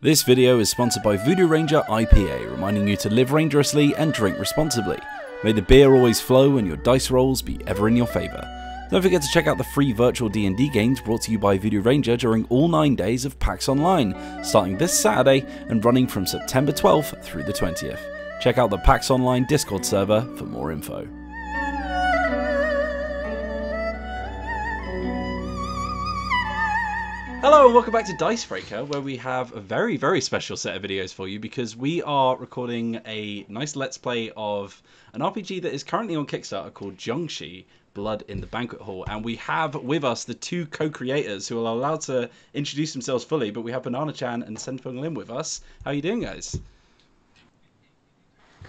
This video is sponsored by Voodoo Ranger IPA, reminding you to live rangerously and drink responsibly. May the beer always flow and your dice rolls be ever in your favour. Don't forget to check out the free virtual D&D games brought to you by Voodoo Ranger during all 9 days of PAX Online, starting this Saturday and running from September 12th through the 20th. Check out the PAX Online Discord server for more info. Hello and welcome back to Dicebreaker, where we have a very, very special set of videos for you because we are recording a nice let's play of an RPG that is currently on Kickstarter called Jiangshi, Blood in the Banquet Hall. And we have with us the two co-creators who are allowed to introduce themselves fully, but we have Banana-chan and Sen-Foong with us. How are you doing, guys?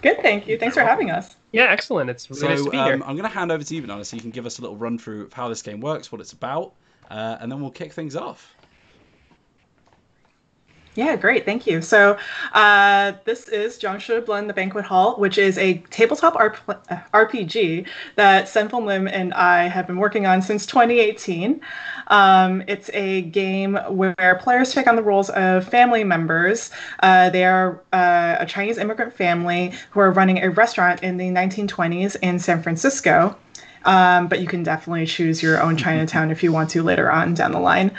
Good, thank you. Thanks for having us. Yeah, excellent. It's really nice to be here. I'm going to hand over to you, Banana, so you can give us a little run through of how this game works, what it's about, and then we'll kick things off. Yeah, great. Thank you. So this is Jiangshi, Blood in the Banquet Hall, which is a tabletop RPG that Sen-Foong and I have been working on since 2018. It's a game where players take on the roles of family members. They are a Chinese immigrant family who are running a restaurant in the 1920s in San Francisco. But you can definitely choose your own Chinatown if you want to later on down the line.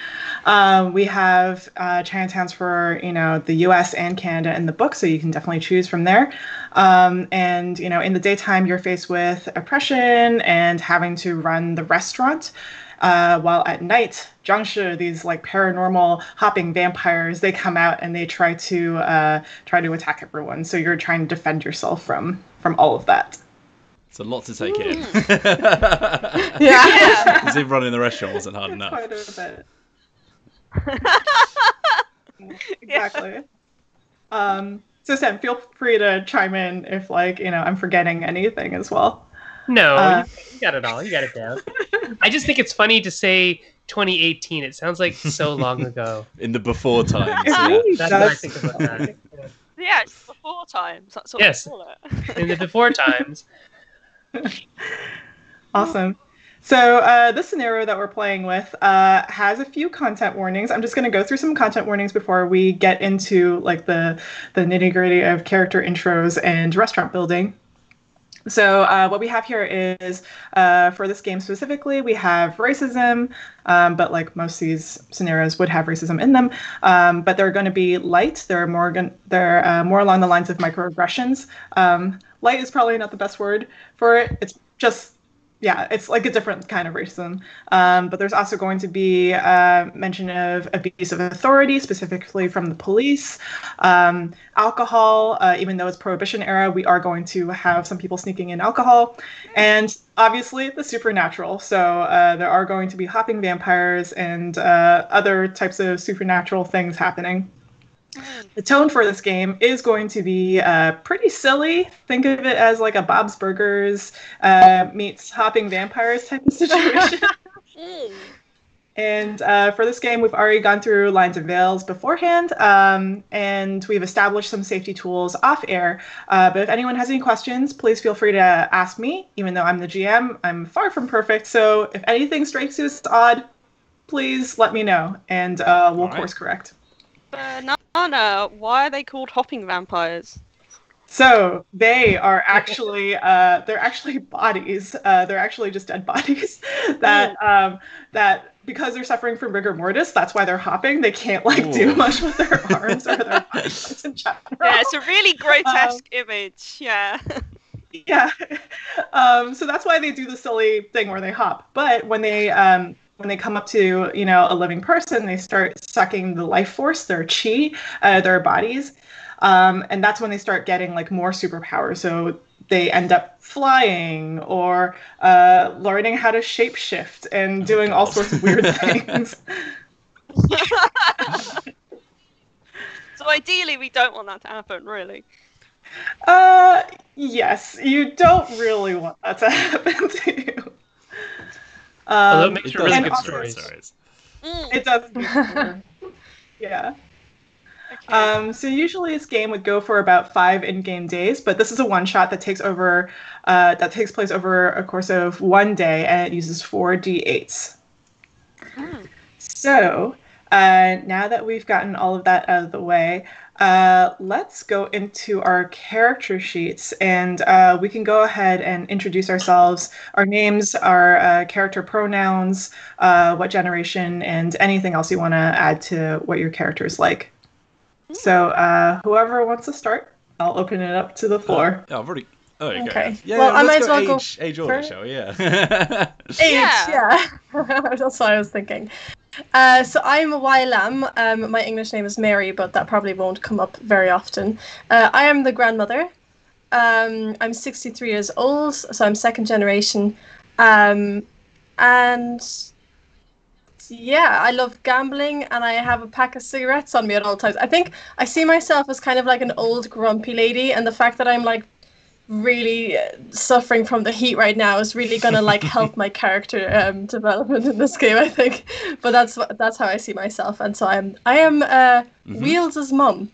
We have Chinatowns for, the US and Canada in the book, so you can definitely choose from there. And, in the daytime, you're faced with oppression and having to run the restaurant. While at night, Jiangshi, these paranormal hopping vampires, they come out and they try to attack everyone. So you're trying to defend yourself from all of that. It's a lot to take in. Yeah. As if running the restaurant wasn't hard enough. Quite a bit. Exactly. So Sam, feel free to chime in if I'm forgetting anything as well. No, you got it all. You got it down. I just think it's funny to say 2018. It sounds like so long ago. In the before times. Yeah. That's what I think about that. Yeah, it's before times. That's what Yes. we call it. In the before times. Awesome. So this scenario that we're playing with has a few content warnings. I'm just going to go through some content warnings before we get into the nitty-gritty of character intros and restaurant building. So what we have here is, for this game specifically, we have racism, but most of these scenarios would have racism in them. But they're going to be light. They're more along the lines of microaggressions. Light is probably not the best word for it. It's just, it's like a different kind of racism. But there's also going to be mention of abuse of authority, specifically from the police. Alcohol, even though it's Prohibition era, we are going to have some people sneaking in alcohol. And obviously the supernatural. So there are going to be hopping vampires and other types of supernatural things happening. The tone for this game is going to be pretty silly. Think of it as like a Bob's Burgers meets hopping vampires type of situation. And for this game, we've already gone through lines of veils beforehand, and we've established some safety tools off air. But if anyone has any questions, please feel free to ask me. Even though I'm the GM, I'm far from perfect. So if anything strikes you as odd, please let me know, and we'll course correct. Nana, why are they called hopping vampires? So they are actually they're actually bodies. They're actually just dead bodies that because they're suffering from rigor mortis, that's why they're hopping. They can't do much with their arms or their bodies in general. Yeah, it's a really grotesque image. Yeah. Yeah. So that's why they do the silly thing where they hop. But when they come up to, a living person, they start sucking the life force, their chi, their bodies. And that's when they start getting more superpowers. So they end up flying or learning how to shapeshift and doing all sorts of weird things. So ideally, we don't want that to happen, really. Yes, you don't really want that to happen to you. Although it makes for really good stories. It does. Yeah. Okay. So usually this game would go for about 5 in-game days, but this is a one-shot that takes place over a course of 1 day, and it uses 4 d8s. So Now that we've gotten all of that out of the way, let's go into our character sheets, and we can go ahead and introduce ourselves, our names, our character pronouns, what generation, and anything else you want to add to what your character is like. So whoever wants to start, I'll open it up to the floor. I've already... Oh, there you Okay. go. Yeah, Well, I might let's as well go age order, first. shall we? Yeah. Yeah. That's what I was thinking. So I'm a YLAM. My English name is Mary, but that probably won't come up very often. I am the grandmother. I'm 63 years old, so I'm second generation. And yeah, I love gambling, and I have a pack of cigarettes on me at all times. I think I see myself as kind of like an old grumpy lady, and the fact that I'm like really suffering from the heat right now is really gonna like help my character development in this game, I think. But that's how I see myself, and so I am Wheels' mum.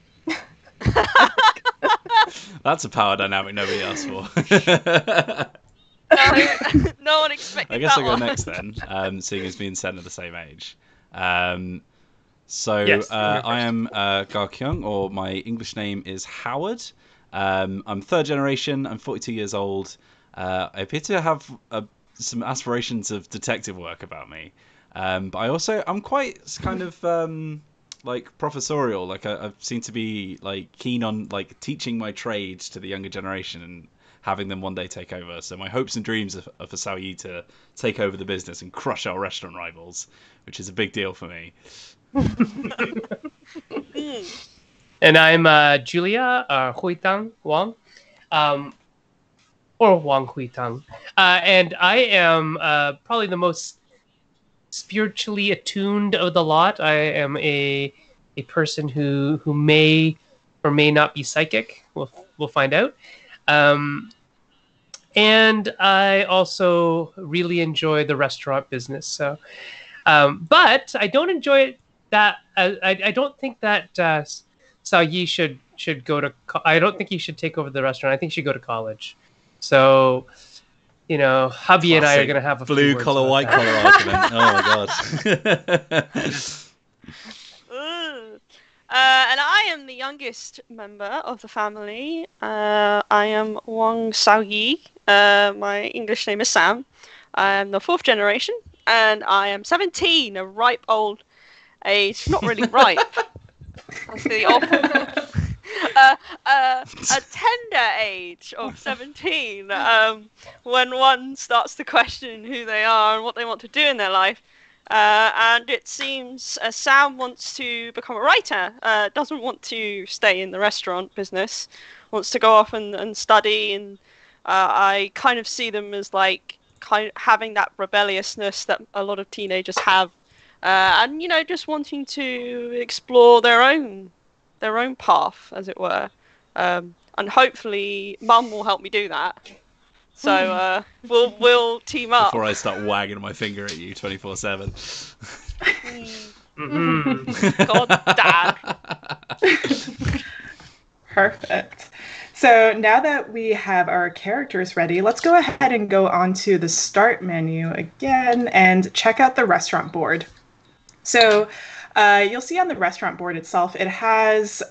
That's a power dynamic nobody asked for. No one expected. I guess that I'll go one. next then, seeing as me and Sen are the same age. Yes, I am Gar Kyung, or my English name is Howard. I'm third generation. I'm 42 years old. I appear to have some aspirations of detective work about me, but I'm quite kind of like professorial. Like I seem to be like keen on like teaching my trade to the younger generation and having them one day take over. So my hopes and dreams are for Sao Yi to take over the business and crush our restaurant rivals, which is a big deal for me. And I'm Julia Huitang Wang, or Wang Huitang. And I am probably the most spiritually attuned of the lot. I am a person who may or may not be psychic. We'll find out. And I also really enjoy the restaurant business. So, but I don't enjoy it that. I don't think that Sao Yi should go to. I don't think he should take over the restaurant. I think he should go to college. So, you know, hubby and I are going to have a few blue words collar, about white that. collar argument. Oh my god. And I am the youngest member of the family. I am Wang Sao Yi. My English name is Sam. I am the fourth generation, and I am 17, a ripe old age. Not really ripe. That's the awful. A tender age of 17, when one starts to question who they are and what they want to do in their life. And it seems Sam wants to become a writer, doesn't want to stay in the restaurant business, wants to go off and study, and I kind of see them as like having that rebelliousness that a lot of teenagers have, and you know, just wanting to explore their own path, as it were, and hopefully Mum will help me do that. So we'll team up. Before I start wagging my finger at you 24/7. God, Dad. Perfect. So now that we have our characters ready, let's go ahead and go on to the start menu again and check out the restaurant board. So you'll see on the restaurant board itself, it has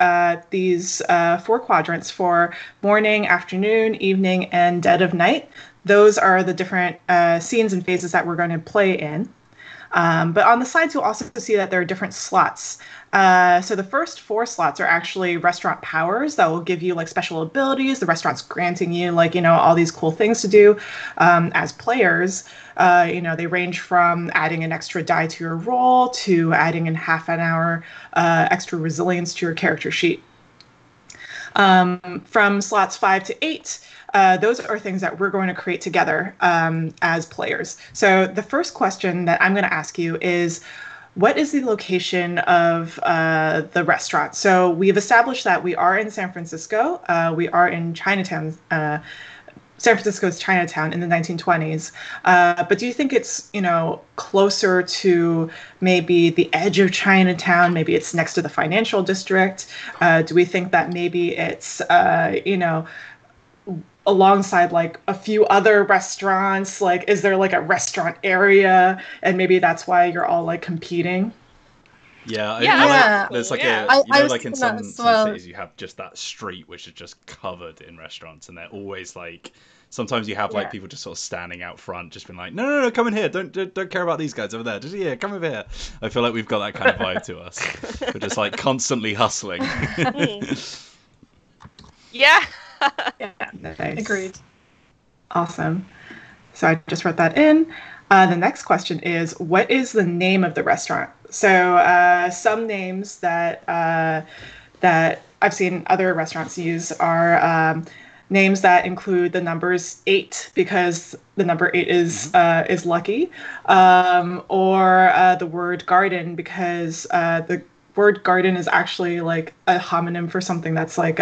these 4 quadrants for morning, afternoon, evening, and dead of night. Those are the different scenes and phases that we're going to play in. But on the sides, you'll also see that there are different slots. So the first 4 slots are actually restaurant powers that will give you like special abilities. The restaurant's granting you like, you know, all these cool things to do as players. You know, they range from adding an extra die to your roll to adding in half an hour extra resilience to your character sheet. From slots 5 to 8, those are things that we're going to create together as players. So the first question that I'm going to ask you is, what is the location of the restaurant? So we've established that we are in San Francisco. We are in Chinatown. San Francisco's Chinatown in the 1920s. But do you think it's, you know, closer to maybe the edge of Chinatown? Maybe it's next to the financial district? Do we think that maybe it's, you know, alongside like a few other restaurants? Like, is there like a restaurant area? And maybe that's why you're all like competing? Yeah, Yeah. there's like Yeah. a, I was like in thinking that some as well. cities you have just that street which is just covered in restaurants, and they're always like, sometimes you have like Yeah. people just sort of standing out front, just being like, no, come in here, don't care about these guys over there, just come over here. I feel like we've got that kind of vibe to us. We're just like constantly hustling. Yeah. Yeah. Nice. Agreed. Awesome. So I just wrote that in. The next question is, what is the name of the restaurant? So some names that that I've seen other restaurants use are names that include the numbers 8 because the number 8 is lucky, or the word garden because the word garden is actually like a homonym for something that's like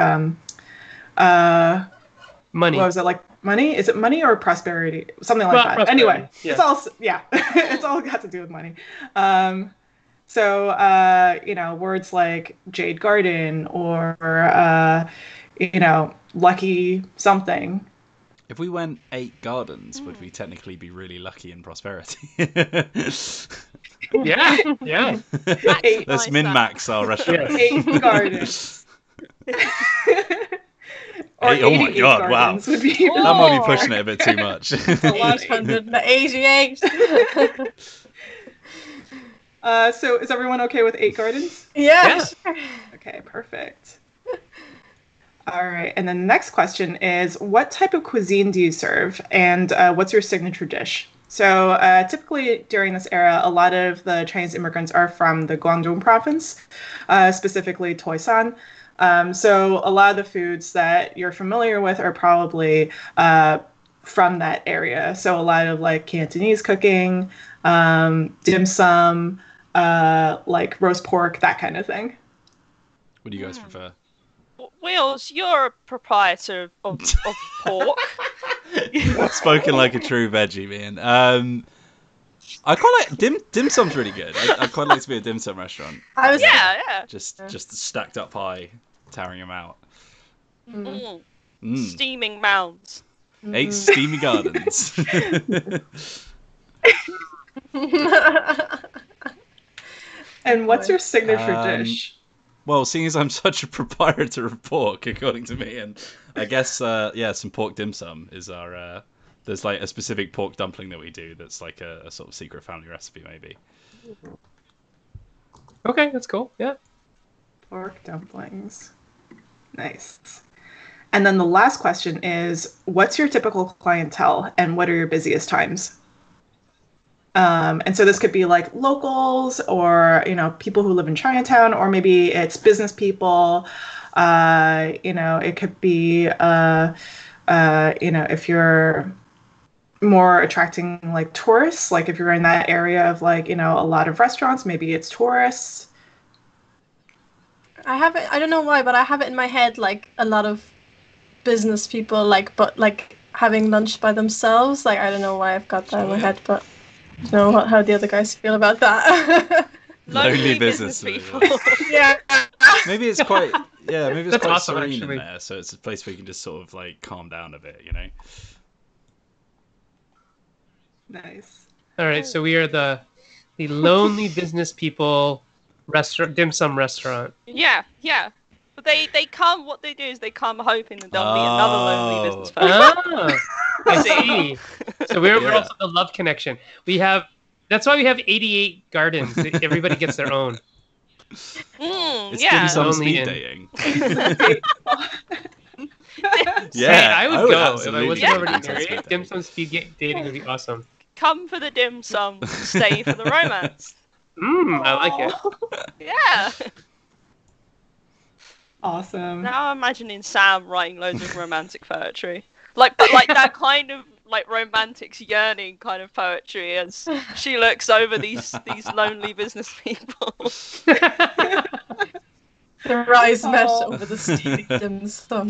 Money. what was it, like money? Is it money or prosperity? Something like that. Prosperity, Anyway, yeah. it's all it's all got to do with money. So words like Jade Garden or lucky something. If we went 8 gardens, would we technically be really lucky in prosperity? Yeah. Let's min-max our restaurant. 8 gardens. Or 8, oh my 88 god, wow. gardens would be That might be pushing it a bit too much. 888. So is everyone okay with 8 gardens? Yeah. Okay, perfect. All right, and then the next question is, what type of cuisine do you serve, and what's your signature dish? So typically during this era, a lot of the Chinese immigrants are from the Guangdong province, specifically Toisan. So a lot of the foods that you're familiar with are probably from that area. So a lot of like Cantonese cooking, dim sum, like roast pork, that kind of thing. What do you guys prefer? Wheels, you're a proprietor of pork. Spoken like a true veggie, man. I quite like dim sum's really good. I'd quite like to be a dim sum restaurant. Yeah. Just stacked up high, tearing them out. Steaming mounds. 8 steamy gardens. And what's your signature dish? Well, seeing as I'm such a proprietor of pork, according to me, and I guess some pork dim sum is our. There's like a specific pork dumpling that we do that's like a sort of secret family recipe, maybe. Okay, that's cool. Yeah. Pork dumplings. Nice. And then the last question is, what's your typical clientele and what are your busiest times? And so this could be like locals or, people who live in Chinatown, or maybe it's business people. It could be, if you're more attracting like tourists, like if you're in that area of like, a lot of restaurants, maybe it's tourists. I have it. I don't know why, but I have it in my head like a lot of business people, like having lunch by themselves. Like I don't know why I've got that in my head, but I don't know how the other guys feel about that. Lonely business people. Yeah. Maybe it's quite That's quite awesome, serene actually. in there, so it's a place where you can just sort of like calm down a bit, Nice. All right, so we are the lonely business people restaurant, dim sum restaurant. Yeah. But they come. What they do is they come hoping that there'll be another lonely business person. Ah, I see. So we're also the love connection. That's why we have 88 gardens. Everybody gets their own. It's Yeah. dim sum Lonely speed and- dating. Hey, I would go if I absolutely wasn't do already dim sum married. speed Dim sum speed dating would be awesome. Come for the dim sum, stay for the romance. I like it. Yeah. Awesome. Now I'm imagining Sam writing loads of romantic poetry, but that kind of like romantic's yearning kind of poetry as she looks over these lonely business people. The rise mesh over the steamy dim sum.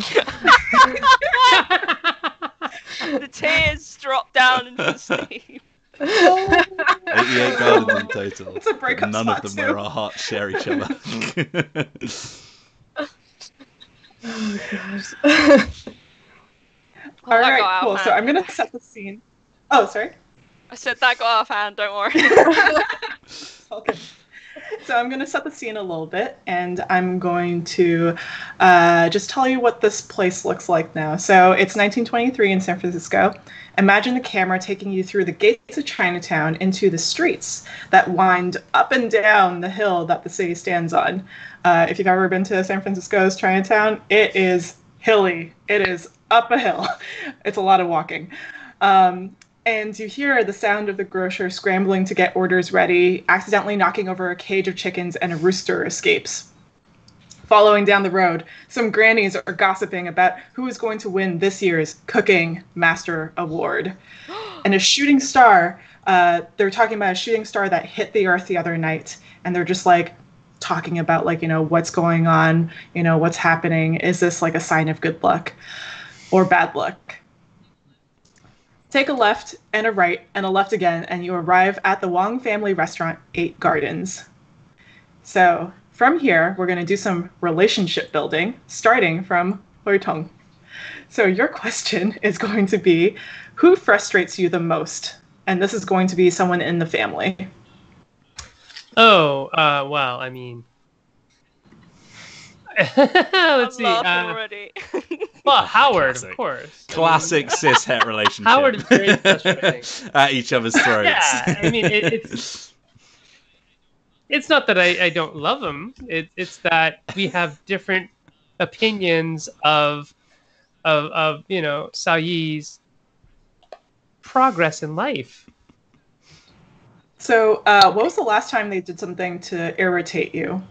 The tears drop down into the sleep. 88 gardens in total. It's a breakup None spot of them where too. our hearts share each other. Oh god. All that right, got out cool. of So hand. I'm going to set the scene. Oh, sorry. I said that got out of hand, don't worry. Okay. So I'm going to set the scene a little bit, and I'm going to just tell you what this place looks like now. So it's 1923 in San Francisco. Imagine the camera taking you through the gates of Chinatown into the streets that wind up and down the hill that the city stands on. If you've ever been to San Francisco's Chinatown, it is hilly. It is up a hill. It's a lot of walking. And you hear the sound of the grocer scrambling to get orders ready, accidentally knocking over a cage of chickens, and a rooster escapes. Following down the road, some grannies are gossiping about who is going to win this year's Cooking Master Award. And a shooting star, they're talking about a shooting star that hit the earth the other night. And they're just like talking about like, what's going on, what's happening. Is this like a sign of good luck or bad luck? Take a left and a right and a left again, and you arrive at the Wong family restaurant, 8 Gardens. So from here, we're going to do some relationship building, starting from Hoi Tong. So your question is going to be, who frustrates you the most? And this is going to be someone in the family. Oh, well, I mean... Let's see. Already. Well, Howard, Classic. of course. Classic cis-het relationship. Howard is very frustrating. At each other's throats. Yeah, I mean, it's not that I don't love him. It's that we have different opinions of Sao Yi's progress in life. So what was the last time they did something to irritate you?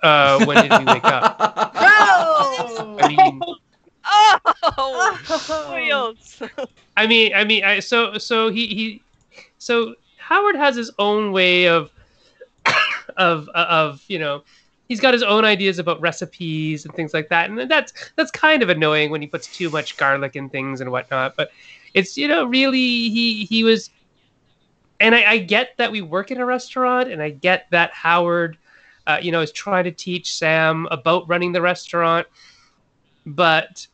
When did we wake up? No! I mean, Wheels. So Howard has his own way of he's got his own ideas about recipes and things like that, and that's kind of annoying when he puts too much garlic in things and whatnot. But it's really he was, and I get that we work in a restaurant, and I get that Howard is trying to teach Sam about running the restaurant, but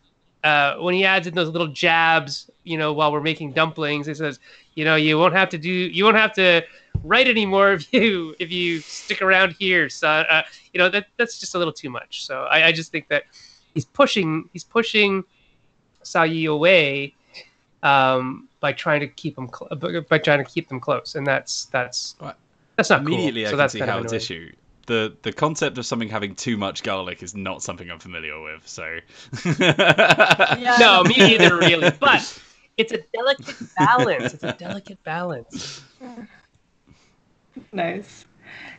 when he adds in those little jabs, while we're making dumplings, he says, you won't have to write anymore if you stick around here, son. That's just a little too much. So I just think that he's pushing Sao Yi away by trying to keep them close, and that's not Immediately cool. I So can that's see kind of Howard's annoying. issue. The concept of something having too much garlic is not something I'm familiar with, so... Yeah. No, me neither, really. But it's a delicate balance. Nice.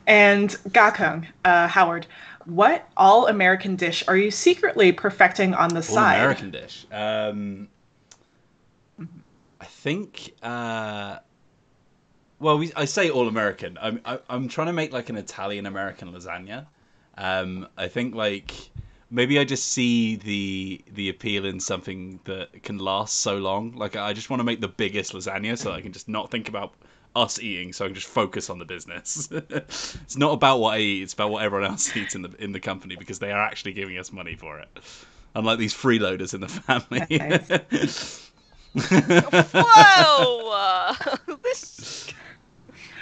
And Gakung, Howard, what all-American dish are you secretly perfecting on the side? All-American dish. I think... I say all-American. I'm trying to make like an Italian-American lasagna. I think like maybe I just see the appeal in something that can last so long. Like I just want to make the biggest lasagna so I can just not think about us eating, so I can just focus on the business. It's not about what I eat; it's about what everyone else eats in the company, because they are actually giving us money for it. Unlike these freeloaders in the family. Nice. Whoa! This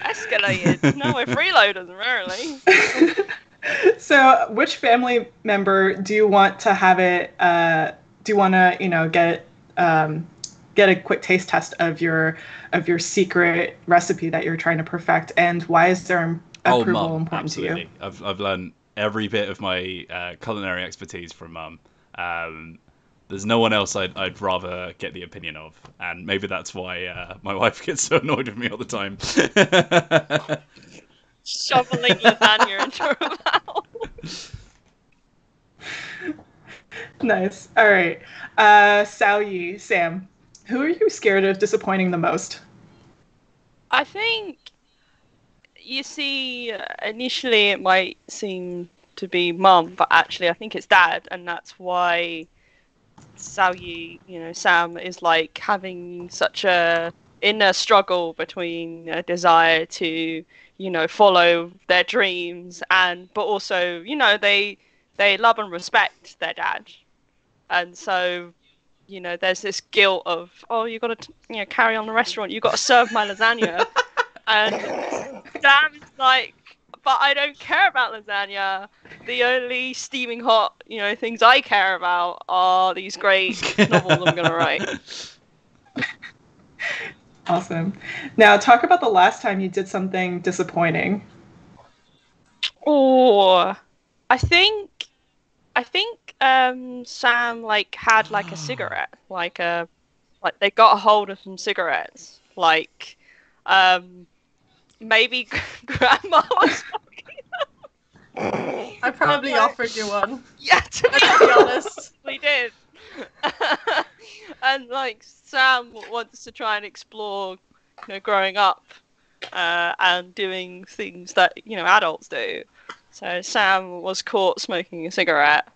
escalated. No, we're freeloaders, apparently. So, which family member do you want to have it? Do you want to, get a quick taste test of your secret recipe that you're trying to perfect, and why is their approval Mum, important absolutely. to you? I've learned every bit of my culinary expertise from Mum. There's no one else I'd rather get the opinion of, and maybe that's why my wife gets so annoyed with me all the time. Shoveling lasagna into her mouth. Nice. All right. Sao Yi, Sam, who are you scared of disappointing the most? I think, you see, initially it might seem to be Mum, but actually I think it's Dad, and that's why Sao Yi, Sam is like having such a inner struggle between a desire to, follow their dreams, but also, they love and respect their dad. And so, there's this guilt of, oh, you got to, carry on the restaurant. You got to serve my lasagna. And Sam is like, but I don't care about lasagna. The only steaming hot, things I care about are these great novels I'm gonna write. Awesome. Now, talk about the last time you did something disappointing. Oh, I think Sam had a cigarette, like they got a hold of some cigarettes, maybe Grandma was smoking. I probably offered you one. Yeah, to be honest, we did. And Sam wants to try and explore, growing up, and doing things that adults do. So Sam was caught smoking a cigarette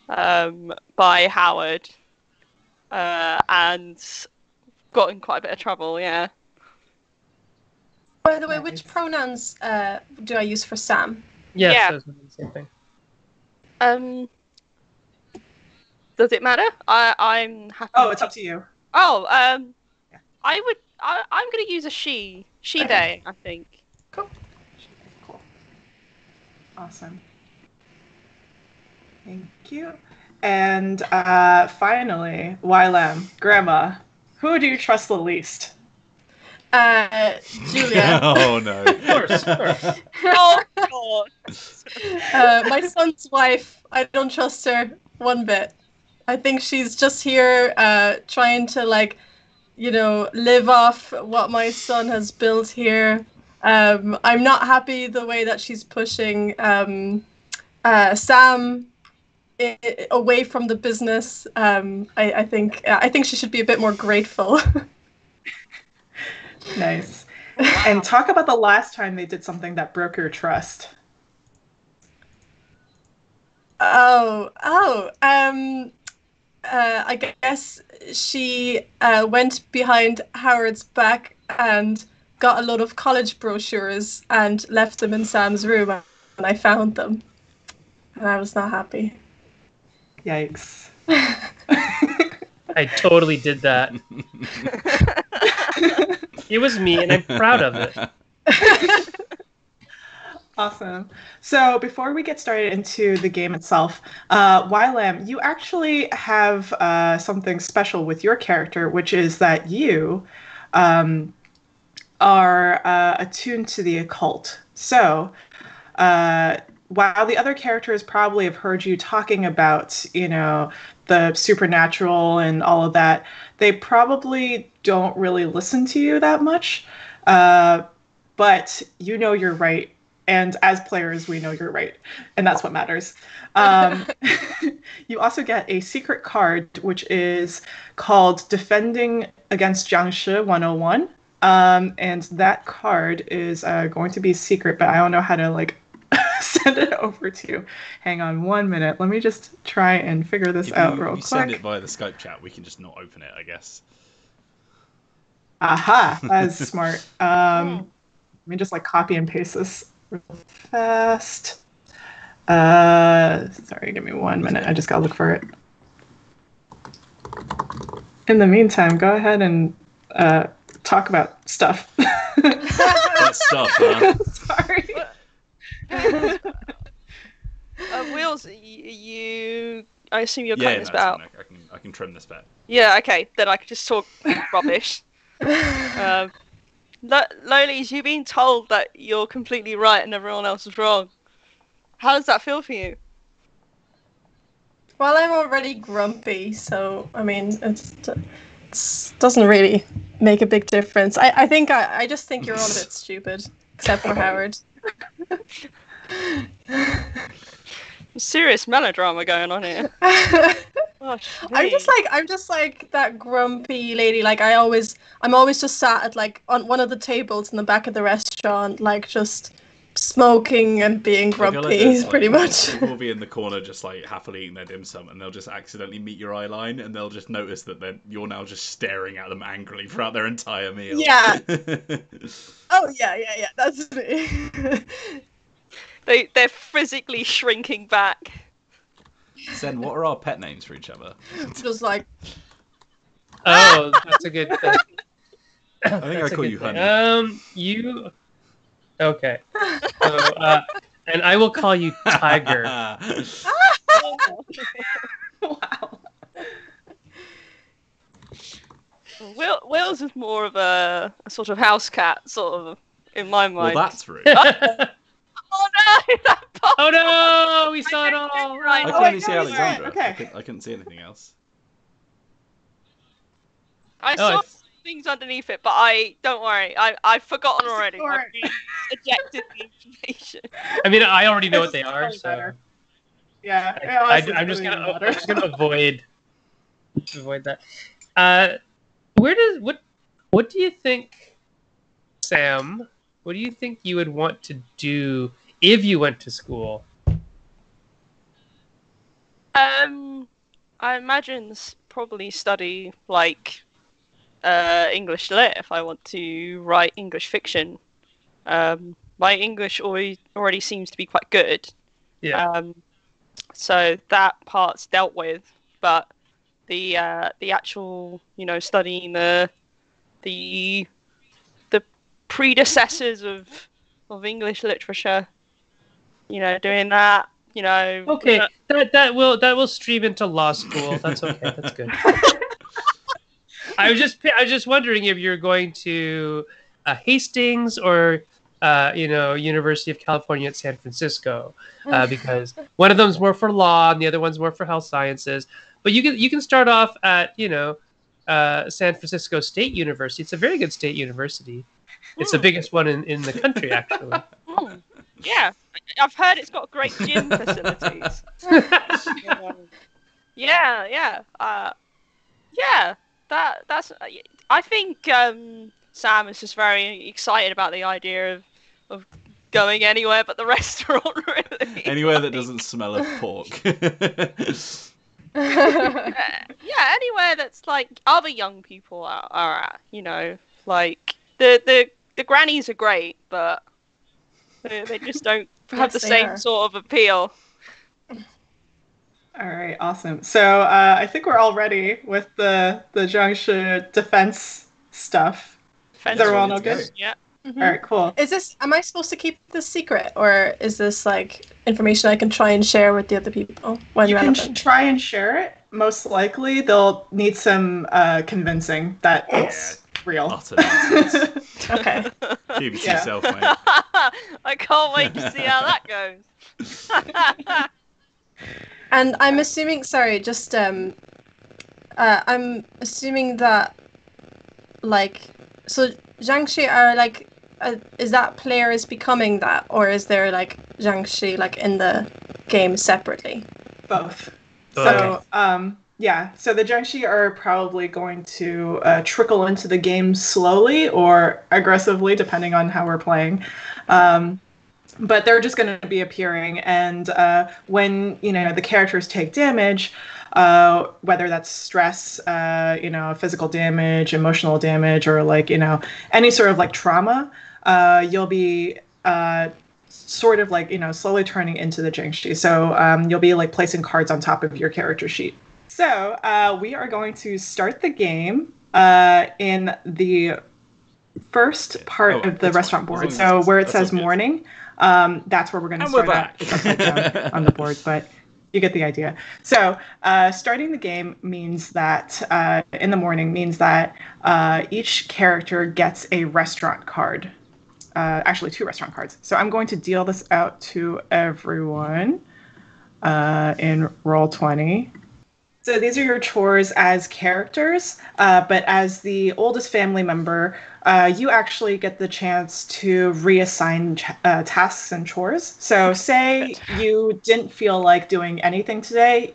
by Howard, and got in quite a bit of trouble. Yeah. By the way, which pronouns do I use for Sam? Yes, Yeah. that's the same thing. Does it matter? I'm happy. Oh, it's up to you. Oh, Yeah. I'm going to use a she. She, Okay. they, I think. Cool. Cool. Awesome. Thank you. And finally, YLAM, Grandma, who do you trust the least? Julia. Oh no. Of course. Oh, God. My son's wife. I don't trust her one bit. I think she's just here trying to live off what my son has built here. I'm not happy the way that she's pushing Sam away from the business. I think she should be a bit more grateful. Nice. And talk about the last time they did something that broke your trust. I guess she went behind Howard's back and got a lot of college brochures and left them in Sam's room, and I found them. And I was not happy. Yikes. I totally did that. It was me, and I'm proud of it. Awesome. So before we get started into the game itself, YLAM, you actually have something special with your character, which is that you are attuned to the occult. So while the other characters probably have heard you talking about, the supernatural and all of that, they probably don't really listen to you that much. But you're right. And as players, we know you're right. And that's what matters. You also get a secret card, which is called Defending Against Jiangshi 101. And that card is going to be secret, but I don't know how to send it over to you. Hang on 1 minute. Let me just try and figure this out real quick. Send it via the Skype chat. We can just not open it, I guess. Aha, that's smart. Let me just copy and paste this real fast. Sorry, give me 1 minute. I just gotta look for it. In the meantime, go ahead and talk about stuff. That's stuff, huh? Sorry. Wheels, I assume you're cutting this bit out. Fine. I can trim this bit. Yeah, okay. Then I can just talk rubbish. Lolies, you've been told that you're completely right and everyone else is wrong. How does that feel for you? Well, I'm already grumpy, so it doesn't really make a big difference. I just think you're all a bit stupid, except for Howard. Serious melodrama going on here. Gosh, I'm just like that grumpy lady. I'm always just sat at on one of the tables in the back of the restaurant, just smoking and being grumpy, pretty much. We'll be in the corner just happily eating their dim sum, and they'll just accidentally meet your eye line, and they'll just notice that you're now just staring at them angrily throughout their entire meal. Yeah. Oh yeah. That's me. They're physically shrinking back. Sen, what are our pet names for each other? Just Oh, that's a good thing. I think I call you Honey. You... Okay. So, and I will call you Tiger. Wow. Wales is more of a sort of house cat, sort of, in my Well, mind. that's rude. Oh no! That part- Oh no! We saw it all. Right. I Oh, can only see no, he's right. Alexandra. Okay. I couldn't see anything else. I Oh, saw it's- things underneath it, but don't worry. I've forgotten already. Ignore I've ejected the information. I mean, I already know what they It's are, probably so better. Yeah. I'm just gonna avoid that. What do you think, Sam? What do you think you would want to do if you went to school? I imagine probably study like English lit if I want to write English fiction. My English already seems to be quite good. Yeah. So that part's dealt with, but the actual, studying the predecessors of English literature, doing that, Okay, that will stream into law school. That's okay. That's good. I was just wondering if you're going to Hastings or University of California at San Francisco, because one of them's more for law and the other one's more for health sciences. But you can start off at San Francisco State University. It's a very good state university. It's the biggest one in the country, actually. Yeah, I've heard it's got great gym facilities. Yeah. That's. I think Sam is just very excited about the idea of going anywhere but the restaurant. Really, Anywhere that doesn't smell of pork. Yeah, anywhere that's like other young people are at. Like the grannies are great, but they just don't have the same sort of appeal. All right, awesome. So I think we're all ready with the Jiangshi defense stuff. Is everyone all good? Yeah. Mm-hmm. All right, cool. Am I supposed to keep this secret, or is this like information I can try and share with the other people when You can relevant? try and share it. Most likely, they'll need some convincing that it's real. Utter nonsense. Okay. Keep it to Yeah. yourself, mate. I can't wait to see how that goes. And I'm assuming, sorry, just I'm assuming that, like, so Jiangshi are like, is that player is becoming that, or is there like Jiangshi like in the game separately? Both. Okay. So, yeah. So the Jiangshi are probably going to trickle into the game slowly or aggressively, depending on how we're playing. But they're just going to be appearing, and when the characters take damage, whether that's stress, physical damage, emotional damage, or like any sort of like trauma, you'll be sort of like slowly turning into the Jiangshi. So you'll be like placing cards on top of your character sheet. So we are going to start the game in the first part of the restaurant board. So where it says morning. That's where we're going to start at. It's upside down on the board, but you get the idea. So starting the game means that in the morning means that each character gets a restaurant card. Actually, 2 restaurant cards. So I'm going to deal this out to everyone in Roll20. So these are your chores as characters, but as the oldest family member, you actually get the chance to reassign tasks and chores. So say you didn't feel like doing anything today,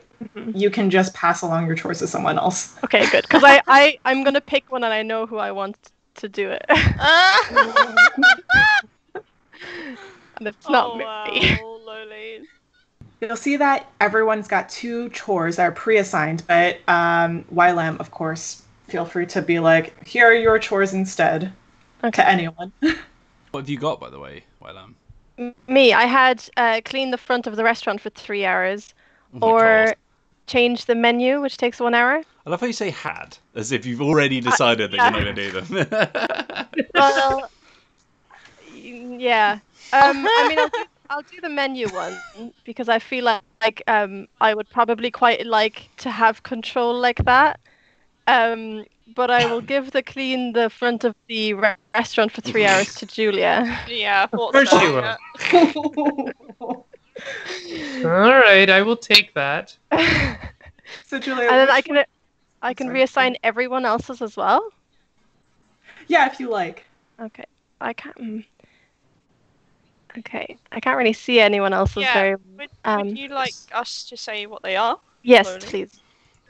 you can just pass along your chores to someone else. Okay, good. Because I'm gonna pick one and I know who I want to do it. And it's not me. Wow, Lolies. You'll see that everyone's got 2 chores that are pre-assigned, but YLAM, of course, feel free to be like, here are your chores instead, to anyone. What have you got, by the way, YLAM? Me, I had clean the front of the restaurant for 3 hours, or change the menu, which takes 1 hour. I love how you say had, as if you've already decided that you're not going to do them. Well, Yeah. I mean, I'll do the menu one because I feel like I would probably quite like to have control like that. But I will give the front of the restaurant for 3 hours to Julia. Yeah, Of course you will. All right, I will take that. So Julia, And then which I can Sorry. reassign everyone else's as well. Yeah, if you like. Okay, I can't. Okay, I can't really see anyone else's Yeah, very. would you like us to say what they are? Yes, slowly? please.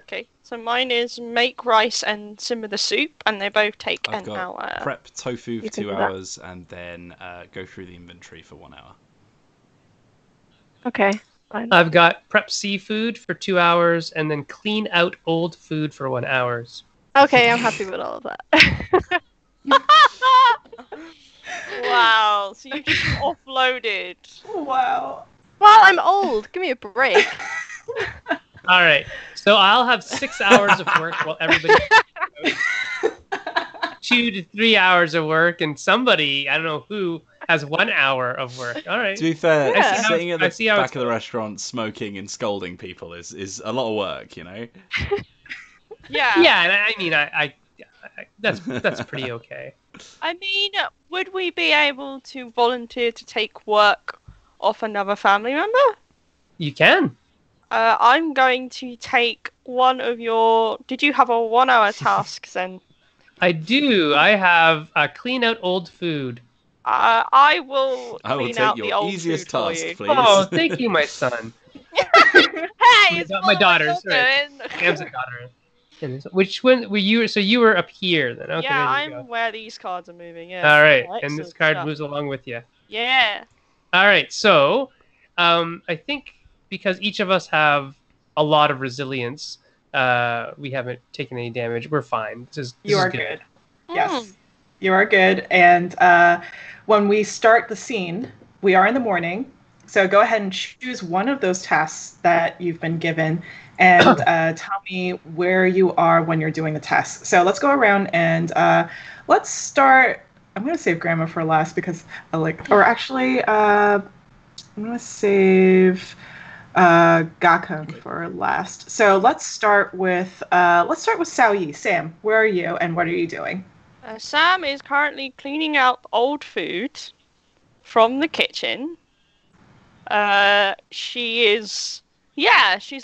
Okay, so mine is make rice and simmer the soup, and they both take I've an got hour. prep tofu for You can 2 do that. hours and then go through the inventory for 1 hour. Okay, fine. I've got prep seafood for 2 hours and then clean out old food for 1 hour. Okay, I'm happy with all of that. Wow, so you just offloaded. Wow. Well, I'm old. Give me a break. All right, so I'll have 6 hours of work while everybody 2 to 3 hours of work, and somebody, I don't know who, has 1 hour of work. All right. To be fair, Yeah. sitting at I the see how it's back of the restaurant smoking and scolding people is a lot of work, you know? Yeah. Yeah, and I mean, I that's pretty okay. I mean, would we be able to volunteer to take work off another family member? You can. I'm going to take one of your. Did you have a 1 hour task then? I do. I have clean out old food. I will I will clean take out the your old easiest food for task, you. please. Oh, thank you, my son. Hey, it's My daughters, what right. you're doing. Sam's a daughter. Which one were you? So you were up here then? Okay, Yeah, there you I'm where these cards are moving. Yeah. All right, Oh, and this excellent card stuff. moves along with you. Yeah. All right, so I think because each of us have a lot of resilience, we haven't taken any damage. We're fine. This You is are good. good. Yes, you are good. And when we start the scene, we are in the morning. So go ahead and choose one of those tasks that you've been given and tell me where you are when you're doing the test. So let's go around and let's start. I'm going to save Grandma for last because I like, or actually, I'm going to save Gakun for last. So let's start with Sao Yi. Sam, where are you and what are you doing? Sam is currently cleaning out old food from the kitchen. She's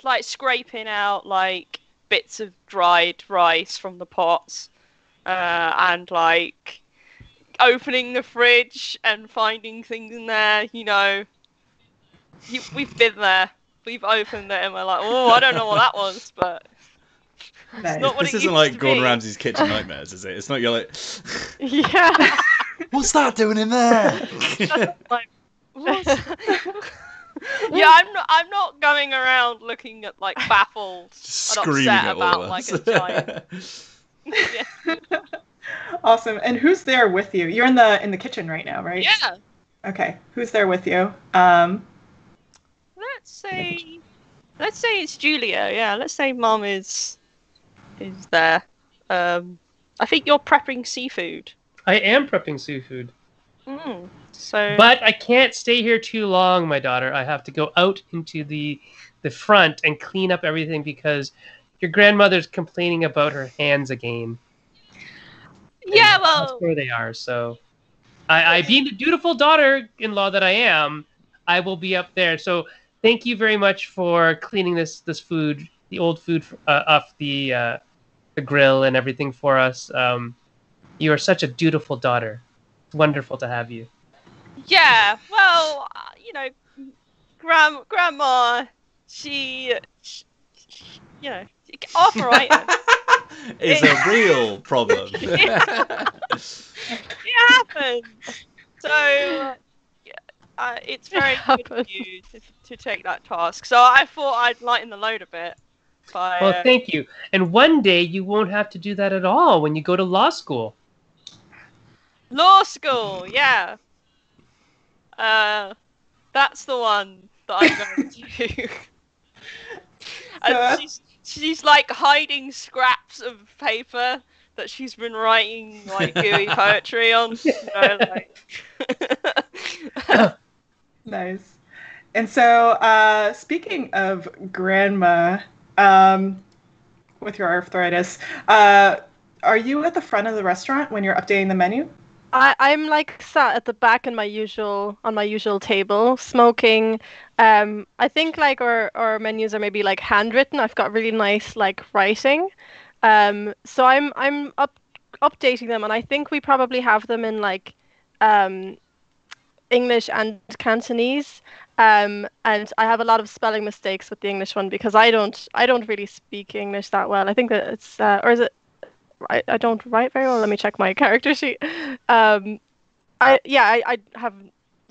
like scraping out like bits of dried rice from the pots, and like opening the fridge and finding things in there. You know, we've been there. We've opened it and we're like, oh, I don't know what that was, but Nice. it's not what This it isn't used like to Gordon be. Ramsay's kitchen nightmares, is it? It's not you're like, Yeah. what's that doing in there? Yeah, I'm not going around looking at like baffled Just and screaming upset at all about of like us. a giant. Yeah. Awesome. And who's there with you? You're in the kitchen right now, right? Yeah. Okay. Who's there with you? Let's say it's Julia. Yeah. Let's say Mum is there. I think you're prepping seafood. I am prepping seafood. So. But I can't stay here too long, my daughter. I have to go out into the front and clean up everything because your grandmother's complaining about her hands again. Yeah, And well. that's where they are. So, I being the dutiful daughter-in-law that I am, I will be up there. So, thank you very much for cleaning this food, the old food off the grill and everything for us. You are such a dutiful daughter. It's wonderful to have you. Yeah, well, you know, grandma, she you know, arthritis. It's a real problem. It happens. So it's very good of you to take that task. So I thought I'd lighten the load a bit. Well, thank you. And one day you won't have to do that at all when you go to law school. Law school, yeah. That's the one that I'm going to do. And she's like hiding scraps of paper that she's been writing like gooey poetry on. You know, like... Nice. And so, speaking of grandma, with your arthritis, are you at the front of the restaurant when you're updating the menu? I'm like sat at the back on my usual table, smoking. I think like our menus are maybe like handwritten. I've got really nice like writing. So I'm updating them, and I think we probably have them in like English and Cantonese. And I have a lot of spelling mistakes with the English one because I don't really speak English that well. I think that it's or is it I don't write very well. Let me check my character sheet. I have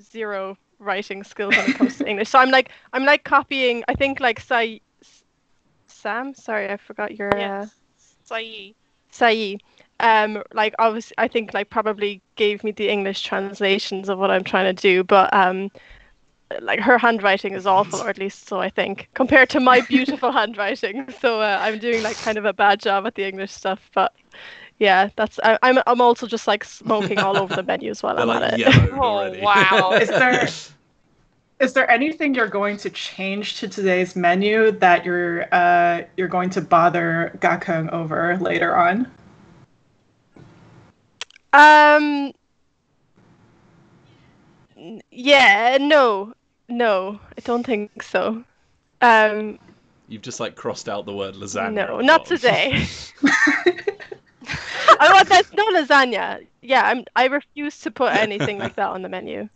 zero writing skills when it comes to English. So I'm like copying. I think like Sam. Sorry, I forgot your. Yes. Sayi. Like obviously, I think like probably gave me the English translations of what I'm trying to do, but like her handwriting is awful, or at least so I think, compared to my beautiful handwriting. So I'm doing like kind of a bad job at the English stuff, but yeah, that's I'm also just like smoking all over the menus while I'm at it. Oh wow! Is there anything you're going to change to today's menu that you're going to bother Gakung over later on? Yeah, no, I don't think so. You've just like crossed out the word lasagna. No, not today. There's no lasagna. Yeah, I refuse to put anything like that on the menu.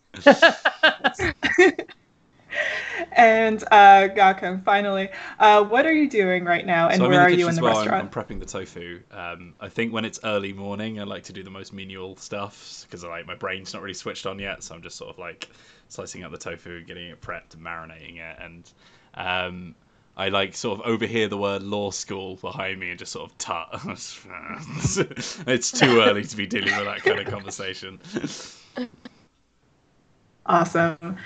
And Gakun, finally, what are you doing right now, and where are you in the restaurant? I'm prepping the tofu. I think when it's early morning, I like to do the most menial stuff because like my brain's not really switched on yet, so I'm just sort of like slicing up the tofu, getting it prepped, and marinating it, and I like sort of overhear the word law school behind me and just sort of tut. It's too early to be dealing with that kind of conversation. Awesome.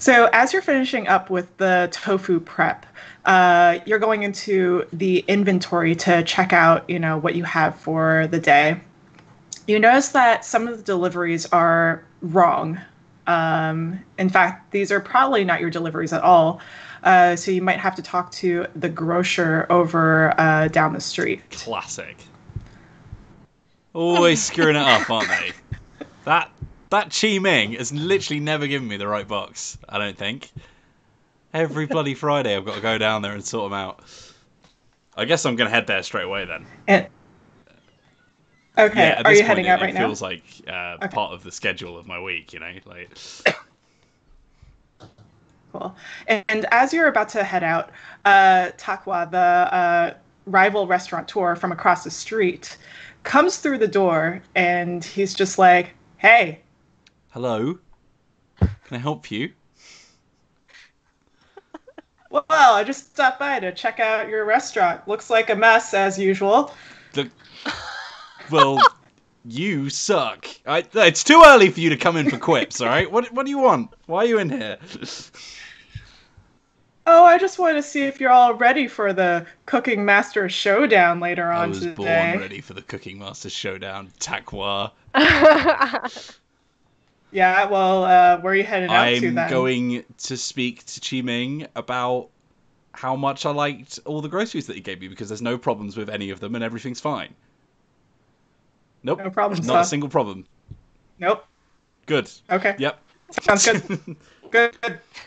So as you're finishing up with the tofu prep, you're going into the inventory to check out, what you have for the day. You notice that some of the deliveries are wrong. In fact, these are probably not your deliveries at all. So you might have to talk to the grocer over down the street. Classic. Always screwing it up, aren't they? That Chi Ming has literally never given me the right box, I don't think. Every bloody Friday I've got to go down there and sort them out. I guess I'm going to head there straight away then. Okay, yeah, are you heading out right now? It feels like part of the schedule of my week, like... Cool. And as you're about to head out, Takwa, the rival restaurateur from across the street, comes through the door, and he's just like, "Hey." Hello. Can I help you? Well, I just stopped by to check out your restaurant. Looks like a mess, as usual. Look, well, you suck. It's too early for you to come in for quips, all right? What do you want? Why are you in here? Oh, I just wanted to see if you're all ready for the Cooking Master Showdown later on today. I was born ready for the Cooking Master Showdown, Takwa. Yeah, well, where are you headed out to then? I'm going to speak to Chi Ming about how much I liked all the groceries that he gave me, because there's no problems with any of them and everything's fine. Nope. No problems. Not a single problem. Nope. Good. Okay. Yep. Sounds good. Good.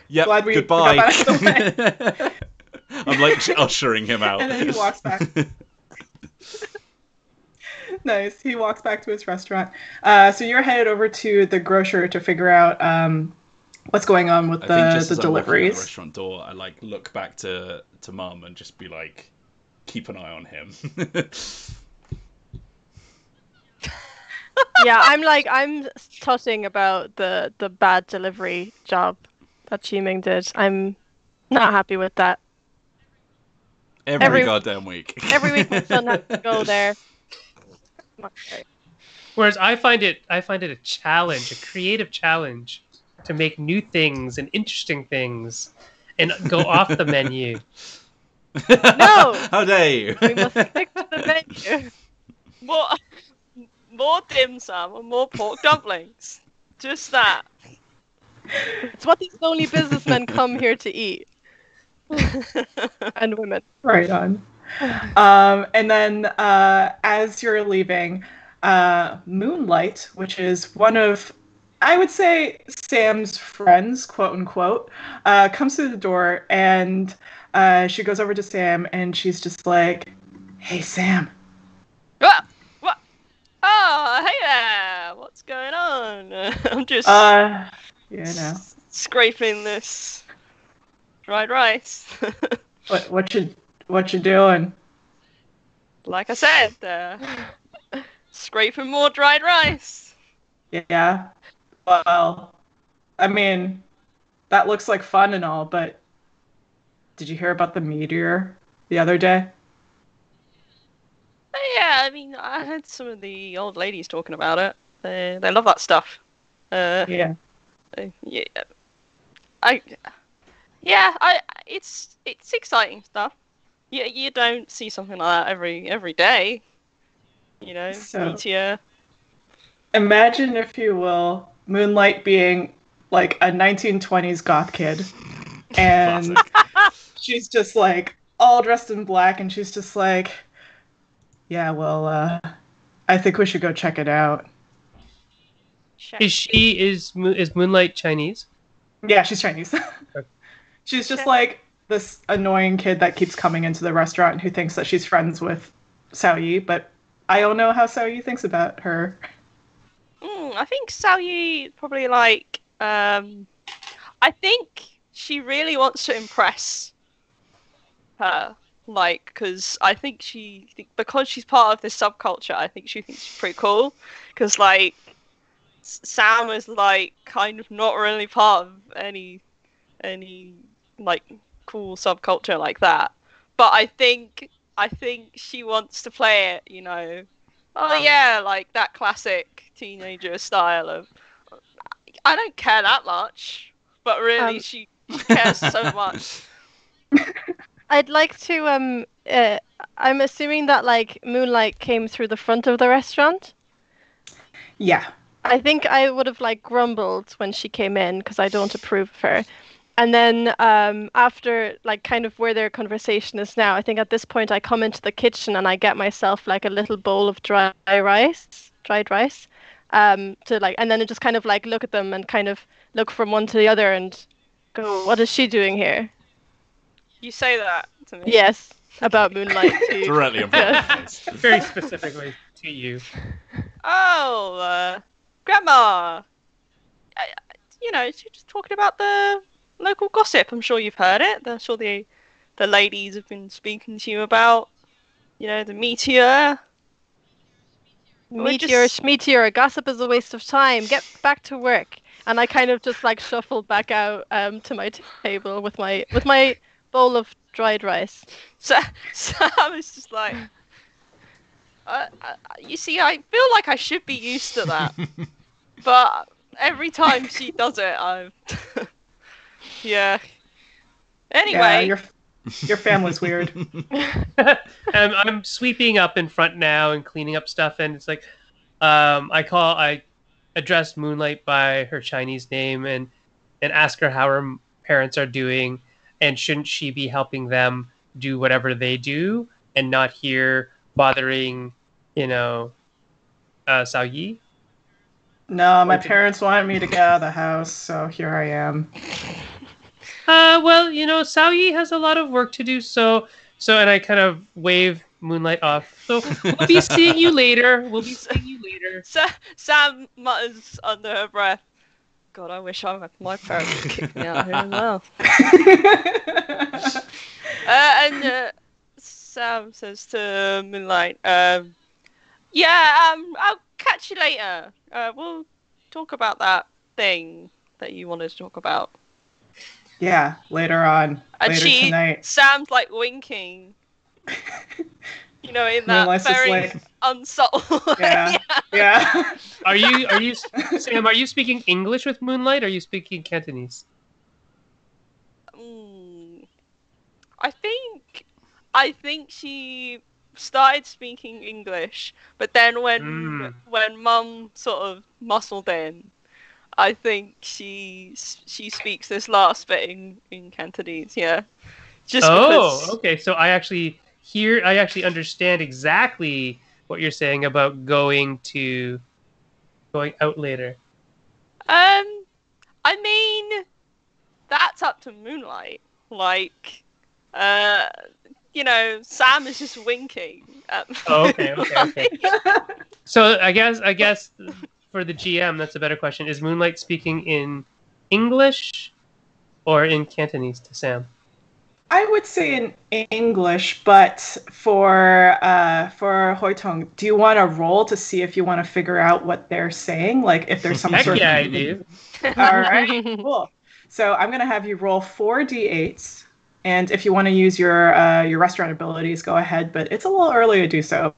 Yep. Glad we Goodbye. got that out of the way. I'm like ushering him out. And then he walks back. Nice. He walks back to his restaurant. So you're headed over to the grocer to figure out what's going on with the deliveries. I'm walking out the restaurant door, I like look back to Mum and just be like, keep an eye on him. Yeah, I'm tutting about the bad delivery job that Chi Ming did. I'm not happy with that. Every goddamn week. Every week my son has to go there. Whereas I find it a challenge, a creative challenge, to make new things and interesting things and go off the menu. No! How dare you? We must stick to the menu. What? more dim sum and more pork dumplings. Just that. It's what these lonely businessmen come here to eat. And women. Right on. And then as you're leaving, Moonlight, which is one of, I would say, Sam's friends, quote unquote, comes through the door, and she goes over to Sam, and she's just like, "Hey, Sam." What? Oh, hey there! What's going on? I'm just scraping this dried rice. What you doing? Like I said, scraping more dried rice. Yeah. Well, I mean, that looks like fun and all, but did you hear about the meteor the other day? Yeah, I mean, I heard some of the old ladies talking about it. They love that stuff. Yeah. It's exciting stuff. You don't see something like that every day. You know, So- meteor. Imagine, if you will, Moonlight being like a 1920s goth kid. And she's just like all dressed in black, and she's just like, yeah, well, I think we should go check it out. Is Moonlight Chinese? Yeah, she's Chinese. She's just like this annoying kid that keeps coming into the restaurant who thinks that she's friends with Xiao Yi, but I don't know how Xiao Yi thinks about her. I think Xiao Yi probably like. I think she really wants to impress her, like, because I think because she's part of this subculture, I think she thinks she's pretty cool. Because like Sam is like kind of not really part of any like cool subculture like that. But I think she wants to play it, you know. Oh yeah, like that classic teenager style of I don't care that much, but really she cares so much. I'd like to I'm assuming that like Moonlight came through the front of the restaurant. Yeah. I think I would have like grumbled when she came in because I don't approve of her. And then after like kind of where their conversation is now, I think at this point I come into the kitchen and I get myself like a little bowl of dried rice, to like, and then I just kind of like look at them and kind of look from one to the other and go, what is she doing here? You say that to me. Yes, about Moonlight too. Directly in front of my face. Very specifically to you. Oh, Grandma. You know, she's just talking about the local gossip. I'm sure you've heard it. I'm sure the ladies have been speaking to you about, you know, the meteor. Meteor, gossip is a waste of time. Get back to work. And I kind of just like shuffled back out to my table with my bowl of dried rice. So Sam is just like, you see, I feel like I should be used to that, but every time she does it, I'm yeah. Anyway, Yeah, your family's weird. I'm sweeping up in front now and cleaning up stuff, and it's like I address Moonlight by her Chinese name and ask her how her parents are doing, and shouldn't she be helping them do whatever they do and not here bothering, you know, Xiao Yi? No, my parents wanted me to get out of the house, so here I am. Well, you know, Xiao Yi has a lot of work to do, so, and I kind of wave Moonlight off. So we'll be seeing you later. Sam mutters under her breath, God, I wish my parents would kick me out here as well. And Sam says to Moonlight, I'll catch you later. We'll talk about that thing that you wanted to talk about. Yeah, later on. And later tonight. Sam's like winking. You know, in that Moonlight's very like, unsubtle way. Yeah. Are you Sam? Are you speaking English with Moonlight? Or are you speaking Cantonese? I think she started speaking English, but then when Mum sort of muscled in, I think she speaks this last bit in Cantonese. Yeah, just because. Okay. So I actually understand exactly what you're saying about going out later. I mean, that's up to Moonlight. Like, Sam is just winking at Okay. Moonlight. So I guess for the GM, that's a better question. Is Moonlight speaking in English or in Cantonese to Sam? I would say in English, but for Hoitong, do you want to roll to see if you want to figure out what they're saying? Like if there's some sort of... I do. All right, cool. So I'm going to have you roll 4 d8s, and if you want to use your restaurant abilities, go ahead, but it's a little early to do so.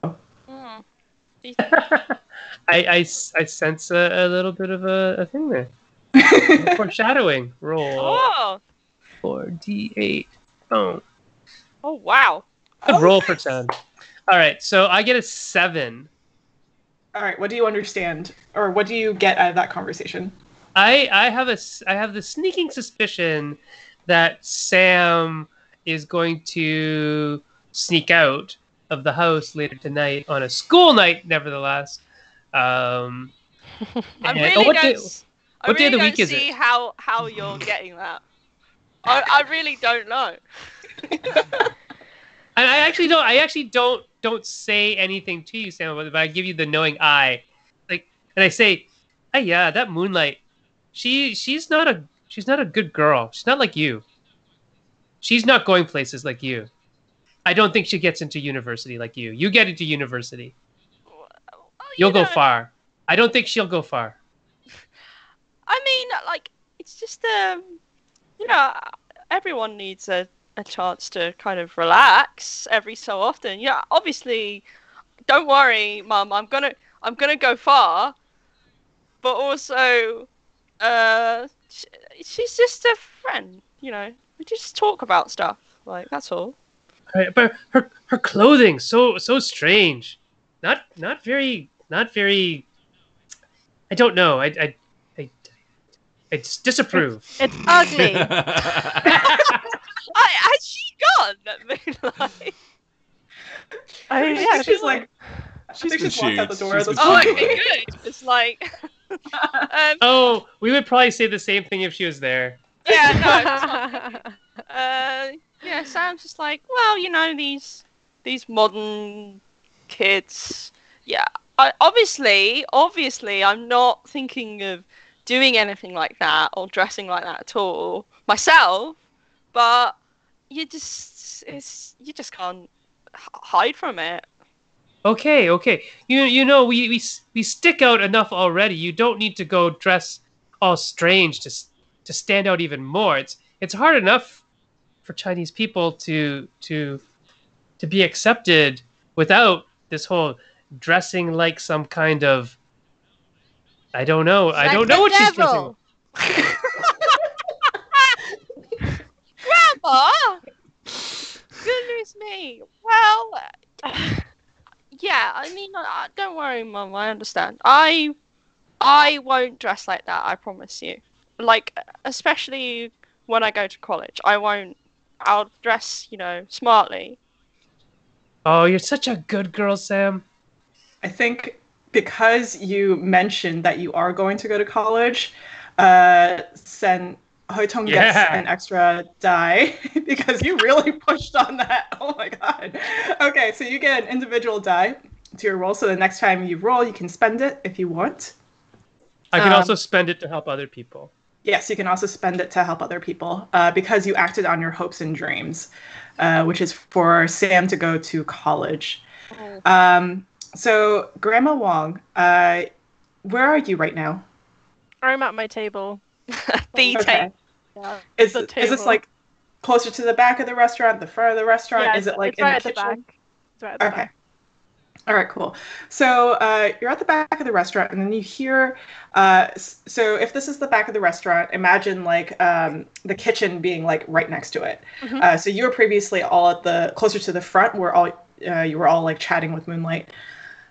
I sense a little bit of a thing there. Foreshadowing. Roll. Oh. 4d8. Oh. Oh, wow. Good roll for 10. All right, so I get a 7. All right, what do you understand, or what do you get out of that conversation? I have the sneaking suspicion that Sam is going to sneak out of the house later tonight on a school night, nevertheless. I really don't see how you're getting that. I really don't know. And I actually don't say anything to you, Sam, but I give you the knowing eye, and I say, "Hey, yeah, that Moonlight, she's not a good girl. She's not like you. She's not going places like you. I don't think she gets into university like you. You get into university, you'll go far. I don't think she'll go far." I mean, like, it's just everyone needs a chance to kind of relax every so often. Yeah, obviously, don't worry, Mum. I'm gonna go far, but also, she's just a friend. We just talk about stuff. Like, that's all. Right, but her clothing so strange. Not very. I don't know. I just disapprove. It's ugly. Has she gone? Moonlight? Yeah, she's like... She's just walked out the door. Okay, good. It's like... Oh, we would probably say the same thing if she was there. Yeah, no. Yeah, Sam's just like, well, these modern kids. Yeah, obviously, I'm not thinking of doing anything like that or dressing like that at all myself. But you just can't hide from it. Okay. We stick out enough already. You don't need to go dress all strange to stand out even more. It's hard enough for Chinese people to be accepted without this whole dressing like some kind of... I don't know. Like I don't know what she's dressing. Grandma! Goodness me. Well, yeah, I mean, don't worry, Mum, I understand. I won't dress like that, I promise you. Like, especially when I go to college. I'll dress, smartly. Oh, you're such a good girl, Sam. I think because you mentioned that you are going to go to college, Hoitong gets an extra die because you really pushed on that. Oh my god. Okay, so you get an individual die to your roll, so the next time you roll, you can spend it if you want. I can also spend it to help other people. Yes, you can also spend it to help other people because you acted on your hopes and dreams, which is for Sam to go to college. So, Grandma Wong, where are you right now? I'm at my table. Table. Yeah, is this like closer to the back of the restaurant, the front of the restaurant? Yeah, is it like it's in right the at the kitchen? back. It's right at the Okay. back. All right, cool. So you're at the back of the restaurant, and then you hear. So if this is the back of the restaurant, imagine like the kitchen being like right next to it. So you were previously all at the closer to the front, where all you were all like chatting with moonlight.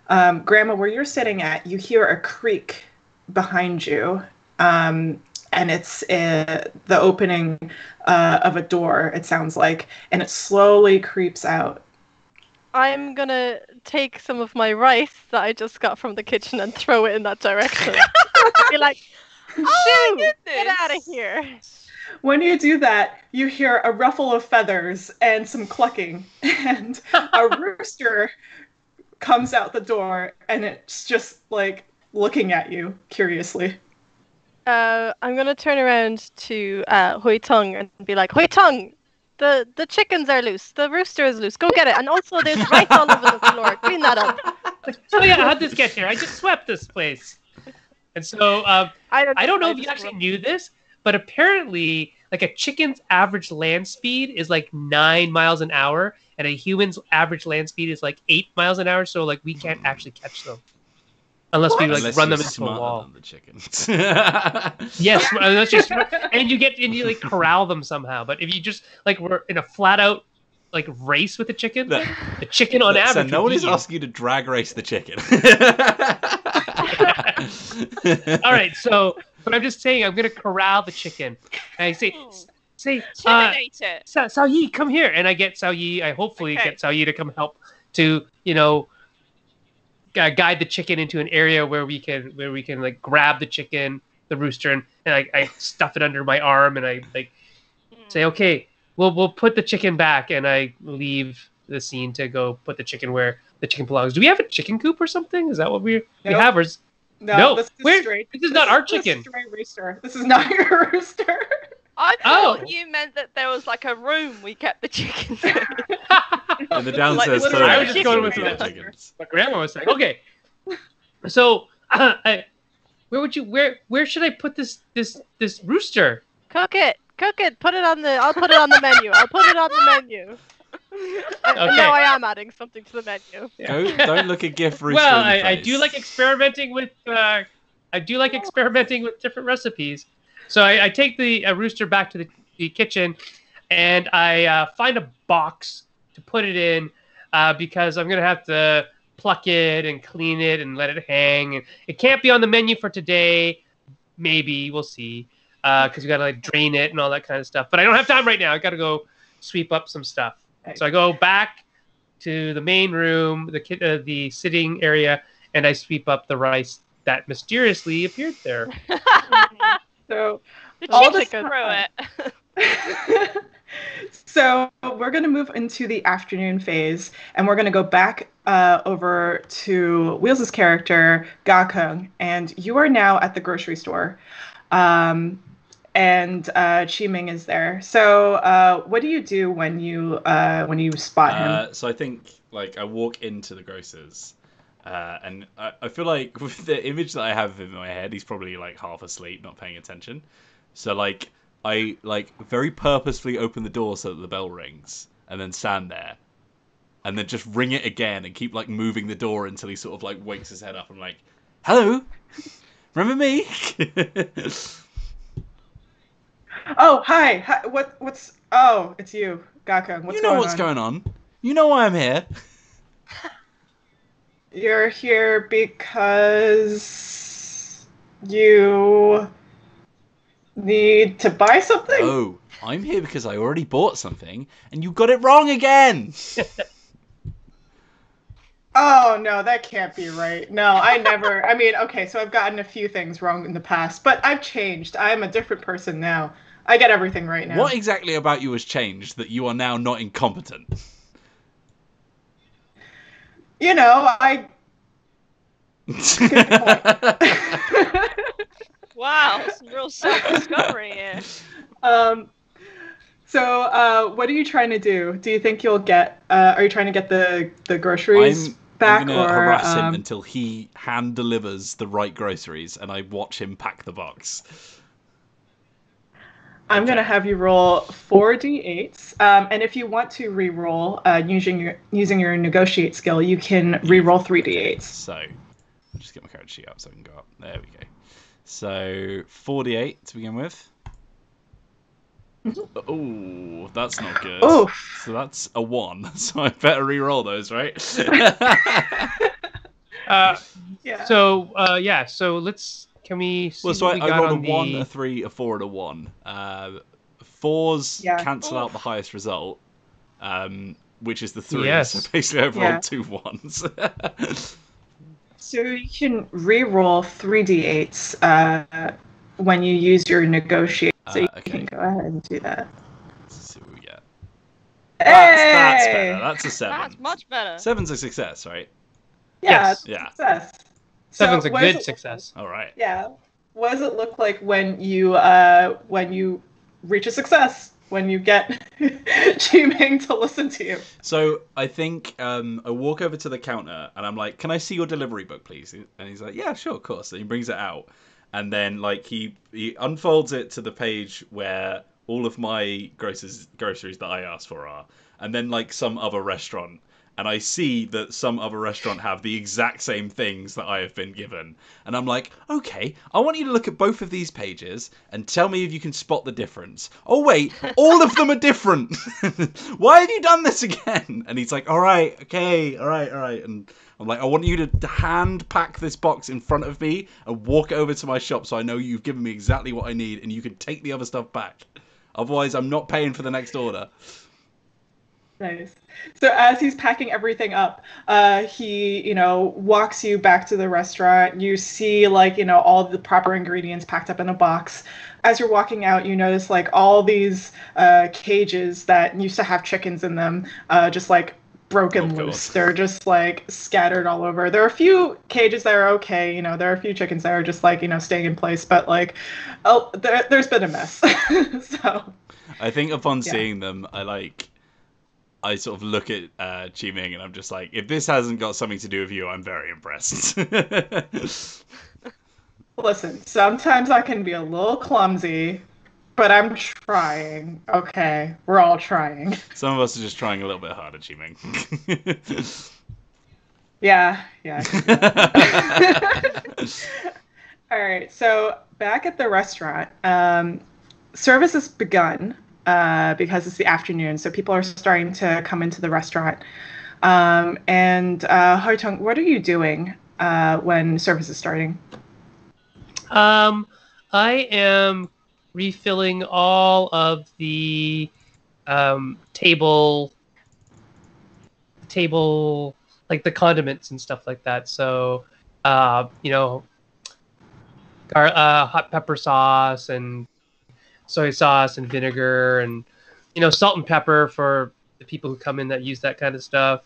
Grandma, where you're sitting at, you hear a creak behind you, and it's the opening of a door, it sounds like, and it slowly creeps out. I'm gonna take some of my rice that I just got from the kitchen and throw it in that direction. Be like, Oh my shoo, get goodness. out of here. When you do that, you hear a ruffle of feathers and some clucking, and a rooster comes out the door, and it's just like looking at you curiously. I'm gonna turn around to Hui Tung and be like, Hui Tung, the chickens are loose. The rooster is loose. Go get it. And also, there's rice all over the floor. Clean that up. Oh yeah, how'd this get here? I just swept this place. And so I don't know if you actually knew this, but apparently, like a chicken's average land speed is like 9 miles an hour, and a human's average land speed is like 8 miles an hour. So like we can't actually catch them unless we like run them into a wall. Than the chickens. Yes, unless you and you like corral them somehow. But if you just like were in a flat out like race with the chicken on average. So no one is asking you to drag race the chicken. All right, so but I'm just saying I'm gonna corral the chicken. And I say, Intimidate it. Sao Yi, come here, and I get Sao Yi. I hopefully get Sao Yi to come help to guide the chicken into an area where we can like grab the chicken, the rooster, and I stuff it under my arm, and I like say, okay, we'll put the chicken back, and I leave the scene to go put the chicken where the chicken belongs. Do we have a chicken coop or something? Is that what we have? Or No, this is straight. This is not our chicken. This is straight rooster. This is not your rooster. I thought you meant that there was like a room we kept the chickens in. In the downstairs Like, toilet. I was just going with Yeah, the chickens. what Grandma was saying. Okay, so where should I put this rooster? Cook it. Put it on the. I'll put it on the menu. Okay. No, I am adding something to the menu. Don't look a gift rooster Well, in the I face. do like experimenting with different recipes. So I take the rooster back to the kitchen, and I find a box to put it in because I'm gonna have to pluck it and clean it and let it hang. And it can't be on the menu for today. Maybe we'll see because we gotta like drain it and all that kind of stuff. But I don't have time right now. I gotta go sweep up some stuff. So I go back to the main room, the sitting area, and I sweep up the rice that mysteriously appeared there. So The all chicken this threw it. So we're going to move into the afternoon phase, and we're going to go back over to Wheels' character, Gakung, and you are now at the grocery store, and Qiming is there. So what do you do when you spot him? So I think like I walk into the grocers, and I feel like with the image that I have in my head, he's probably like half asleep, not paying attention. So like I like very purposefully open the door so that the bell rings, and then stand there, and then just ring it again and keep like moving the door until he sort of like wakes his head up and like, hello, remember me? Oh, hi. What's? Oh, it's you, Gakung. What's You know going what's on? going on. You know why I'm here. You're here because you need to buy something? Oh, I'm here because I already bought something, and you got it wrong again. Oh, no, that can't be right. No, I never. I mean, okay, so I've gotten a few things wrong in the past, but I've changed. I'm a different person now. I get everything right now. What exactly about you has changed that you are now not incompetent? You know, I. Wow, some real self-discovery here. So, what are you trying to do? Do you think you'll get? Are you trying to get the groceries back, I'm gonna or harass him until he hand delivers the right groceries, and I watch him pack the box. I'm gonna have you roll 4d8s, and if you want to re-roll using your negotiate skill, you can re-roll 3d8s. So, just get my character sheet up so I can go up. There we go. So 4d8 to begin with. Oh, that's not good. Oof. So that's a 1. So I better re-roll those, right? Yeah. So can we see Well, so what we I got rolled a on 1, the... a 3, a 4, and a 1. 4s Yeah. cancel out Oof. the highest result, which is the 3. Yes. So basically, I've Yeah. rolled 2 1s. So you can re-roll 3d8s when you use your negotiate. So you Okay. can go ahead and do that. Let's see what we get. Hey! That's better. That's a 7. That's much better. 7's a success, right? Yeah, Yes. it's a Yeah. success. 7's a what does good it- success. All right. Yeah. What does it look like when you reach a success? When you get Chi-Ming to listen to you? So I think I walk over to the counter and I'm like, "Can I see your delivery book, please?" And he's like, "Yeah, sure, of course." And he brings it out, and then like he unfolds it to the page where all of my groceries that I asked for are, and then like some other restaurant. And I see that some other restaurant have the exact same things that I have been given. And I'm like, okay, I want you to look at both of these pages and tell me if you can spot the difference. Oh, wait, all of them are different. Why have you done this again? And he's like, all right, okay, all right. And I'm like, I want you to hand pack this box in front of me and walk it over to my shop so I know you've given me exactly what I need and you can take the other stuff back. Otherwise, I'm not paying for the next order. Nice. So as he's packing everything up, he, walks you back to the restaurant. You see, all the proper ingredients packed up in a box. As you're walking out, you notice, all these cages that used to have chickens in them, just, broken loose. They're just, scattered all over. There are a few cages that are okay. There are a few chickens that are just, staying in place. But, there's been a mess. So I think upon seeing them, I sort of look at Chi-Ming and I'm just like, if this hasn't got something to do with you, I'm very impressed. Listen, sometimes I can be a little clumsy, but I'm trying. Okay, we're all trying. Some of us are just trying a little bit harder, Chi-Ming. Yeah. All right, so back at the restaurant, service has begun. Because it's the afternoon, so people are starting to come into the restaurant. And Haitong, what are you doing when service is starting? I am refilling all of the table, like the condiments and stuff like that. So, hot pepper sauce and soy sauce and vinegar and salt and pepper for the people who come in that use that kind of stuff.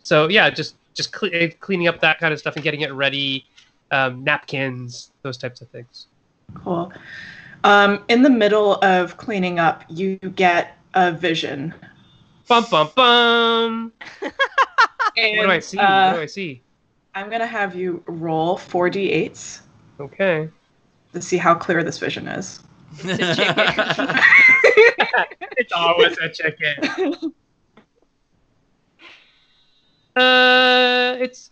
So yeah, just cleaning up that kind of stuff and getting it ready, napkins, those types of things. Cool. In the middle of cleaning up, you get a vision. Bum bum bum. And, what do I see? I'm gonna have you roll 4d8s. Okay. To see how clear this vision is. It's always a chicken. It's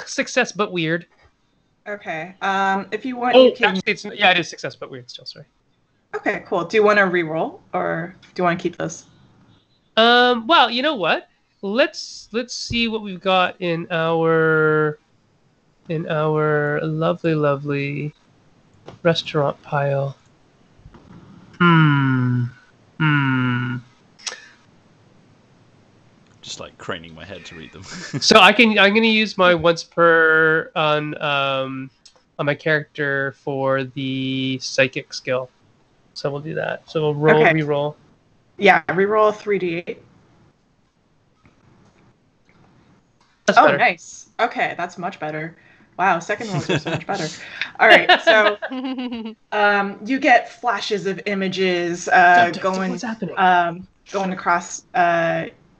success but weird. Okay. If you want, Oh, you can. actually, it is success but weird still. Sorry. Okay, cool. Do you want to re-roll or do you want to keep this? Well, you know what? Let's see what we've got in our lovely restaurant pile. Just craning my head to read them. So I'm gonna use my once per on my character for the psychic skill. So we'll do that. So we'll re-roll. Yeah, re-roll 3d8. That's better. Nice. Okay, that's much better. Wow, second rolls are so much better. All right, so you get flashes of images going across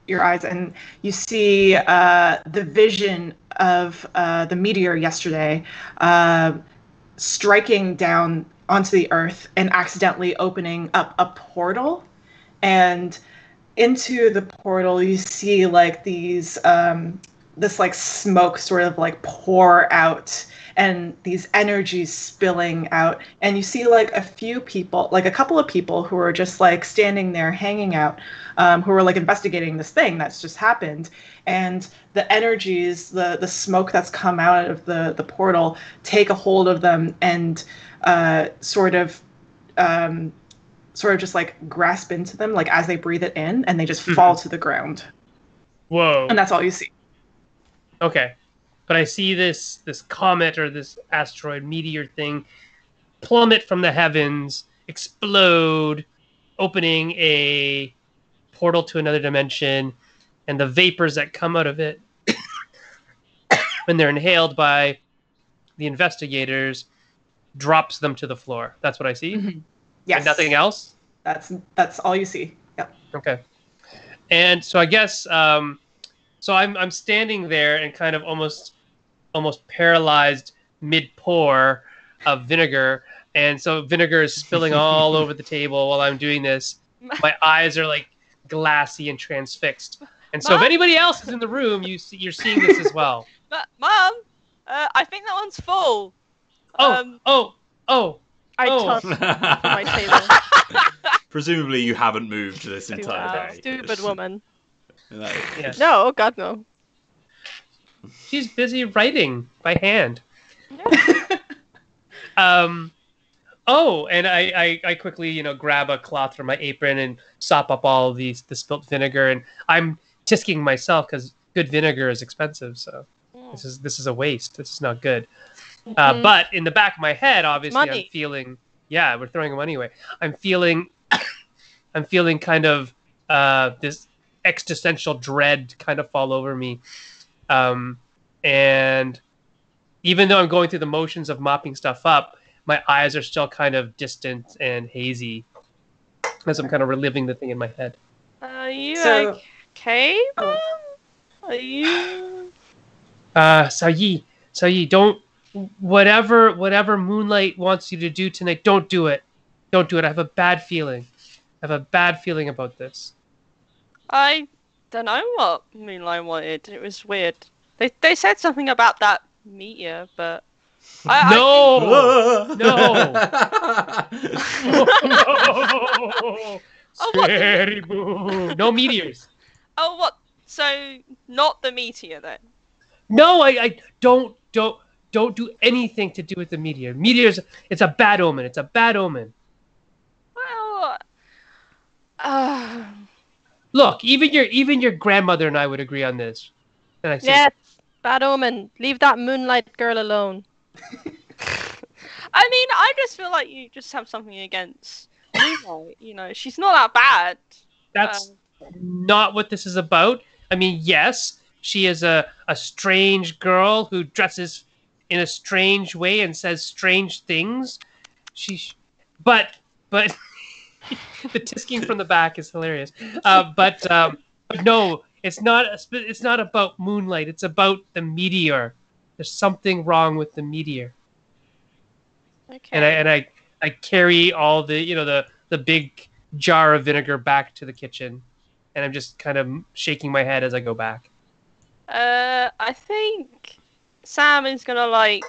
your eyes, and you see the vision of the meteor yesterday striking down onto the Earth and accidentally opening up a portal. And into the portal, you see these this like smoke sort of like pour out, and these energies spilling out, and you see like a few people, like a couple of people who are just like standing there hanging out, who are like investigating this thing that's just happened. And the energies, the smoke that's come out of the portal take a hold of them and sort of just like grasp into them, like as they breathe it in, and they just fall to the ground. Whoa. And that's all you see. Okay. But I see this comet or this asteroid meteor thing plummet from the heavens, explode, opening a portal to another dimension, and the vapors that come out of it when they're inhaled by the investigators drops them to the floor. That's what I see? Mm-hmm. Yes. And nothing else? That's all you see. Yep. Okay. And so I guess so I'm standing there and kind of almost paralyzed mid-pour of vinegar, and so vinegar is spilling all over the table while I'm doing this. My eyes are like glassy and transfixed. And so Mom? if anybody else is in the room, you're seeing this as well. But Mom, I think that one's full. I tossed to my table. Presumably you haven't moved this entire day. Stupid woman. Yes. No, oh God, no. She's busy writing by hand. And I quickly, grab a cloth from my apron and sop up all the spilt vinegar, and I'm tisking myself because good vinegar is expensive, so this is a waste. This is not good. But in the back of my head, obviously, Money. I'm feeling, we're throwing money away. I'm feeling kind of this existential dread kind of fall over me. And even though I'm going through the motions of mopping stuff up, my eyes are still kind of distant and hazy as I'm kind of reliving the thing in my head. Are you So- okay, Mom? Are you... Sayi, don't, whatever Moonlight wants you to do tonight, don't do it. Don't do it. I have a bad feeling. About this. I don't know what Moonlight wanted. It was weird. They said something about that meteor, but... No! Scary boo. No meteors. Oh, what? So, not the meteor, then? No, I don't do anything to do with the meteor. Meteors, it's a bad omen. It's a bad omen. Well... Look, even your grandmother and I would agree on this. And I say, Yes, bad omen. Leave that Moonlight girl alone. I mean, I just feel like you just have something against Moonlight. She's not that bad. that's not what this is about. I mean, yes, she is a strange girl who dresses in a strange way and says strange things. But the tisking from the back is hilarious. But no, it's not about Moonlight. It's about the meteor. There's something wrong with the meteor. Okay. And I carry all the big jar of vinegar back to the kitchen, and I'm just kind of shaking my head as I go back. I think Sam is gonna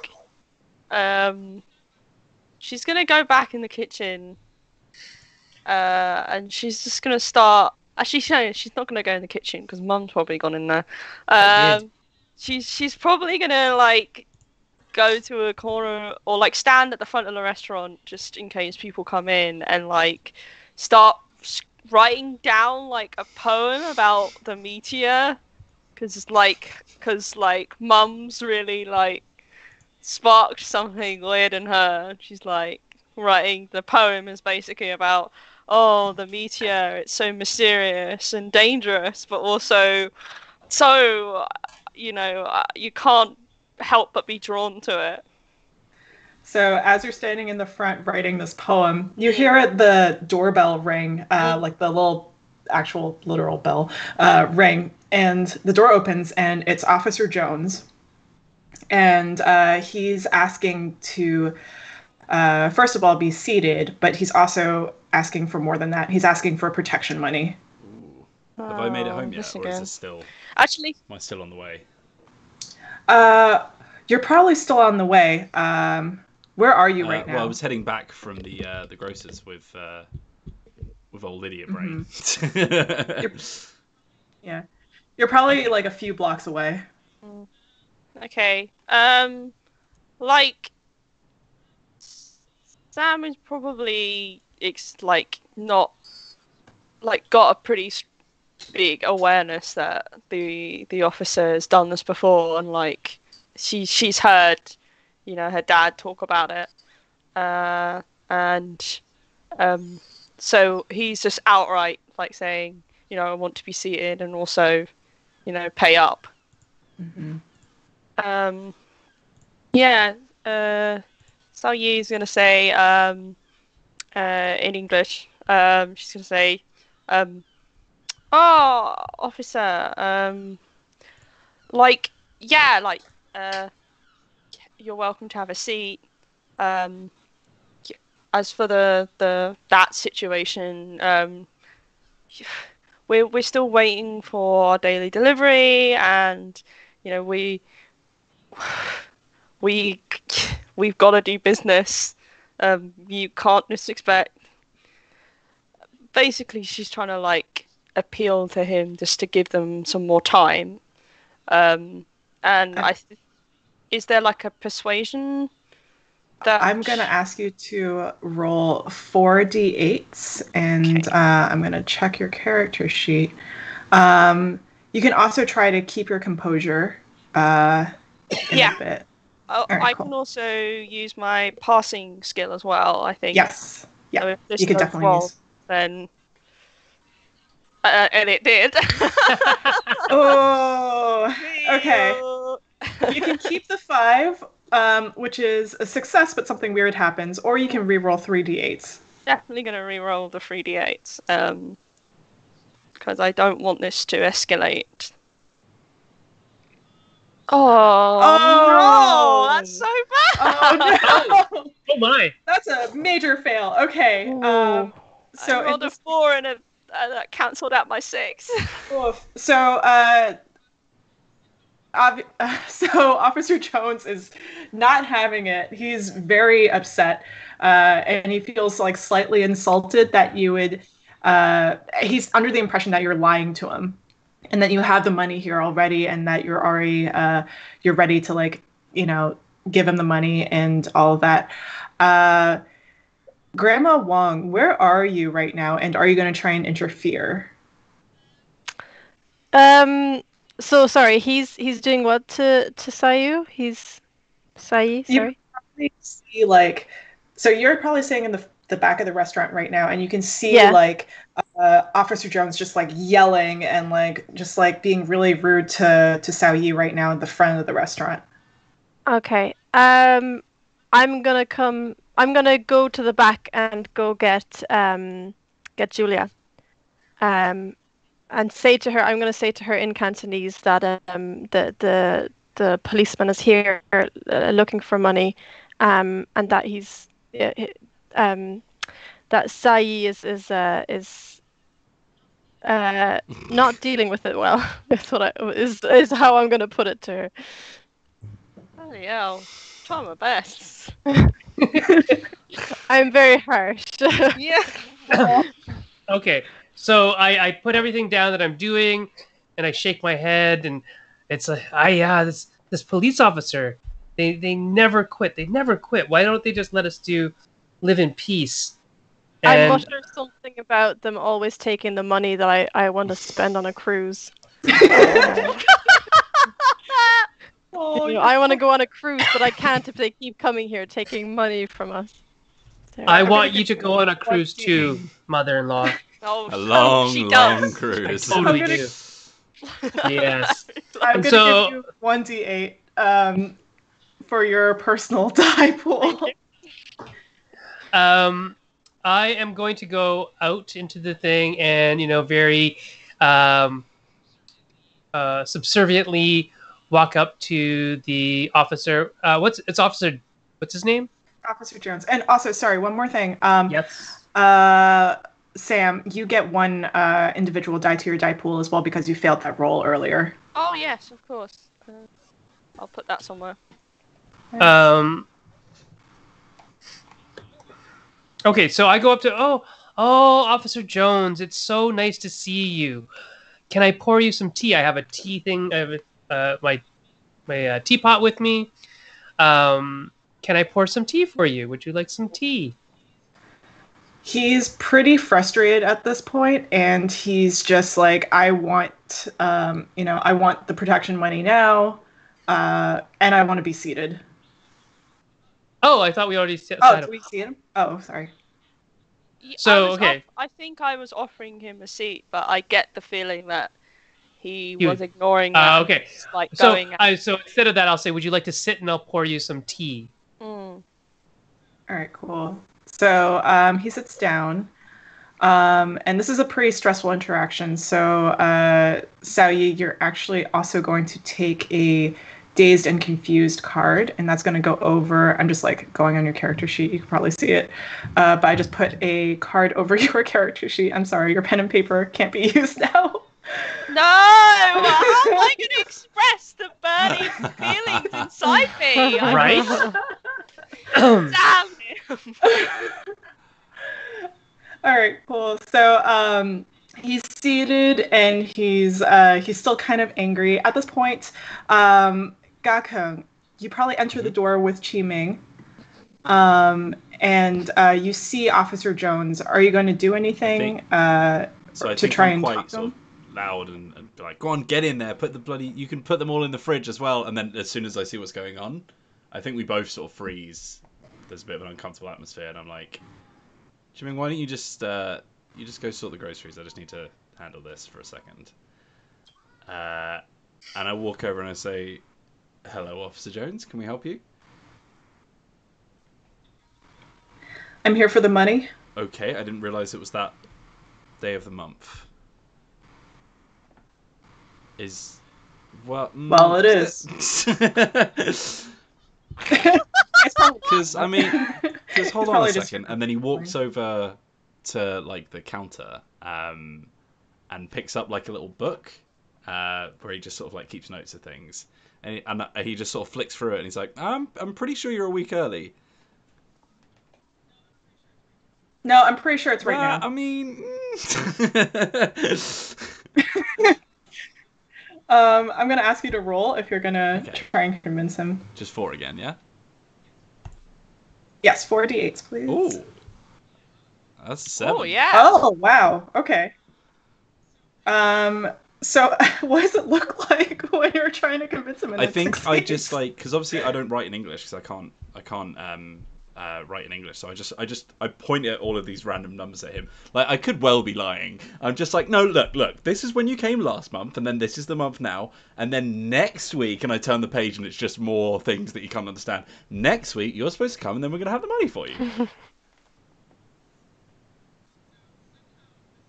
she's gonna go back in the kitchen, and she's just gonna start. Actually, no, she's not gonna go in the kitchen because Mum's probably gone in there. She's probably gonna go to a corner or stand at the front of the restaurant just in case people come in and start writing down a poem about the meteor because Mum's really sparked something weird in her. She's writing the poem is basically about the meteor, it's so mysterious and dangerous, but also so you can't help but be drawn to it. So as you're standing in the front writing this poem, you hear the doorbell ring, like the little actual literal bell ring, and the door opens and it's Officer Jones. And he's asking to, first of all, be seated, but he's also asking for more than that. He's asking for protection money. Have I made it home yet, or is it still? Actually, Am I still on the way? You're probably still on the way. Where are you right now? Well, I was heading back from the grocers with old Lydia Brain. Yeah, you're probably like a few blocks away. Okay. Like Sam is probably not got a pretty big awareness that the officer has done this before, and like she's heard, her dad talk about it, and so he's just outright like saying, I want to be seated and also, pay up. Mm-hmm. Yeah. Sao Yi's gonna say in English. She's gonna say, "Oh, officer, you're welcome to have a seat. As for that situation, we're still waiting for our daily delivery, and we've got to do business. You can't just expect." Basically, she's trying to like appeal to him just to give them some more time. And is there like a persuasion that I'm gonna ask you to roll 4d8s, and I'm gonna check your character sheet. You can also try to keep your composure. In a bit. I can also use my passing skill as well, I think. Yes. Yeah. So if this you can goes definitely wrong, use. then and it did. Oh. Okay. You can keep the 5, which is a success, but something weird happens, or you can re-roll 3d8s. Definitely gonna re-roll the 3d8s, because I don't want this to escalate. Oh no, that's so bad. Oh no! Oh my! That's a major fail. Okay. So I rolled a 4 and that cancelled out my 6. So Officer Jones is not having it. He's very upset, and he feels like slightly insulted that you would. He's under the impression that you're lying to him, and that you have the money here already, and that you're already you're ready to give him the money and all of that. Grandma Wong, where are you right now, and are you going to try and interfere? So sorry, he's doing what to Sayu? He's Sai, sorry. You probably see so you're probably sitting in the back of the restaurant right now, and you can see Officer Jones just yelling and just being really rude to Sao Yi right now at the front of the restaurant. Okay. I'm gonna go to the back and go get Julia. And say to her, I'm going to say to her in Cantonese that the policeman is here looking for money, and that he's that Sai is not dealing with it well. Is how I'm going to put it to her. Oh yeah, try my best. I'm very harsh. Yeah. Okay. So I put everything down that I'm doing, and I shake my head, and it's like, this police officer, they never quit. They never quit. Why don't they just let us live in peace? And I mutter something about them always taking the money that I want to spend on a cruise. I want to go on a cruise, but I can't if they keep coming here taking money from us. So, I want you to go on a cruise too, mother-in-law. Oh, a long does. cruise. I totally do. Yes. I'm going to give you 1d8 for your personal die pool. I am going to go out into the thing and, very subserviently walk up to the officer. What's his name? Officer Jones. And also, sorry, one more thing. Yes. Sam, you get one individual die to your die pool as well because you failed that roll earlier. Oh yes, of course. I'll put that somewhere. Okay, so I go up to Officer Jones, it's so nice to see you. Can I pour you some tea? I have a tea thing. I have my teapot with me. Can I pour some tea for you? Would you like some tea? He's pretty frustrated at this point, and he's just like, I want, I want the protection money now, and I want to be seated. Oh, I thought we already said. Oh, did we see him? Oh, sorry. So, okay. I think I was offering him a seat, but I get the feeling that he was ignoring that. Okay. So instead of that, I'll say, would you like to sit and I'll pour you some tea? All right, cool. So he sits down, and this is a pretty stressful interaction. So Xiaoyi, you're actually also going to take a dazed and confused card, and that's going to go over. I'm just like going on your character sheet. You can probably see it, but I just put a card over your character sheet. I'm sorry, your pen and paper can't be used now. No! How am I going to express the burning feelings inside me? Right? Damn him! All right, cool. So he's seated and he's still kind of angry at this point. Gakeng, you probably enter the door with Qiming, and you see Officer Jones. Are you going to do anything to try and talk to him? Loud and be like, go on, get in there, you can put them all in the fridge as well. And then as soon as I see what's going on, I think we both sort of freeze. There's a bit of an uncomfortable atmosphere, and I'm like, Qiming, why don't you just go sort the groceries? I just need to handle this for a second. And I walk over and I say, hello, Officer Jones, can we help you? I'm here for the money. Okay, I didn't realize it was that day of the month. Well, it is. Because hold on a second, and then he walks over to like the counter, and picks up like a little book, where he just sort of like keeps notes of things, and he just sort of flicks through it, and he's like, I'm pretty sure you're a week early. No, I'm pretty sure it's right now. I mean. I'm going to ask you to roll if you're going to try and convince him. Just 4 again, yeah? Yes, 4 d8s, please. Ooh. That's 7. Oh, yeah. Oh, wow. Okay. So what does it look like when you're trying to convince him? I think I just like, because obviously I don't write in English because I can't write in English, so I point at all of these random numbers at him. Like, I could well be lying. I'm just like, no, look, this is when you came last month, and then this is the month now, and then next week, and I turn the page and it's just more things that you can't understand. Next week you're supposed to come, and then we're gonna have the money for you.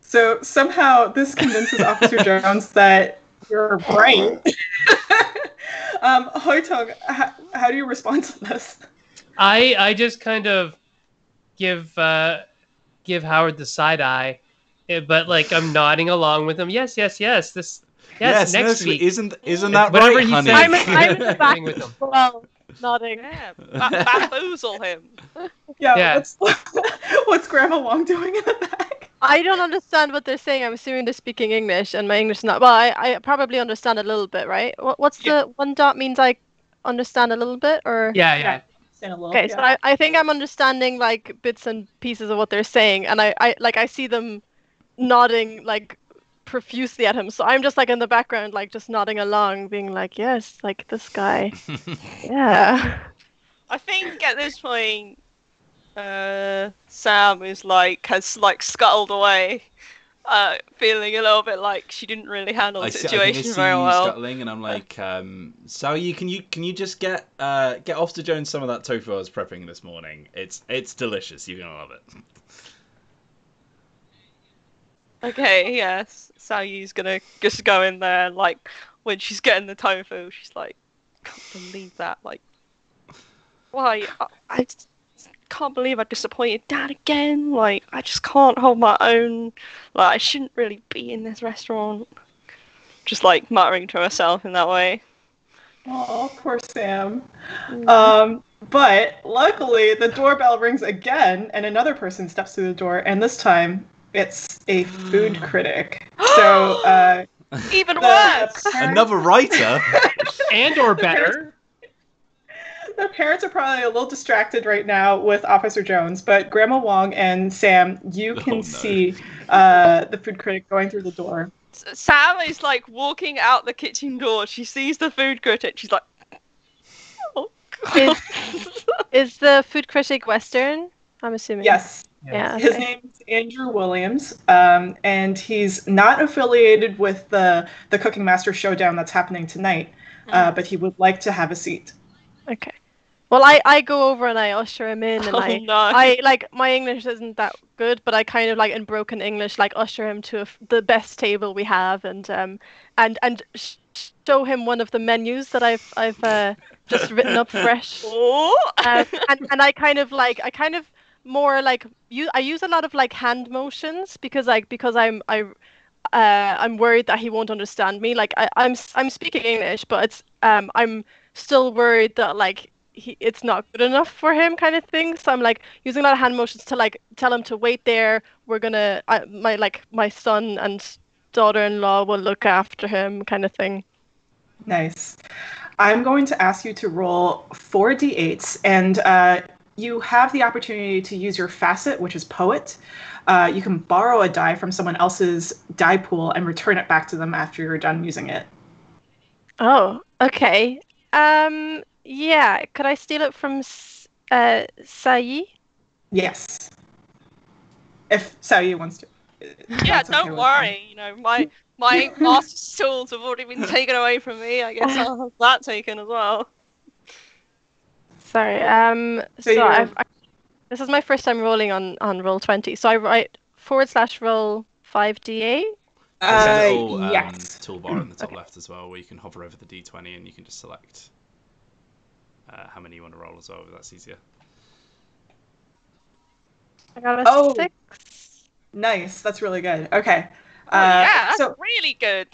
So somehow this convinces Officer Jones that you're right. Hoitong, how do you respond to this? I just kind of give Howard the side eye, but like I'm nodding along with him. Yes. Next week. Isn't that whatever right, he honey? says. I'm in the back with him. well, nodding. Yeah, bamboozle him. Yeah. What's Grandma Wong doing in the back? I don't understand what they're saying. I'm assuming they're speaking English, and my English is not. Well, I probably understand a little bit, right? What's the one dot means? I understand a little bit, or Yeah. Okay, so I think I'm understanding like bits and pieces of what they're saying, and I see them nodding like profusely at him. So I'm just like in the background, like just nodding along, being like, yes, like this guy. Yeah. I think at this point, Sam has scuttled away, feeling a little bit like she didn't really handle the situation very well. Scuttling, and I'm like, Sally, can you just get Officer Jones some of that tofu I was prepping this morning? It's delicious. You're gonna love it. Okay, yes. Sally's gonna just go in there, like when she's getting the tofu, she's like, can't believe that, like, why? I can't believe I disappointed Dad again. Like, I just can't hold my own. Like, I shouldn't really be in this restaurant. Just like muttering to herself in that way. Oh, poor Sam. But luckily, the doorbell rings again, and another person steps through the door, and this time it's a food critic. So, Even the worse. parents- Another writer? And or better. The parents are probably a little distracted right now with Officer Jones, but Grandma Wong and Sam, you can see the food critic going through the door. Sam is like walking out the kitchen door. She sees the food critic. She's like, oh god. Is the food critic Western? I'm assuming. Yes. Yeah. His okay. name is Andrew Williams, and he's not affiliated with the Cooking Master Showdown that's happening tonight, but he would like to have a seat. Okay. Well, I go over and I usher him in, and I like my English isn't that good, but I kind of like in broken English like usher him to the best table we have, and show him one of the menus that I've just written up fresh. Oh. And I kind of more like I use a lot of like hand motions because I'm worried that he won't understand me. Like I'm speaking English, but it's I'm still worried that like it's not good enough for him, kind of thing. So I'm like using a lot of hand motions to like tell him to wait there. We're gonna my son and daughter-in-law will look after him, kind of thing. Nice. I'm going to ask you to roll 4d8s, and you have the opportunity to use your facet, which is poet. You can borrow a die from someone else's die pool and return it back to them after you're done using it. Oh, okay. Yeah. Could I steal it from Sayi? Yes. If Sayi wants to. Yeah, That's okay don't with worry. You know, my master's tools have already been taken away from me. I guess I'll have that taken as well. Sorry. This is my first time rolling on Roll20. So I write /roll 5d8. There's a little yes. toolbar in the top left as well, where you can hover over the d20 and you can just select how many you want to roll as well, if that's easier. I got a 6. Nice. That's really good. Okay. Yeah, that's so really good.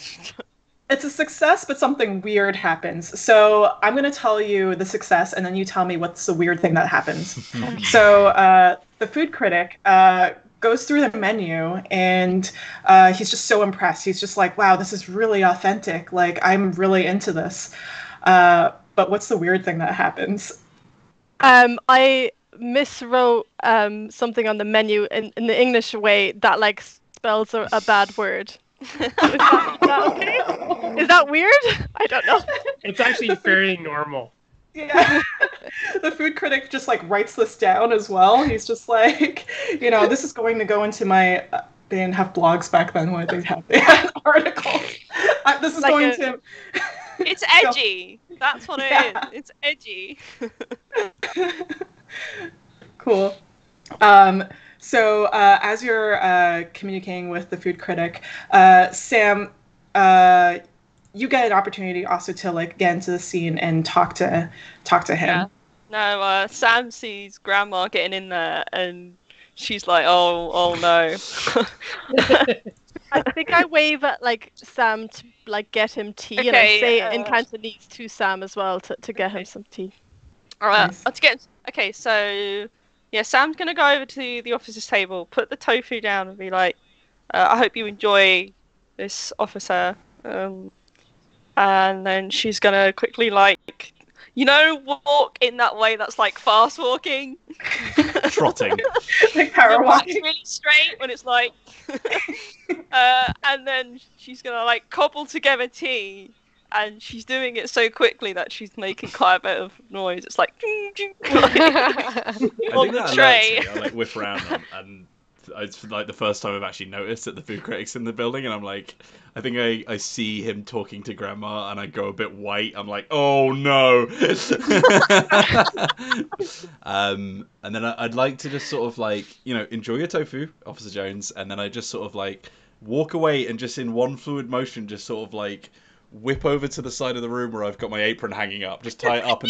it's a success, but something weird happens. So I'm going to tell you the success, and then you tell me what's the weird thing that happens. So the food critic goes through the menu, and he's just so impressed. He's just like, wow, this is really authentic. Like, I'm really into this. But what's the weird thing that happens? I miswrote something on the menu in the English way that like spells a bad word. Is that okay? Is that weird? I don't know. It's actually very normal. Yeah. The food critic just like writes this down as well. He's just like, this is going to go into my. They didn't have blogs back then. What did they have? They had articles. This is like going to. It's edgy. That's what it is. It's edgy. Cool. So as you're communicating with the food critic, Sam, you get an opportunity also to like get into the scene and talk to him. Yeah. No, Sam sees Grandma getting in there, and she's like, "Oh no." I think I wave at like Sam to like get him tea, and I say in Cantonese to Sam as well to get him some tea. All right. Nice. Okay, so yeah, Sam's gonna go over to the officer's table, put the tofu down, and be like, "I hope you enjoy this, officer." And then she's gonna quickly like, walk in that way that's like fast walking, trotting, like power walking, really straight when it's like, and then she's gonna like cobble together tea. And she's doing it so quickly that she's making quite a bit of noise. It's like, on the tray. I like whiff around and it's like the first time I've actually noticed that the food critic's in the building, and I'm like, I think I see him talking to Grandma, and I go a bit white. I'm like, oh no. And then I'd like to just sort of like, enjoy your tofu, Officer Jones, and then I just sort of like walk away and just in one fluid motion, just sort of like whip over to the side of the room where I've got my apron hanging up, just tie it up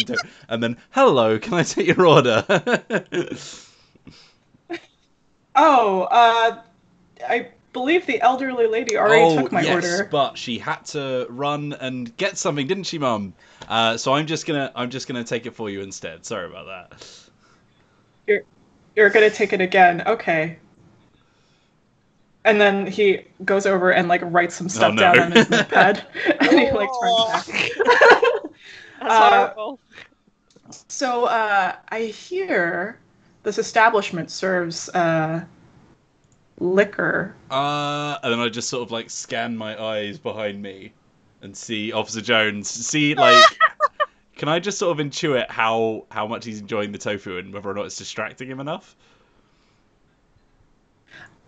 and then, hello, can I take your order? believe the elderly lady already took my yes, order. But she had to run and get something, didn't she, Mum? So I'm just gonna take it for you instead. Sorry about that. You're gonna take it again. Okay. And then he goes over and like writes some stuff down on his notepad, and he like turns back. That's horrible. So I hear this establishment serves liquor. And then I just sort of like scan my eyes behind me and see Officer Jones. See, like, can I just sort of intuit how much he's enjoying the tofu and whether or not it's distracting him enough?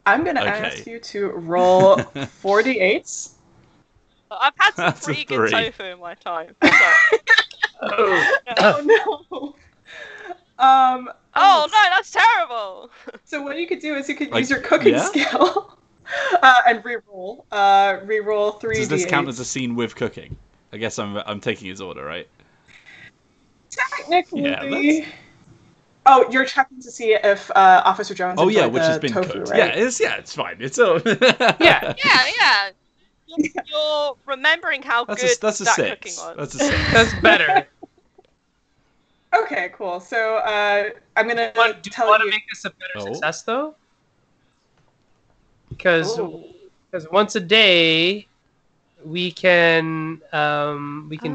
I'm gonna ask you to roll 4d8s. I've had some That's a pretty good 3. tofu in my time. Oh no. Oh no, that's terrible. So what you could do is you could use your cooking skill and re-roll. Re-roll 3d8. Does this count as a scene with cooking? I guess I'm taking his order, right? Technically. Yeah, oh, you're checking to see if Officer Jones. Oh yeah, which has been tofu, cooked. right? Yeah, it's fine. It's all. Yeah. Yeah. You're remembering how good that's a that 6. cooking was. That's a 6. That's better. Okay, cool. So I'm gonna Do you tell want you. to make this a better success though? Because once a day we can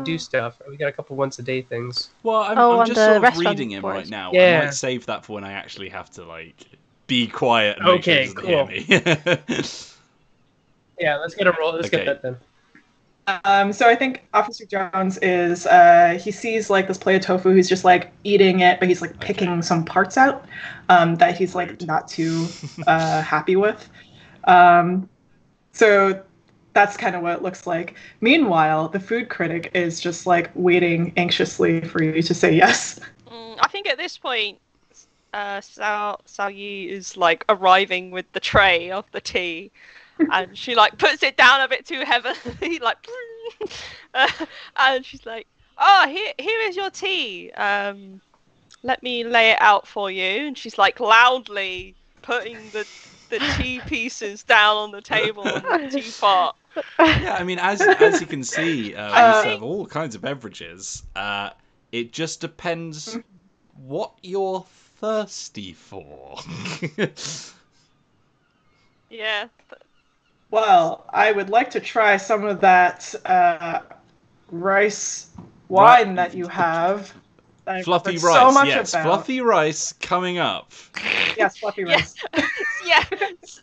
do stuff. We got a couple once a day things. Well, I'm on just the sort of restaurant reading him board. right now. Yeah. I might save that for when I actually have to like be quiet and make Okay, sure he doesn't hear me. Yeah, let's get a roll. Let's get that then. So I think Officer Jones is he sees like this plate of tofu. He's just like eating it, but he's like picking some parts out that he's like not too happy with. So that's kind of what it looks like. Meanwhile, the food critic is just like waiting anxiously for you to say yes. I think at this point, Sao Yi is like arriving with the tray of the tea, and she like puts it down a bit too heavily, like, and she's like, "Oh, here is your tea. Let me lay it out for you." And she's like loudly putting the tea pieces down on the table in the teapot. Yeah, I mean, as you can see, we serve all kinds of beverages. It just depends what you're thirsty for. Yeah. Well, I would like to try some of that rice wine that you have. Fluffy I've rice, so much yes. about. Fluffy rice coming up. Yes, fluffy rice. Yeah.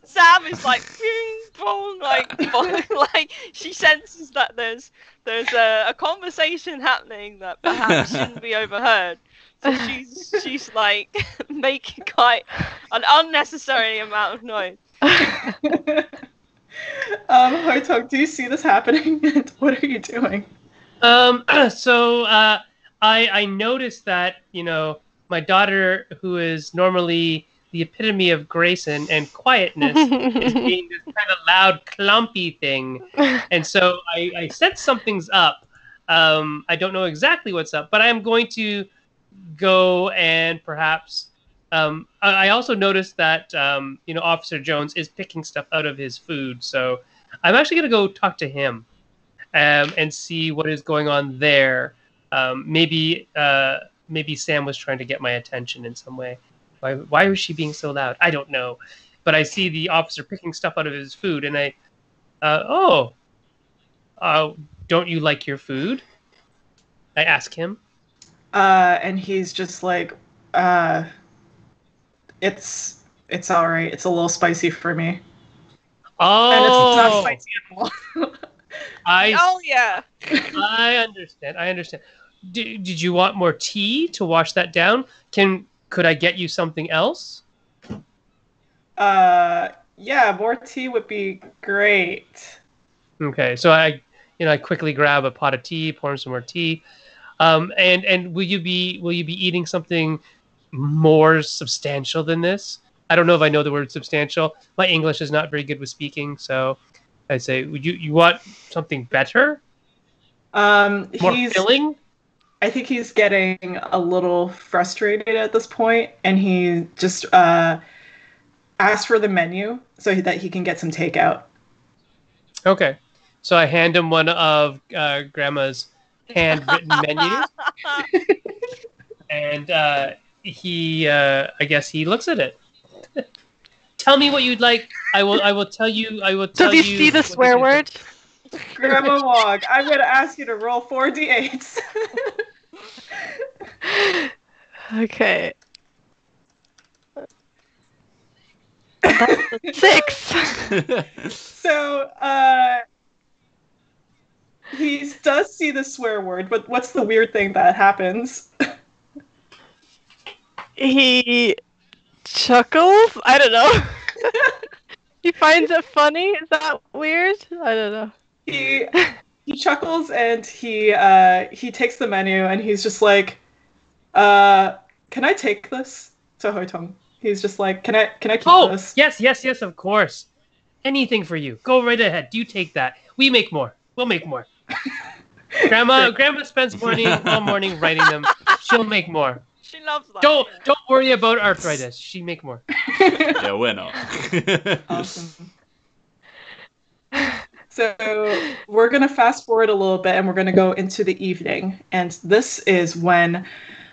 Sam is like, ping pong, like she senses that there's a conversation happening that perhaps shouldn't be overheard. So she's like making quite an unnecessary amount of noise. Hoitong, do you see this happening? What are you doing? So I noticed that, my daughter, who is normally the epitome of grace and quietness, is being this kind of loud, clumpy thing. And so I sense something's up. I don't know exactly what's up, but I am going to go and perhaps... I also noticed that, Officer Jones is picking stuff out of his food. So I'm actually going to go talk to him and see what is going on there. Maybe Sam was trying to get my attention in some way. Why was she being so loud? I don't know. But I see the officer picking stuff out of his food, and don't you like your food? I ask him. And he's just like, it's all right. It's a little spicy for me. Oh, and it's not spicy at all. Yeah. I understand. Did you want more tea to wash that down? Could I get you something else? Yeah, more tea would be great. Okay, so I quickly grab a pot of tea, pour in some more tea. And will you be eating something more substantial than this? I don't know if I know the word substantial. My English is not very good with speaking, so I say, you want something better? More filling? I think he's getting a little frustrated at this point, and he just ask for the menu so that he can get some takeout. Okay. So I hand him one of Grandma's handwritten menus, and I guess he looks at it. Tell me what you'd like. I will tell you. Does he see the swear word? Grandma Wong, I'm going to ask you to roll 4d8s. Okay. That's a 6. So, he does see the swear word, but what's the weird thing that happens? He chuckles? I don't know. He finds it funny? Is that weird? I don't know. He chuckles and he takes the menu and he's just like, can I take this? To Hoitong. He's just like, can I keep this? Yes, of course. Anything for you. Go right ahead. You take that. We make more. We'll make more. Grandma spends all morning writing them. She'll make more. She loves that. Don't worry about arthritis. She make more. Yeah, we're not. Awesome. So we're going to fast forward a little bit and we're going to go into the evening. And this is when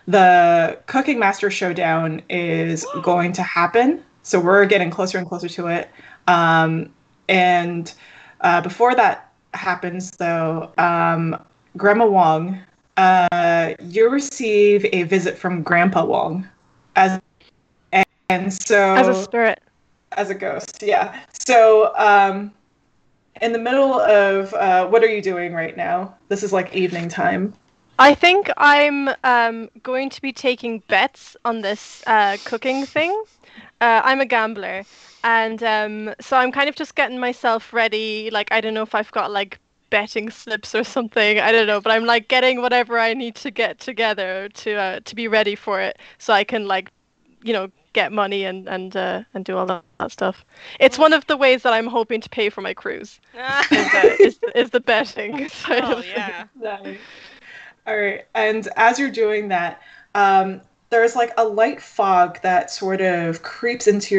the Cooking Master Showdown is going to happen. So we're getting closer and closer to it. And before that happens, though, Grandma Wong, you receive a visit from Grandpa Wong as a spirit. As a ghost, yeah. So in the middle of what are you doing right now? This is like evening time. I think I'm going to be taking bets on this cooking thing. I'm a gambler, and so I'm kind of just getting myself ready. Like, I don't know if I've got like betting slips or something. I don't know, but I'm like getting whatever I need to get together to be ready for it, so I can like, get money and do all that stuff. It's one of the ways that I'm hoping to pay for my cruise. is the betting side of yeah. Nice. All right, and as you're doing that, there's like a light fog that sort of creeps into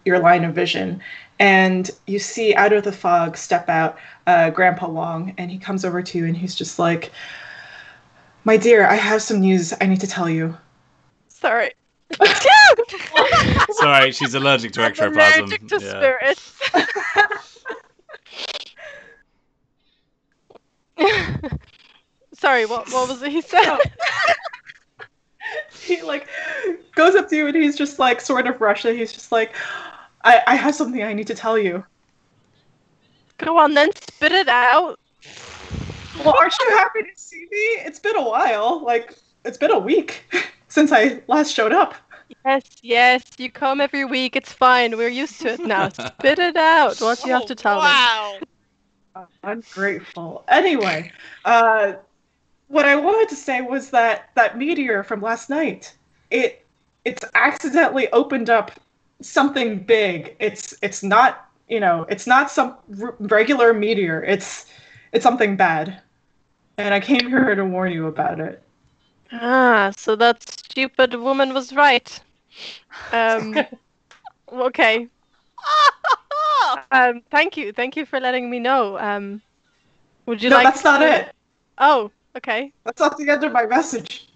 your line of vision, and you see out of the fog step out Grandpa Wong, and he comes over to you, and he's just like, "My dear, I have some news I need to tell you." Sorry. Sorry, she's allergic to ectoplasm. Allergic to spirits. Sorry, what was it he said? Oh. He like goes up to you and he's just like sort of Russian. He's just like, I have something I need to tell you. Go on then, spit it out. Well, aren't you happy to see me? It's been a while. Like, it's been a week since I last showed up. Yes, you come every week. It's fine. We're used to it now. Spit it out. What do you have to tell me? Ungrateful. Anyway, what I wanted to say was that meteor from last night, it's accidentally opened up something big. It's not, it's not some regular meteor. It's something bad. And I came here to warn you about it. Ah, so that stupid woman was right. Okay. Thank you for letting me know. Would you like? That's not it. Oh, okay. That's not the end of my message.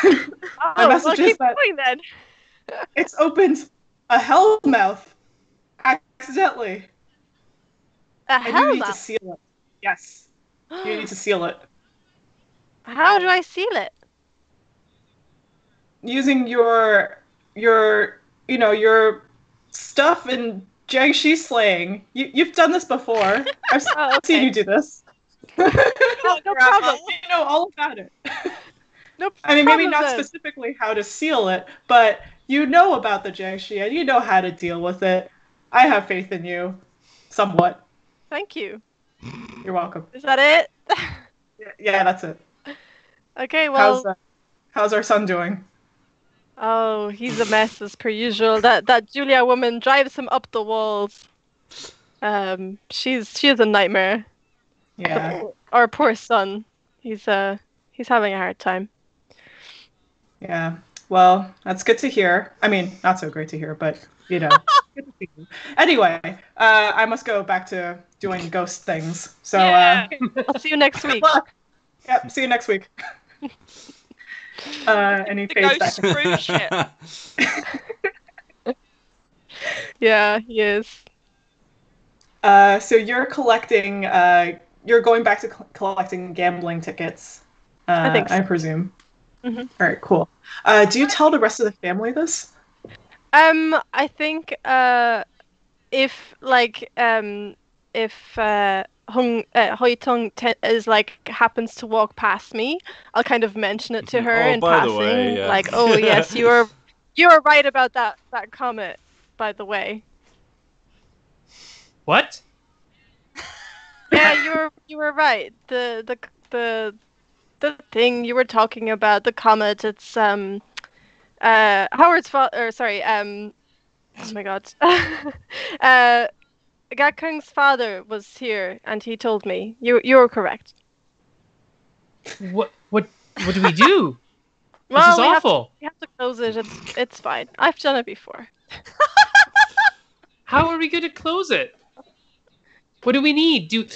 My message is that going, then. It's opened a hell mouth accidentally. And you need to seal it. Yes, you need to seal it. How do I seal it? Using your stuff in Jiangshi slang. You've done this before. I've seen you do this. No problem. You know all about it. No problem. I mean, maybe not specifically how to seal it, but you know about the Jiangshi and you know how to deal with it. I have faith in you, somewhat. Thank you. You're welcome. Is that it? Yeah, that's it. Okay, well. How's our son doing? Oh, he's a mess as per usual. That Julia woman drives him up the walls. She is a nightmare. Yeah. Our poor son. He's having a hard time. Yeah. Well, that's good to hear. I mean, not so great to hear, but Anyway, I must go back to doing ghost things. So, Yeah. I'll see you next week. good luck. Yep, see you next week. And he The fades ghost back. cruise ship. Yeah, he is. So you're collecting. You're going back to collecting gambling tickets. I think so. I presume. Mhm. All right, cool. Do you tell the rest of the family this? I think if Hoi Tung is like happens to walk past me, I'll kind of mention it to her Oh, in by the passing, way, yeah. like, oh yes, you were right about that comment, by the way. What? Yeah, you were right. The thing you were talking about, the comet, it's Howard's father, or sorry, oh my god. Gakung's father was here and he told me. You were correct. What do we do? Well, This is awful. We have to close it. It's fine. I've done it before. How are we going to close it? What do we need? Do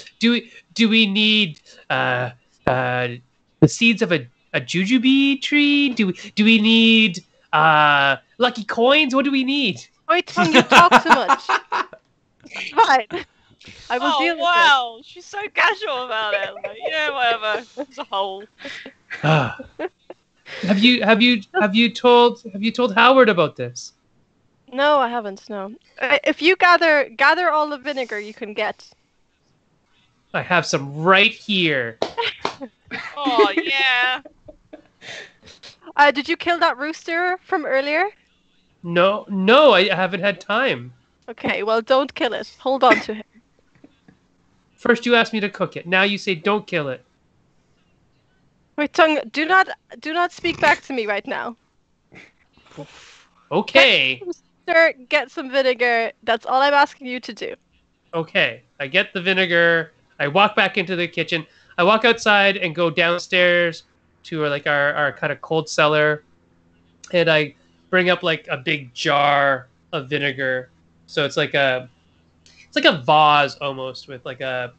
we need the seeds of a jujube tree? Do we need lucky coins? What do we need? Wait, Tung, you talk too much. It's fine. I will deal with wow, she's so casual about it. Like, yeah, whatever. It's a hole. Have you told Howard about this? it. No, I haven't. No. If you gather all the vinegar you can get. I have some right here. Oh yeah. Did you kill that rooster from earlier? No, I haven't had time. Okay, well, don't kill it. Hold on to him. First you asked me to cook it. Now you say don't kill it. Wait, Tung, do not speak back to me right now. Okay. Sir, get some vinegar. That's all I'm asking you to do. Okay. I get the vinegar. I walk back into the kitchen. I walk outside and go downstairs to our kind of cold cellar, and I bring up like a big jar of vinegar. So it's like a vase almost with like a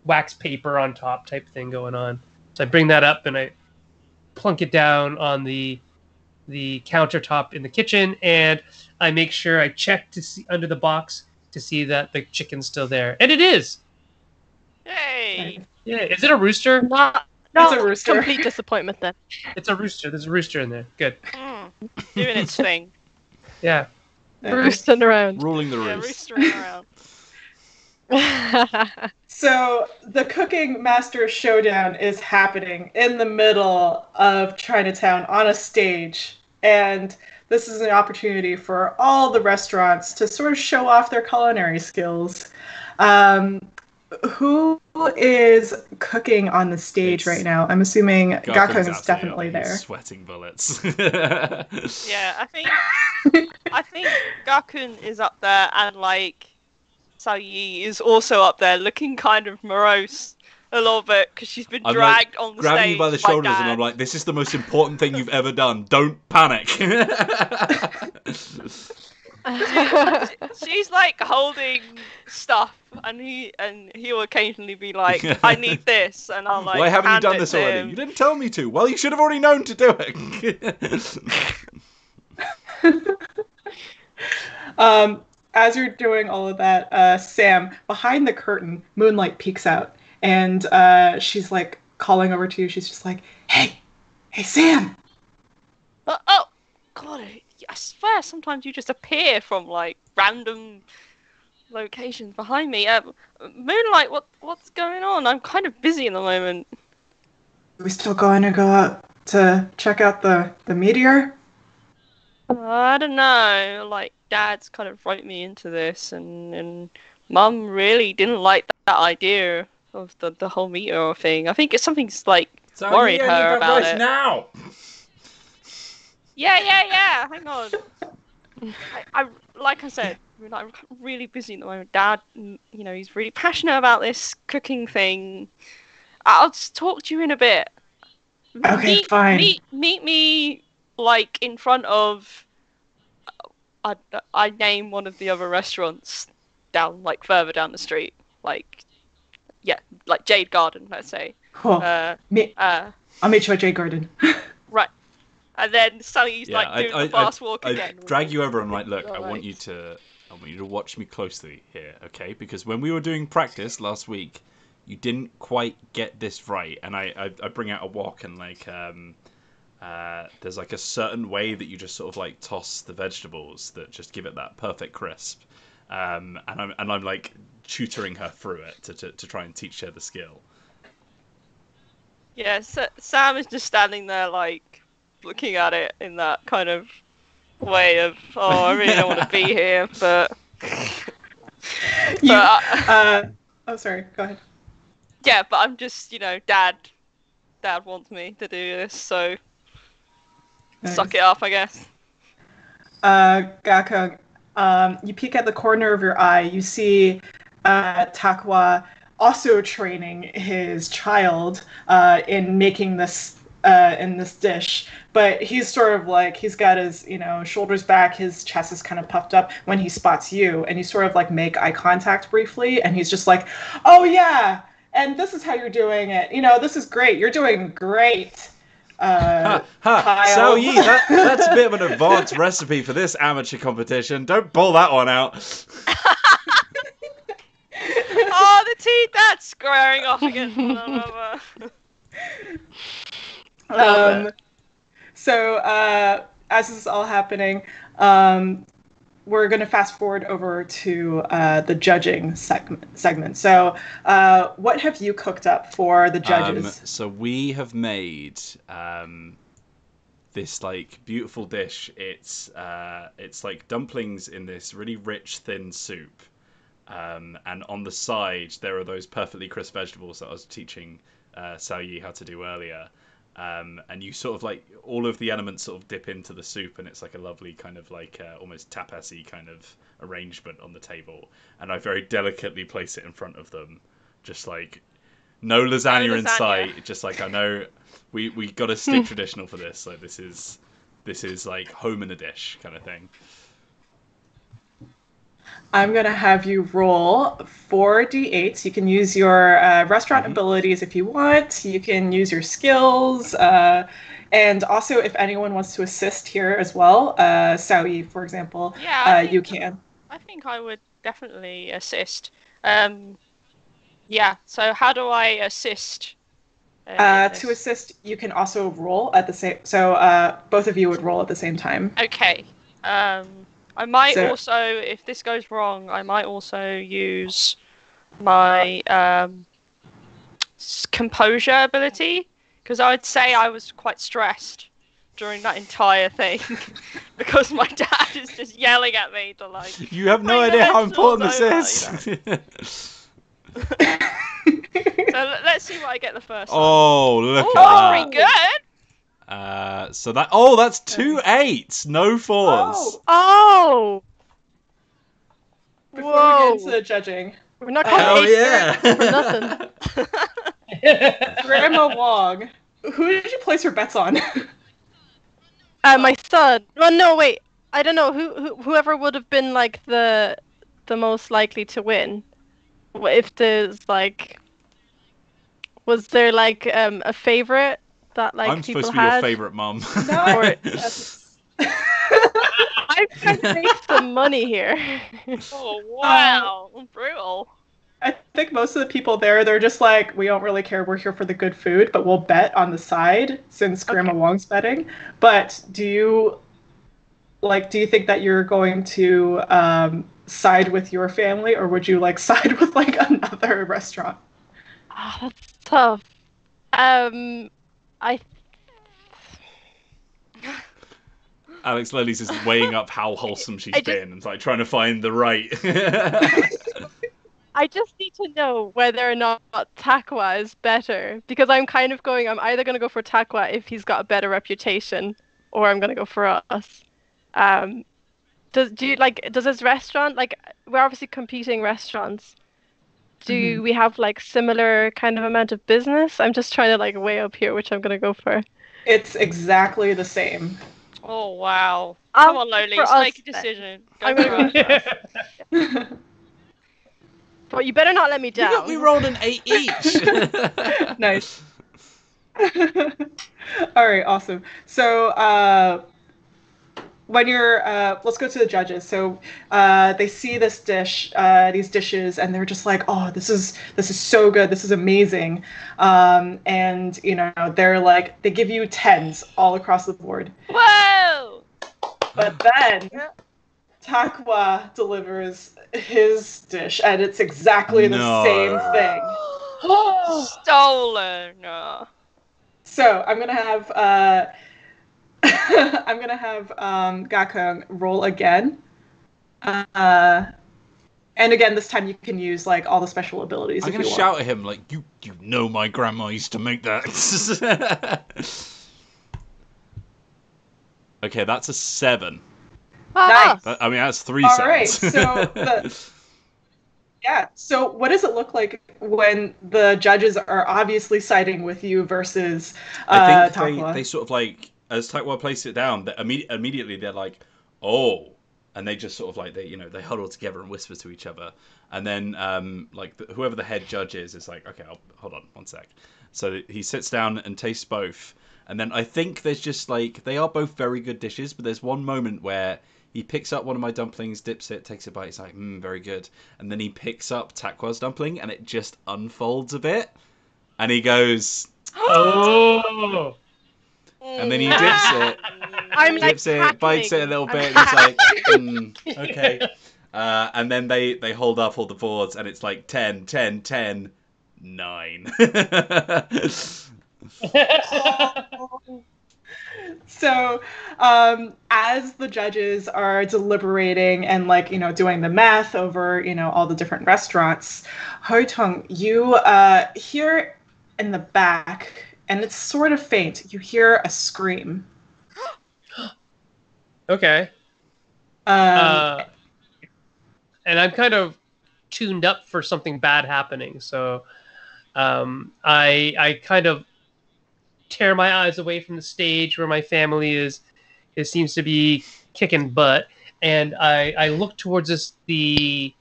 wax paper on top type thing going on. So I bring that up and I plunk it down on the countertop in the kitchen, and I make sure I check to see under the box to see that the chicken's still there, and it is. Hey. Yeah, is it a rooster? No, It's a rooster. Complete disappointment then. It's a rooster. There's a rooster in there. Good. Doing its thing. Yeah. Roosting around. Ruling the Yeah, roost. roostering around. So the Cooking Master Showdown is happening in the middle of Chinatown on a stage. And this is an opportunity for all the restaurants to sort of show off their culinary skills. Who is cooking on the stage right now? I'm assuming Gakung is definitely there. He's sweating bullets. Yeah, I think Gakun is up there, and like Sao Yi is also up there, looking kind of morose a little bit because she's been I'm dragged like, on the grabbing stage you by the shoulders, and Dad. I'm like, "This is the most important thing you've ever done. Don't panic." She's like holding stuff, and he will occasionally be like, "I need this," and I'll like. Why haven't you hand done it this to already? him. You didn't tell me to. Well, you should have already known to do it. As you're doing all of that, Sam, behind the curtain, Moonlight peeks out, and she's like calling over to you. She's just like, "Hey, Sam!" Oh, God! I swear, sometimes you just appear from like random locations behind me. Moonlight, what's going on? I'm kind of busy in the moment. Are we still going to go out to check out the meteor? I don't know. Like, Dad's kind of wrote me into this, and Mum really didn't like that idea of the whole meteor thing. I think it's something's like worried her about it. Now. Yeah. Hang on. I like I said, I'm really busy at the moment. Dad, he's really passionate about this cooking thing. I'll just talk to you in a bit. Okay, fine. Meet me like in front of I name one of the other restaurants down, like, further down the street, like, yeah, like Jade Garden, let's say. Cool. I'll meet you at Jade Garden. Right. And then Sally's like doing the fast walk again. I drag you over and I'm like, look, I want you to watch me closely here, okay? Because when we were doing practice last week, you didn't quite get this right, and I bring out a wok and like there's like a certain way that you just sort of like toss the vegetables that just give it that perfect crisp, and I'm like tutoring her through it to try and teach her the skill. Yeah, so Sam is just standing there like looking at it in that kind of way of, oh, I really don't want to be here, but. Oh, sorry. Go ahead. Yeah, but I'm just, Dad wants me to do this, so nice. Suck it up, I guess. Gakko, you peek at the corner of your eye, you see Takwa also training his child in making this in this dish, but he's sort of like, he's got his shoulders back, his chest is kind of puffed up when he spots you, and you sort of like make eye contact briefly, and he's just like, oh yeah, and this is how you're doing it, this is great, you're doing great. So that's a bit of an advanced recipe for this amateur competition, don't pull that one out. Oh, the teeth, that's squaring off against one another. So as this is all happening, we're going to fast forward over to the judging segment. So what have you cooked up for the judges? So we have made this like beautiful dish. It's like dumplings in this really rich thin soup. And on the side there are those perfectly crisp vegetables that I was teaching Xiaoyi how to do earlier. And you sort of like all of the elements sort of dip into the soup, and it's like a lovely kind of like almost tapasy kind of arrangement on the table. And I very delicately place it in front of them, just like no lasagna in sight. Just like, I know we got to stick traditional for this. Like this is like home in a dish kind of thing. I'm going to have you roll 4d8s. You can use your restaurant abilities if you want. You can use your skills. And also, if anyone wants to assist here as well, Saui, for example, you can. I think I would definitely assist. Yeah, so how do I assist? To assist, you can also roll at the same... So both of you would roll at the same time. Okay. I might also, if this goes wrong, I might also use my composure ability, because I would say I was quite stressed during that entire thing because my dad is just yelling at me to like. You have no idea how important this is. So let's see what I get the first one. Oh, look at that! Pretty good. So that's 2 8s, no 4s. Oh! Before we get into the judging, we're not calling for nothing. Grandma Wong, who did you place your bets on? My son. Well, no, wait. I don't know whoever would have been like the most likely to win. If there's like, was there like a favorite? That like I'm people supposed to be had? your favourite mum. No, I'm trying to make some money here. Oh wow, brutal. I think most of the people there, they're just like, we don't really care, we're here for the good food, but we'll bet on the side since Grandma Wong's betting. But do you think that you're going to side with your family, or would you like side with like another restaurant? Oh, that's tough. Alex Lilies is weighing up how wholesome she's been and like trying to find the right. I just need to know whether or not Takwa is better, because I'm kind of going, I'm either going to go for Takwa if he's got a better reputation, or I'm going to go for us. Does his restaurant, like, we're obviously competing restaurants. Do we have like similar kind of amount of business? I'm just trying to like weigh up here which I'm going to go for. It's exactly the same. Oh wow. Come on, Lolies, for us make a then. decision. I'm Go gonna for it. go. But you better not let me down. We rolled an 8 each. Nice. All right, awesome. So when you're let's go to the judges. So they see this dish, these dishes, and they're just like, oh, this is so good, this is amazing. And you know, they're like, they give you 10s all across the board. Whoa! But then Takwa delivers his dish, and it's exactly the same thing. Stolen. No. So I'm gonna have Gakung roll again, and again this time you can use like all the special abilities. I'm if gonna you shout want. at him like, you know my grandma used to make that. Okay, that's a 7. Nice. I mean, that's 3 All sounds. right. So yeah. So what does it look like when the judges are obviously siding with you versus I think Takwa? they sort of like, as Takwa places it down, immediately they're like, oh, and they just sort of like, they huddle together and whisper to each other, and then like whoever the head judge is like, okay, hold on one sec. So he sits down and tastes both, and then I think there's just like, they are both very good dishes, but there's one moment where he picks up one of my dumplings, dips it, takes a bite. He's like, very good. And then he picks up Takwa's dumpling, and it just unfolds a bit. And he goes, Oh. and then he dips it. I'm like Dips it, bites it a little bit, and he's like, okay. And then they hold up all the boards, and it's like 10, 10, 10, 9. So, as the judges are deliberating and like, doing the math over, all the different restaurants, Hoitong, you hear in the back, and it's sort of faint, you hear a scream. Okay. And I'm kind of tuned up for something bad happening, so I kind of tear my eyes away from the stage where my family is. It seems to be kicking butt, and I look towards the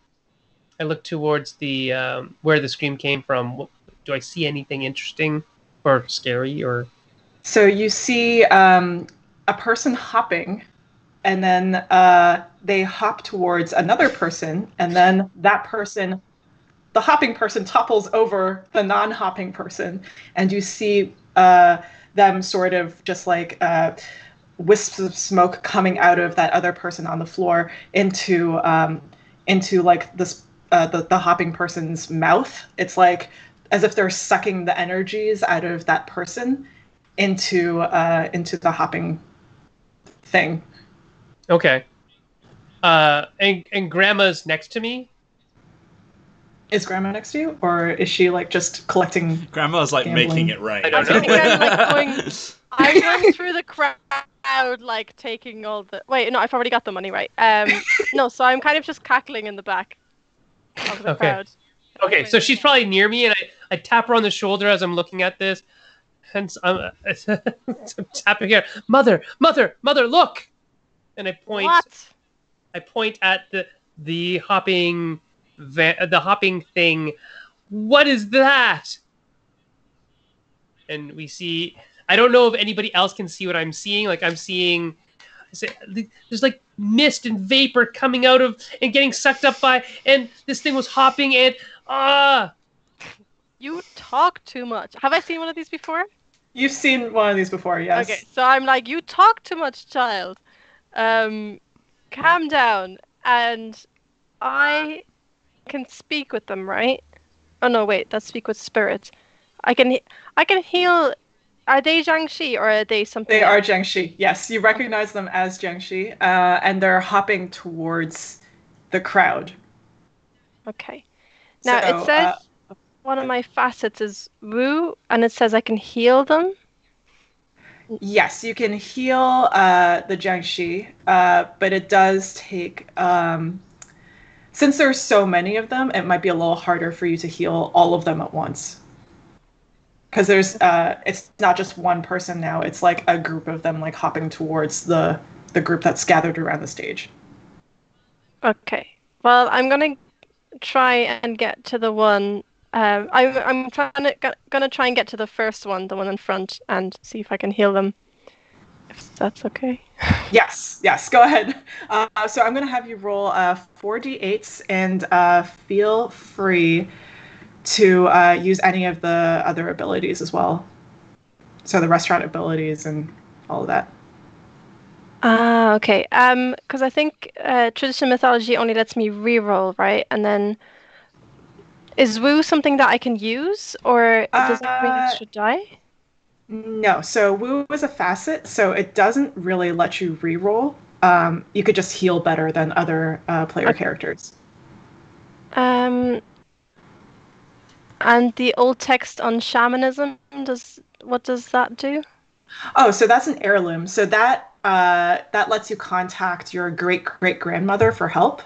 where the scream came from. Do I see anything interesting or scary or? So you see a person hopping, and then they hop towards another person, and then that person, the hopping person, topples over the non-hopping person, and you see them sort of just like wisps of smoke coming out of that other person on the floor into like this the hopping person's mouth. It's like as if they're sucking the energies out of that person into the hopping thing. Okay. And Grandma's next to me. Is Grandma next to you, or is she like just collecting? Grandma's like gambling? making it rain. I don't I think know. I'm like I'm going through the crowd, like taking all the. Wait, no, I've already got the money right. No, so I'm kind of just cackling in the back of the crowd. Okay, so she's probably near me, and I tap her on the shoulder as I'm looking at this. Hence, I'm tapping her. Mother, look! And I point. What? I point at the hopping thing. What is that? And we see. I don't know if anybody else can see what I'm seeing. Like I'm seeing. There's like mist and vapor coming out of and getting sucked up by, and this thing was hopping and You talk too much. Have I seen one of these before? You've seen one of these before, yes. Okay, so I'm like, you talk too much, child. Calm down. And I can speak with them, right? Oh no, wait, that's speak with spirits. I can heal. Are they Jiangshi or are they something? They are Jiangshi. Yes, you recognize them as Jiangshi, and they're hopping towards the crowd. Okay. Now So, it says one of my facets is Wu, and it says I can heal them. yes, you can heal the Jiangshi, but it does take. Since there's so many of them, it might be a little harder for you to heal all of them at once. Because there's, it's not just one person now. It's like a group of them, like hopping towards the the group that's gathered around the stage. Okay. Well, I'm gonna try and get to the one. I'm gonna try and get to the first one, the one in front, and see if I can heal them. If that's okay. Yes, go ahead. So I'm going to have you roll 4d8s and feel free to use any of the other abilities as well. So the restaurant abilities and all of that. Okay. Because I think traditional mythology only lets me reroll, right? And then is woo something that I can use, or does it give me extra die? No, so Woo is a facet, so it doesn't really let you reroll. You could just heal better than other player characters. And the old text on shamanism, what does that do? Oh, so that's an heirloom. So that lets you contact your great-great-grandmother for help.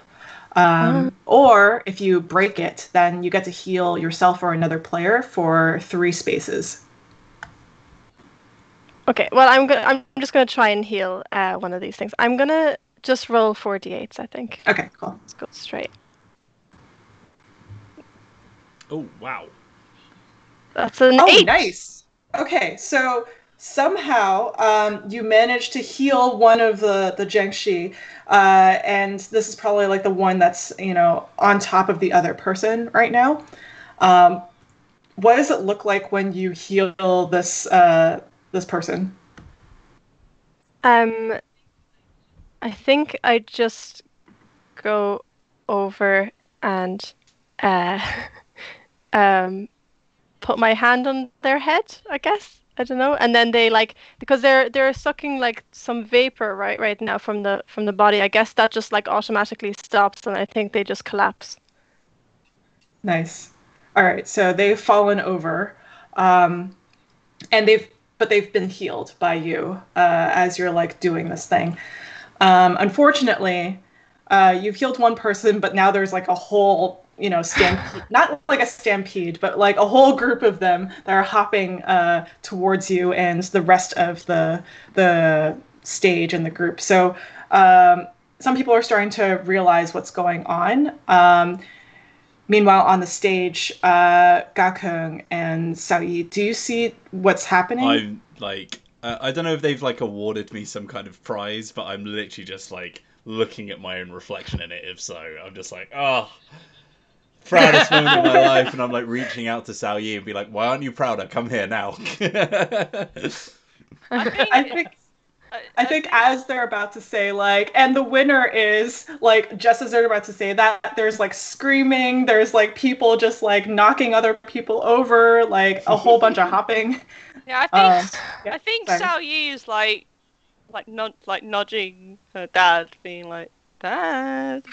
Or if you break it, then you get to heal yourself or another player for 3 spaces. Okay, well, I'm just gonna try and heal one of these things. I'm gonna just roll 4d8s, I think. Okay, cool. Let's go straight. Oh, wow. That's an 8. Oh, nice. Okay, so somehow you managed to heal one of the Jiangshi, and this is probably like the one that's, on top of the other person right now. What does it look like when you heal this person? I think I just go over and put my hand on their head, I guess. I don't know. And then they because they're sucking like some vapor right now from the body. I guess that just like automatically stops, and I think they just collapse. Nice. All right, so they've fallen over, and they've been healed by you as you're like doing this thing. Unfortunately, you've healed one person, but now there's like a whole, stampede, not like a stampede, but like a whole group of them that are hopping towards you and the rest of the stage and the group. So some people are starting to realize what's going on. Meanwhile, on the stage, Gakeng and Xiaoyi, do you see what's happening? I'm like, I don't know if they've like awarded me some kind of prize, but I'm literally just like looking at my own reflection in it. If so, I'm just like, oh, proudest moment of my life, and I'm like reaching out to Xiaoyi and be like, why aren't you prouder? Come here now. I think as they're about to say like, and the winner is like, just as they're about to say that, there's like screaming, there's like people just like knocking other people over, like a whole bunch of hopping. Yeah, I think Xiaoyi is like nudging her dad, being like, Dad,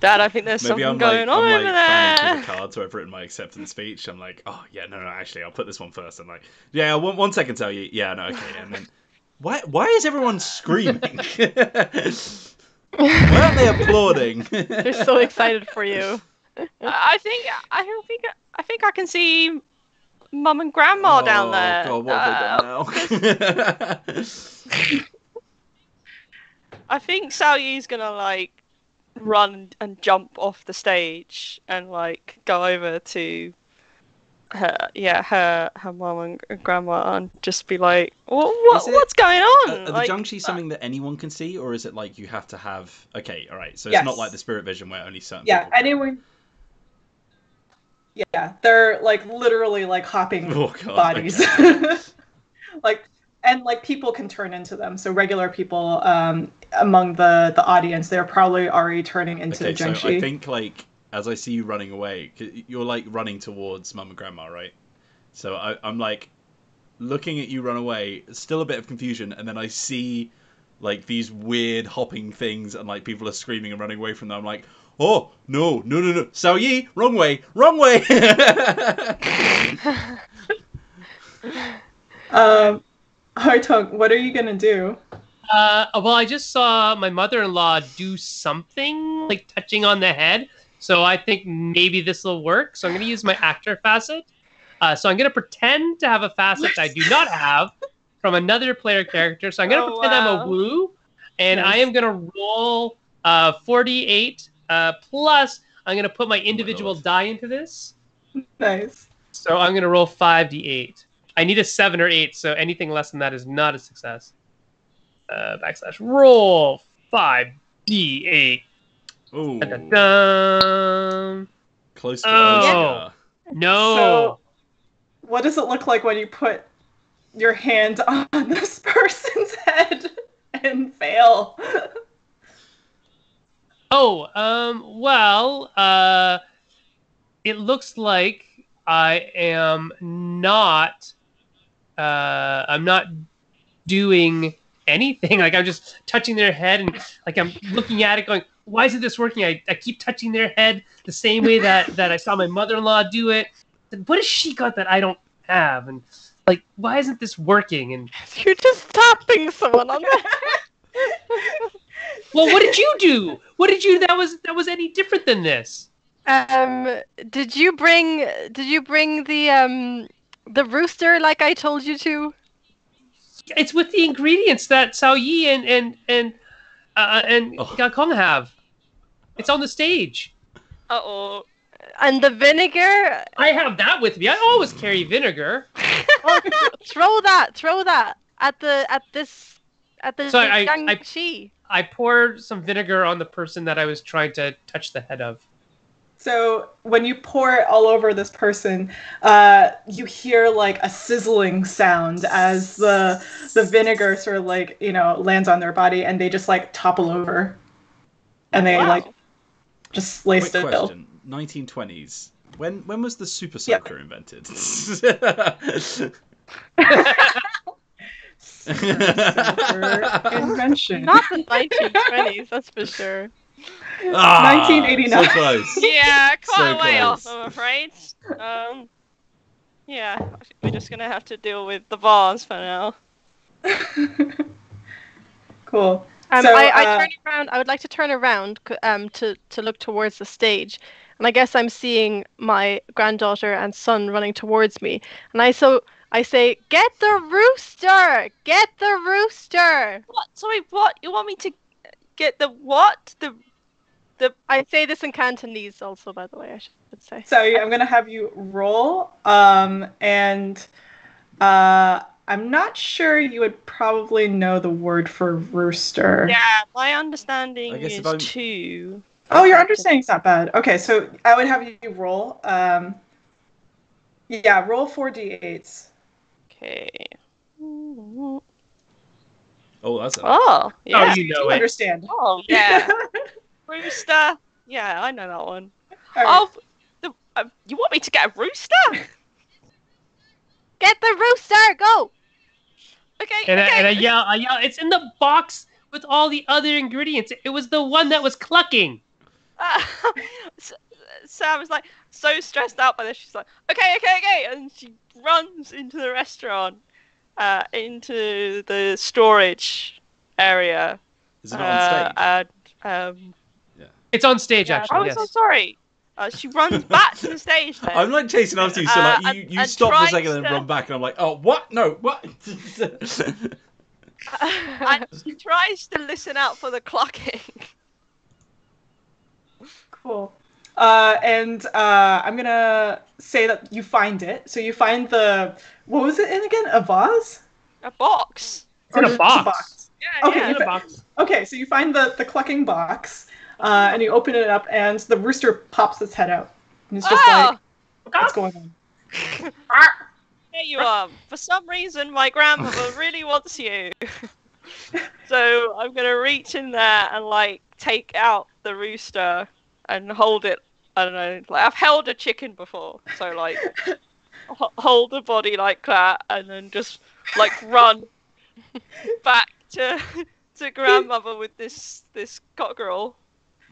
I think there's something going on over there. Fanning through the cards where I've written my acceptance speech. I'm like, oh yeah, no, actually, I'll put this one first. I'm like, yeah, one second, Xiaoyi. Yeah, no, okay, and then. Why is everyone screaming? Why aren't they applauding? They're so excited for you. I think I can see Mum and Grandma down there. God, what have they done now? I think Xiaoyi's gonna like run and jump off the stage and like go over to her mum and grandma and just be like, what's going on? Are the Jiangshi something that anyone can see, or is it like you have to have? Okay, all right. So it's not like the spirit vision where only certain. Yeah, people can. anyone. Yeah, they're like literally like hopping bodies, okay. like people can turn into them. So regular people among the audience, they're probably already turning into Jiangshi. So I think like. As I see you running away, you're like running towards Mum and Grandma, right? So I'm like looking at you run away, still a bit of confusion, and then I see like these weird hopping things, and like people are screaming and running away from them. I'm like, oh no, Xiaoyi, wrong way. Hartung, what are you gonna do? Well, I just saw my mother-in-law do something like touching on the head. So I think maybe this will work. So I'm going to use my actor facet. So I'm going to pretend to have a facet I do not have from another player character. So I'm going to pretend I'm a woo. And Nice. I am going to roll 48 plus I'm going to put my individual die into this. Nice. So I'm going to roll 5d8. I need a 7 or 8, so anything less than that is not a success. / roll 5d8. Ooh. Dun-dun-dun. Close to Oh. No. So, what does it look like when you put your hand on this person's head and fail? Well, it looks like I am not. I'm not doing anything. Like I'm just touching their head and like I'm looking at it, going, "Why isn't this working?" I keep touching their head the same way that I saw my mother-in-law do it. What has she got that I don't have? And like, why isn't this working? And You're just tapping someone on the head. well, what did you do? What did you? That was any different than this? Did you bring the rooster like I told you to? It's with the ingredients that Cao Yi and Gakong have. It's on the stage. Uh-oh. And the vinegar? I have that with me. I always carry vinegar. Oh, throw that at the So I Jiangshi. I poured some vinegar on the person that I was trying to touch the head of. So when you pour it all over this person, you hear like a sizzling sound as the vinegar sort of like, lands on their body, and they just like topple over, and they like just lay Quick still. question. 1920s. When was the super soaker invented? Invention. Not the 1920s, that's for sure. 1989. So close. Yeah, quite So a way close. off, I'm afraid. Yeah, I think we're just gonna have to deal with the bars for now. Cool. So, I turn around. I would like to turn around to look towards the stage, and I guess I'm seeing my granddaughter and son running towards me, and I say, "Get the rooster! Get the rooster!" What? Sorry, what? You want me to get the what? The I say this in Cantonese also, by the way, I should say. So I'm gonna have you roll, and I'm not sure you would probably know the word for rooster. Yeah, my understanding I guess is if I'm- 2. Oh, your understanding's not bad. Okay, so I would have you roll. Roll 4d8s. Okay. Oh, that's Oh, yeah. Oh, you know You it. understand. Oh, yeah. Rooster. Yeah, I know that one. All right. Oh, you want me to get a rooster? Get the rooster, go! Okay, And okay. I yell, it's in the box with all the other ingredients. It was the one that was clucking. Sam is like so stressed out by this. She's like, okay, and she runs into the restaurant, into the storage area. Is it not on stage? It's on stage, Yeah. actually. Oh, Yes. so sorry. She runs back to the stage then. I'm like chasing after you, so like you and stop for a tries second and then to- run back, and I'm like, oh, what? No, what? And she tries to listen out for the clocking. Cool. And I'm gonna say that you find it. So you find what was it in again? A vase? A box. It's in Or a just box. Yeah, Okay, yeah. In a box. Okay, so you find the clucking box, and you open it up, and the rooster pops its head out. And it's just like, what's going on? There you are. For some reason, my grandmother really wants you. So I'm gonna reach in there and like take out the rooster and hold it. I don't know. Like I've held a chicken before, so like hold the body like that, and then just like run back to grandmother with this cockerel.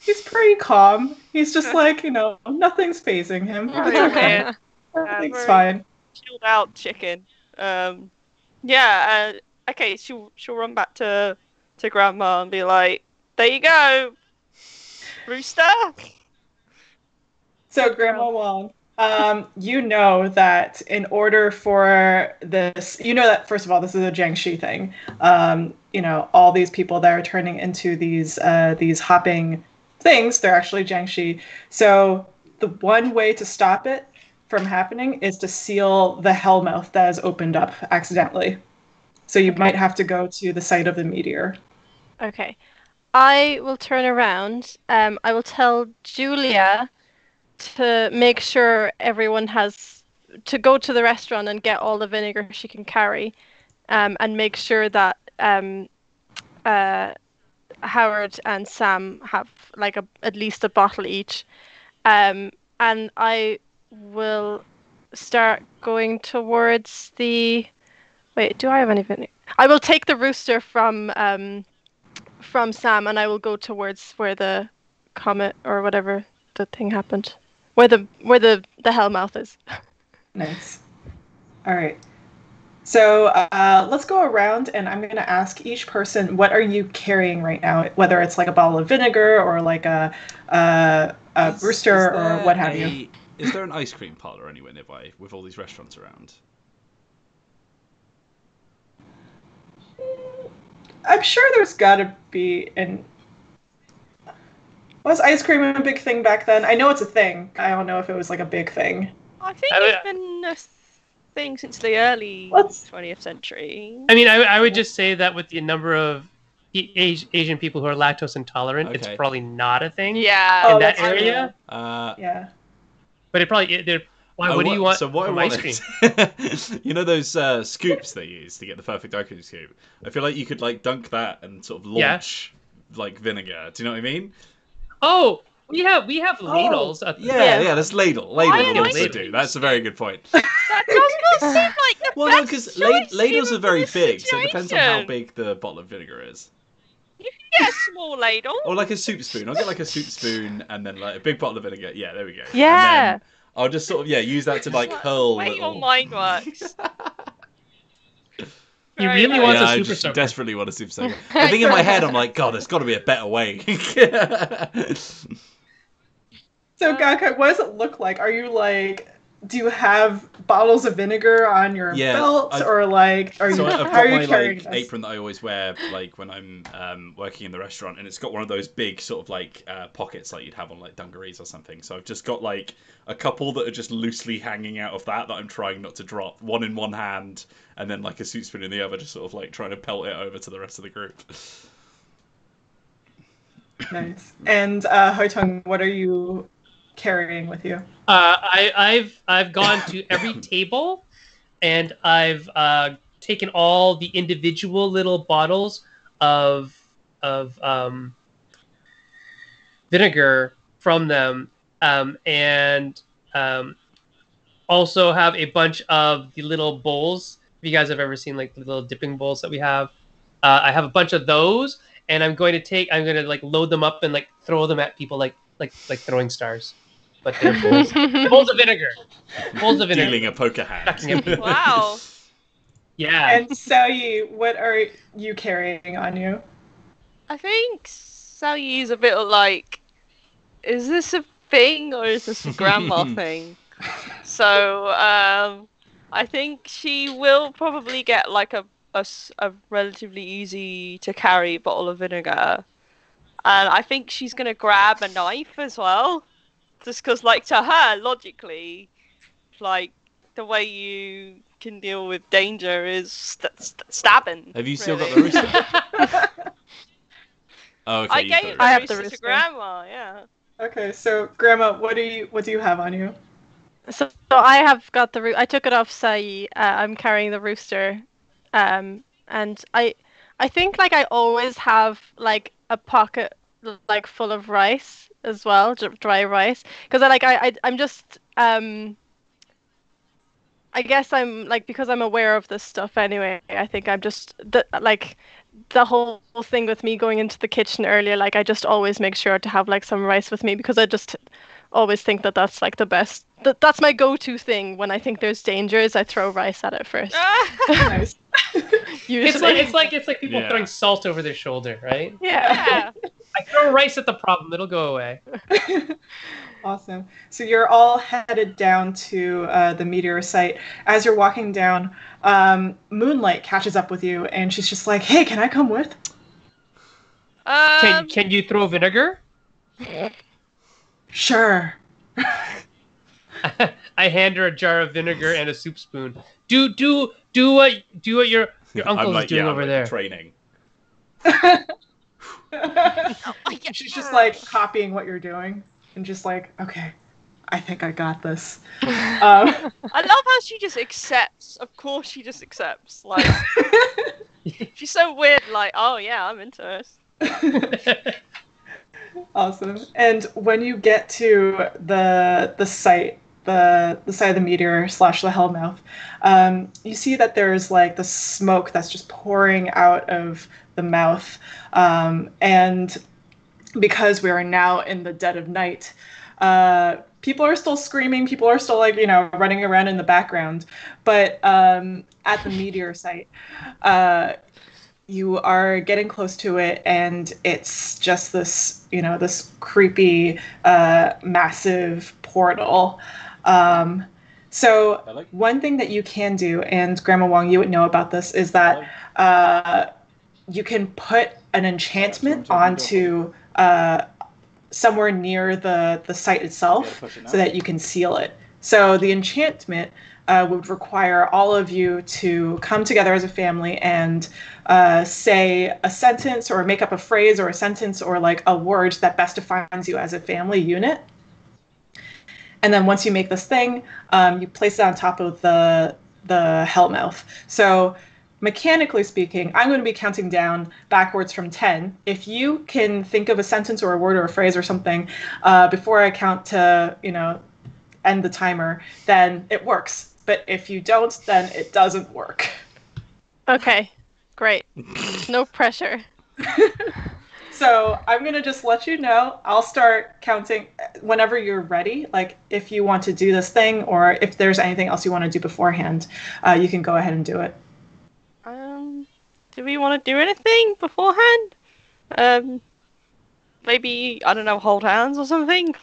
He's pretty calm. He's just like, nothing's phasing him. It's okay. Everything's very fine. Chilled out chicken. Okay, she'll run back to grandma and be like, "There you go, rooster." So, Grandma Wong, you know that in order for this, that first of all, this is a Jiangshi thing. all these people that are turning into these hopping things. They're actually Jiangshi. So the one way to stop it from happening is to seal the hellmouth that has opened up accidentally. So you might have to go to the site of the meteor. Okay. I will turn around. I will tell Julia to make sure everyone has to go to the restaurant and get all the vinegar she can carry, and make sure that Howard and Sam have like at least a bottle each. And I will start going towards the. Wait, do I have any vinegar? I will take the rooster from Sam, and I will go towards where the comet or whatever the thing happened, where the hellmouth is. Nice. All right. So let's go around, and I'm going to ask each person, what are you carrying right now? Whether it's like a bottle of vinegar or like a rooster or what have you. Is there an ice cream parlor anywhere nearby with all these restaurants around? I'm sure there's got to be Was ice cream a big thing back then? I know it's a thing. I don't know if it was like a big thing. I think it's been a thing since the early 20th century. I mean, I would just say that with the number of Asian people who are lactose intolerant, it's probably not a thing. Yeah. In that area. Yeah. But it probably. What do you want? So what from I want ice cream? You know those scoops they use to get the perfect ice cream scoop? I feel like you could like dunk that and sort of launch like vinegar. Do you know what I mean? Oh, we have ladles. Yeah, that's ladle. Ladle would also do. That's a very good point. That does not seem like the Well, no, best because choice ladles are given very the big, so it depends on how situation. big the bottle of vinegar is. You can get a small ladle. Or like a soup spoon. I'll get like a soup spoon and then like a big bottle of vinegar. Yeah, there we go. Yeah. And then I'll just sort of use that to like hurl. The way your mind works. He really wants a I super just soaker. desperately want a super soaker. I think in my head I'm like, God, there's got to be a better way. So Gakai, what does it look like? Are you like, do you have bottles of vinegar on your belt, or like, are you? So I've how are got you my carrying like this? apron that I always wear, like when I'm working in the restaurant, and it's got one of those big sort of like pockets like you'd have on like dungarees or something. So I've just got like a couple that are just loosely hanging out of that I'm trying not to drop. One in one hand, and then like a soup spoon in the other, just sort of like trying to pelt it over to the rest of the group. Nice. And Hoitung, what are you carrying with you? I've gone to every table, and I've taken all the individual little bottles of vinegar from them, and also have a bunch of the little bowls. If you guys have ever seen like the little dipping bowls that we have, I have a bunch of those, and I'm going to like load them up and like throw them at people like throwing stars. But they're bowls of vinegar. Bowls of vinegar. Dealing a poker hand. Wow. Yeah. And Saoyi, what are you carrying on you? I think Saoyi is a bit like, is this a thing or is this a grandma thing? So I think she will probably get like a relatively easy to carry bottle of vinegar, and I think she's gonna grab a knife as well. Just because, like, to her, logically, like, the way you can deal with danger is stabbing. Have you still really. got the rooster? Oh, okay. I have the rooster to rooster. Grandma, yeah. Okay, so Grandma, what do you have on you? So I have got the I took it off Sai. I'm carrying the rooster, and I think like I always have like a pocket like full of rice as well, dry rice, because I'm just I guess I'm like, because I'm aware of this stuff anyway. I think I'm just the whole thing with me going into the kitchen earlier. Like I just always make sure to have like some rice with me, because I just always think that that's like the best. That's my go-to thing when I think there's danger. Is I throw rice at it first. Nice. It's like people Yeah. throwing salt over their shoulder, right? Yeah. Yeah. I throw rice at the problem; it'll go away. Awesome. So you're all headed down to the meteor site. As you're walking down, Moonlight catches up with you, and she's just like, "Hey, can I come with?" Can you throw vinegar? Sure. I hand her a jar of vinegar and a soup spoon. Do what your uncle is doing over there. Training. She's just like copying what you're doing, and just like, okay, I think I got this. I love how she just accepts. Of course, she just accepts. Like, she's so weird. Like, oh yeah, I'm into this. Awesome. And when you get to the site, the site of the meteor / the hellmouth, you see that there's like the smoke that's just pouring out of the mouth, and because we are now in the dead of night, people are still screaming, people are still like, running around in the background, but at the meteor site, you are getting close to it, and it's just this, this creepy, massive portal. So one thing that you can do, and Grandma Wong, you would know about this, is that you can put an enchantment onto somewhere near the site itself so that you can seal it. So the enchantment would require all of you to come together as a family and say a sentence or make up a phrase or a sentence or like a word that best defines you as a family unit. And then once you make this thing, you place it on top of the hellmouth. So mechanically speaking, I'm going to be counting down backwards from 10. If you can think of a sentence or a word or a phrase or something before I count to, end the timer, then it works. But if you don't, then it doesn't work. Okay, great. No pressure. So I'm going to just let you know. I'll start counting whenever you're ready. Like if you want to do this thing or if there's anything else you want to do beforehand, you can go ahead and do it. Do we want to do anything beforehand? Maybe, I don't know, hold hands or something?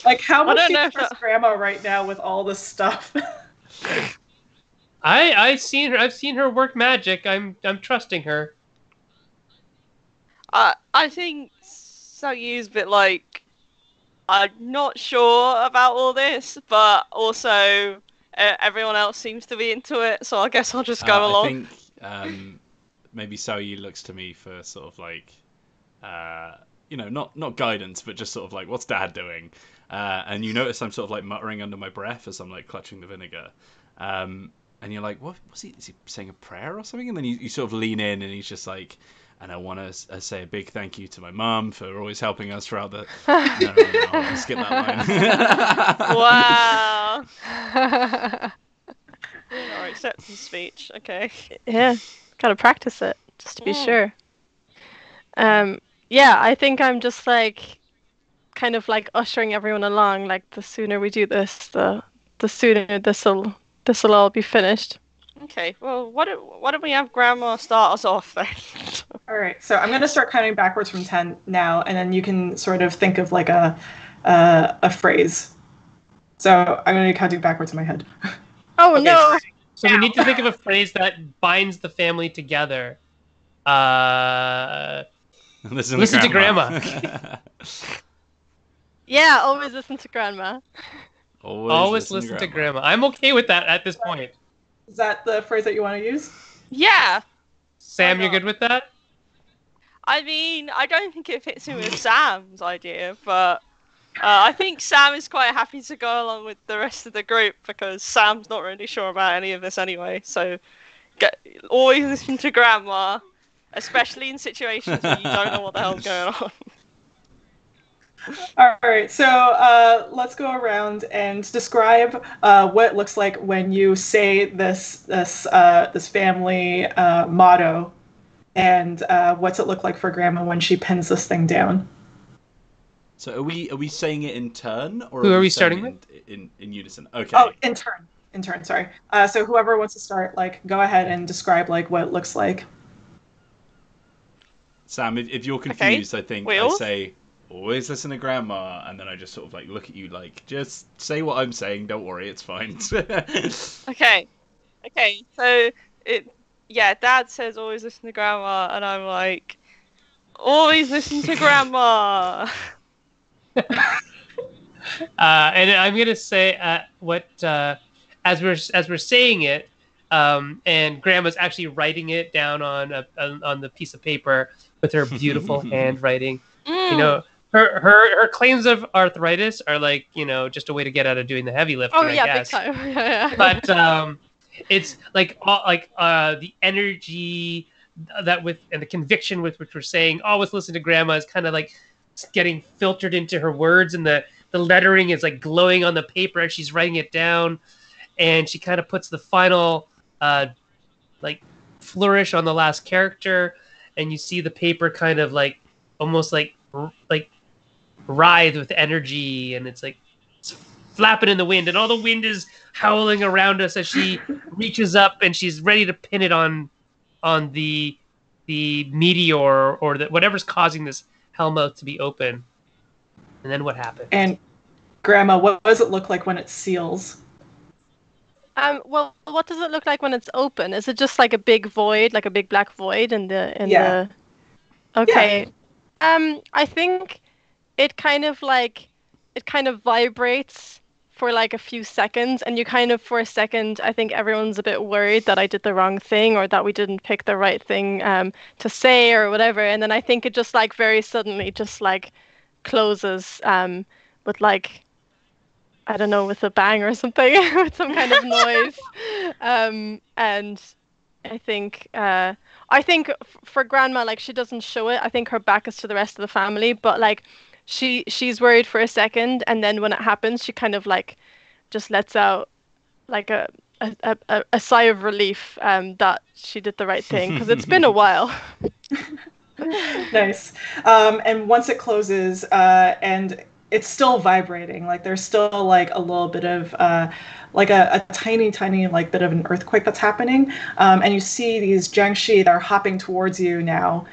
Like how much do you know trust Grandma right now with all this stuff? I've seen her work magic. I'm trusting her. I think Sagi's a bit like, I'm not sure about all this, but also everyone else seems to be into it, so I guess I'll just go along. I think maybe Saoyi looks to me for sort of like, not guidance, but just sort of like, what's Dad doing? And you notice I'm sort of like muttering under my breath as I'm like clutching the vinegar. And you're like, what was he? Is he saying a prayer or something? And then you sort of lean in, and he's just like, and I want to say a big thank you to my mum for always helping us throughout the. No, I'll skip that line. Wow. Our acceptance speech. Okay. Yeah, gotta practice it just to be sure. Yeah, I think I'm just like, kind of like ushering everyone along. Like the sooner we do this, the sooner this'll all be finished. Okay, well, why don't we have Grandma start us off then? All right, so I'm going to start counting backwards from 10 now, and then you can sort of think of like a phrase. So I'm going to be counting backwards in my head. Oh, okay. No! So we need to think of a phrase that binds the family together. Listen to Grandma. Yeah, always listen to Grandma. Always listen to Grandma. I'm okay with that at this point. Is that the phrase that you want to use? Yeah. Sam, you're good with that? I mean, I don't think it fits in with Sam's idea, but I think Sam is quite happy to go along with the rest of the group because Sam's not really sure about any of this anyway. So always listen to Grandma, especially in situations where you don't know what the hell's going on. All right, so let's go around and describe what it looks like when you say this family motto, and what's it look like for Grandma when she pins this thing down. So are we saying it in turn, or who are we starting with? In unison? Okay. Oh, in turn. Sorry. So whoever wants to start, like, go ahead and describe like what it looks like. Sam, if you're confused, I think Will? I say. always listen to Grandma, and then I just sort of like look at you like, just say what I'm saying. Don't worry, it's fine. Okay. So Dad says always listen to Grandma, and I'm like, always listen to Grandma. And I'm gonna say as we're saying it, and Grandma's actually writing it down on the piece of paper with her beautiful handwriting. You know, her claims of arthritis are like, just a way to get out of doing the heavy lifting. Oh yeah, I guess. big time. Yeah. But it's like the energy and the conviction with which we're saying always listen to Grandma is kind of like getting filtered into her words, and the lettering is like glowing on the paper as she's writing it down, and she kind of puts the final like flourish on the last character, and you see the paper kind of like almost like writhe with energy, and it's flapping in the wind, and all the wind is howling around us as she reaches up and she's ready to pin it on the meteor or whatever's causing this hellmouth to be open. And then what happens? And Grandma, what does it look like when it seals? Well, what does it look like when it's open? Is it just like a big void, like a big black void in Yeah. the? Okay. Yeah. I think it kind of vibrates for like a few seconds, and you kind of, for a second, I think everyone's a bit worried that I did the wrong thing or that we didn't pick the right thing to say or whatever. And then I think it just like very suddenly just like closes with like, I don't know, with a bang or something, with some kind of noise. And I think for Grandma, like, she doesn't show it. I think her back is to the rest of the family, but like she's worried for a second, and then when it happens, she kind of like just lets out like a sigh of relief that she did the right thing, because it's been a while. Nice. And once it closes, and it's still vibrating, like there's still like a little bit of like a tiny like bit of an earthquake that's happening, and you see these Jiangshi that are hopping towards you now,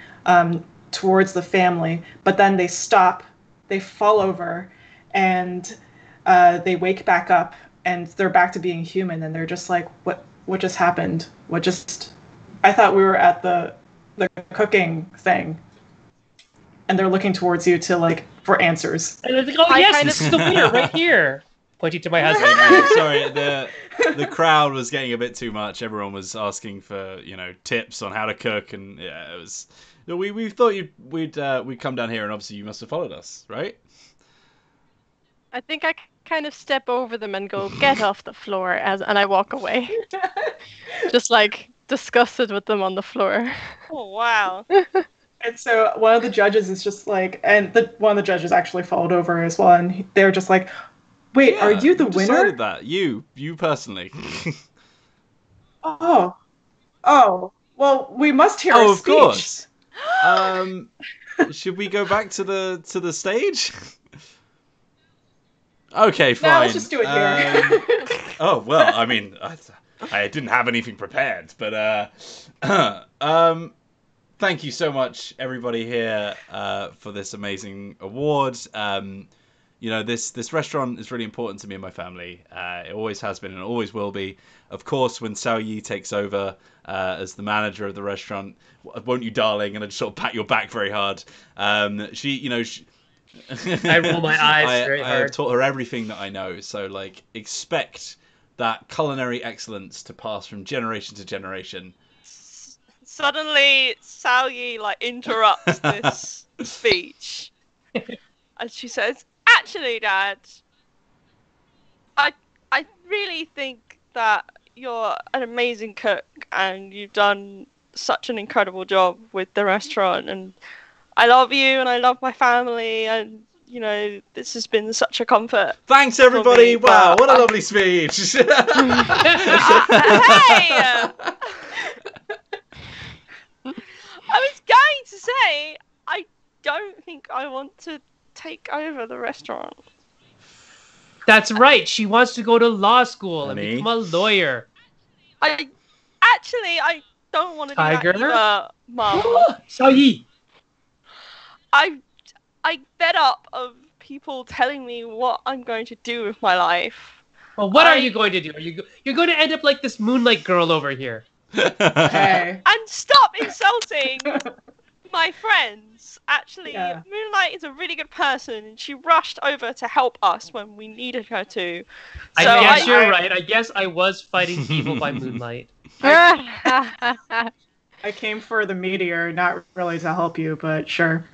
towards the family, but then they stop, they fall over, and they wake back up, and they're back to being human, and they're just like, what just happened? I thought we were at the cooking thing. And they're looking towards you for answers. And I think, this is the winner right here. Pointing to my husband. Sorry, the crowd was getting a bit too much. Everyone was asking for tips on how to cook, and yeah, it was. We thought we'd come down here, and obviously you must have followed us, right? I think I kind of step over them and go, "Get off the floor," and I walk away, just like disgusted with them on the floor. Oh wow. And so one of the judges is just like, and one of the judges actually followed over as well, and they're just like, "Wait, are you the winner?" Decided that you personally. Oh, well, we must hear a speech. Of course. Should we go back to the stage? Okay, fine. No, let's just do it here. Oh well, I mean, I didn't have anything prepared, but thank you so much, everybody here, for this amazing award. This restaurant is really important to me and my family. It always has been and always will be. Of course, when Xiao Yi takes over as the manager of the restaurant, won't you, darling? And I just sort of pat your back very hard. She I roll my eyes very hard. I've taught her everything that I know. So, expect that culinary excellence to pass from generation to generation. Suddenly, Xiao Yi interrupts this speech, and she says, "Actually, Dad, I really think that you're an amazing cook, and you've done such an incredible job with the restaurant, and I love you, and I love my family, and this has been such a comfort." Thanks, everybody! Wow, what a lovely speech! Hey! I was going to say, I don't think I want to take over the restaurant. That's right. She wants to go to law school and become a lawyer. I don't want to do Tiger? that either, Mom. Xiao Yi. I I'm fed up of people telling me what I'm going to do with my life. Well, what are you going to do? You're going to end up like this Moonlight girl over here. Hey. And stop insulting my friends. Actually, Yeah. Moonlight is a really good person, and she rushed over to help us when we needed her to. I So guess you're right. I guess I was fighting evil by moonlight. I came for the meteor, not really to help you, but sure.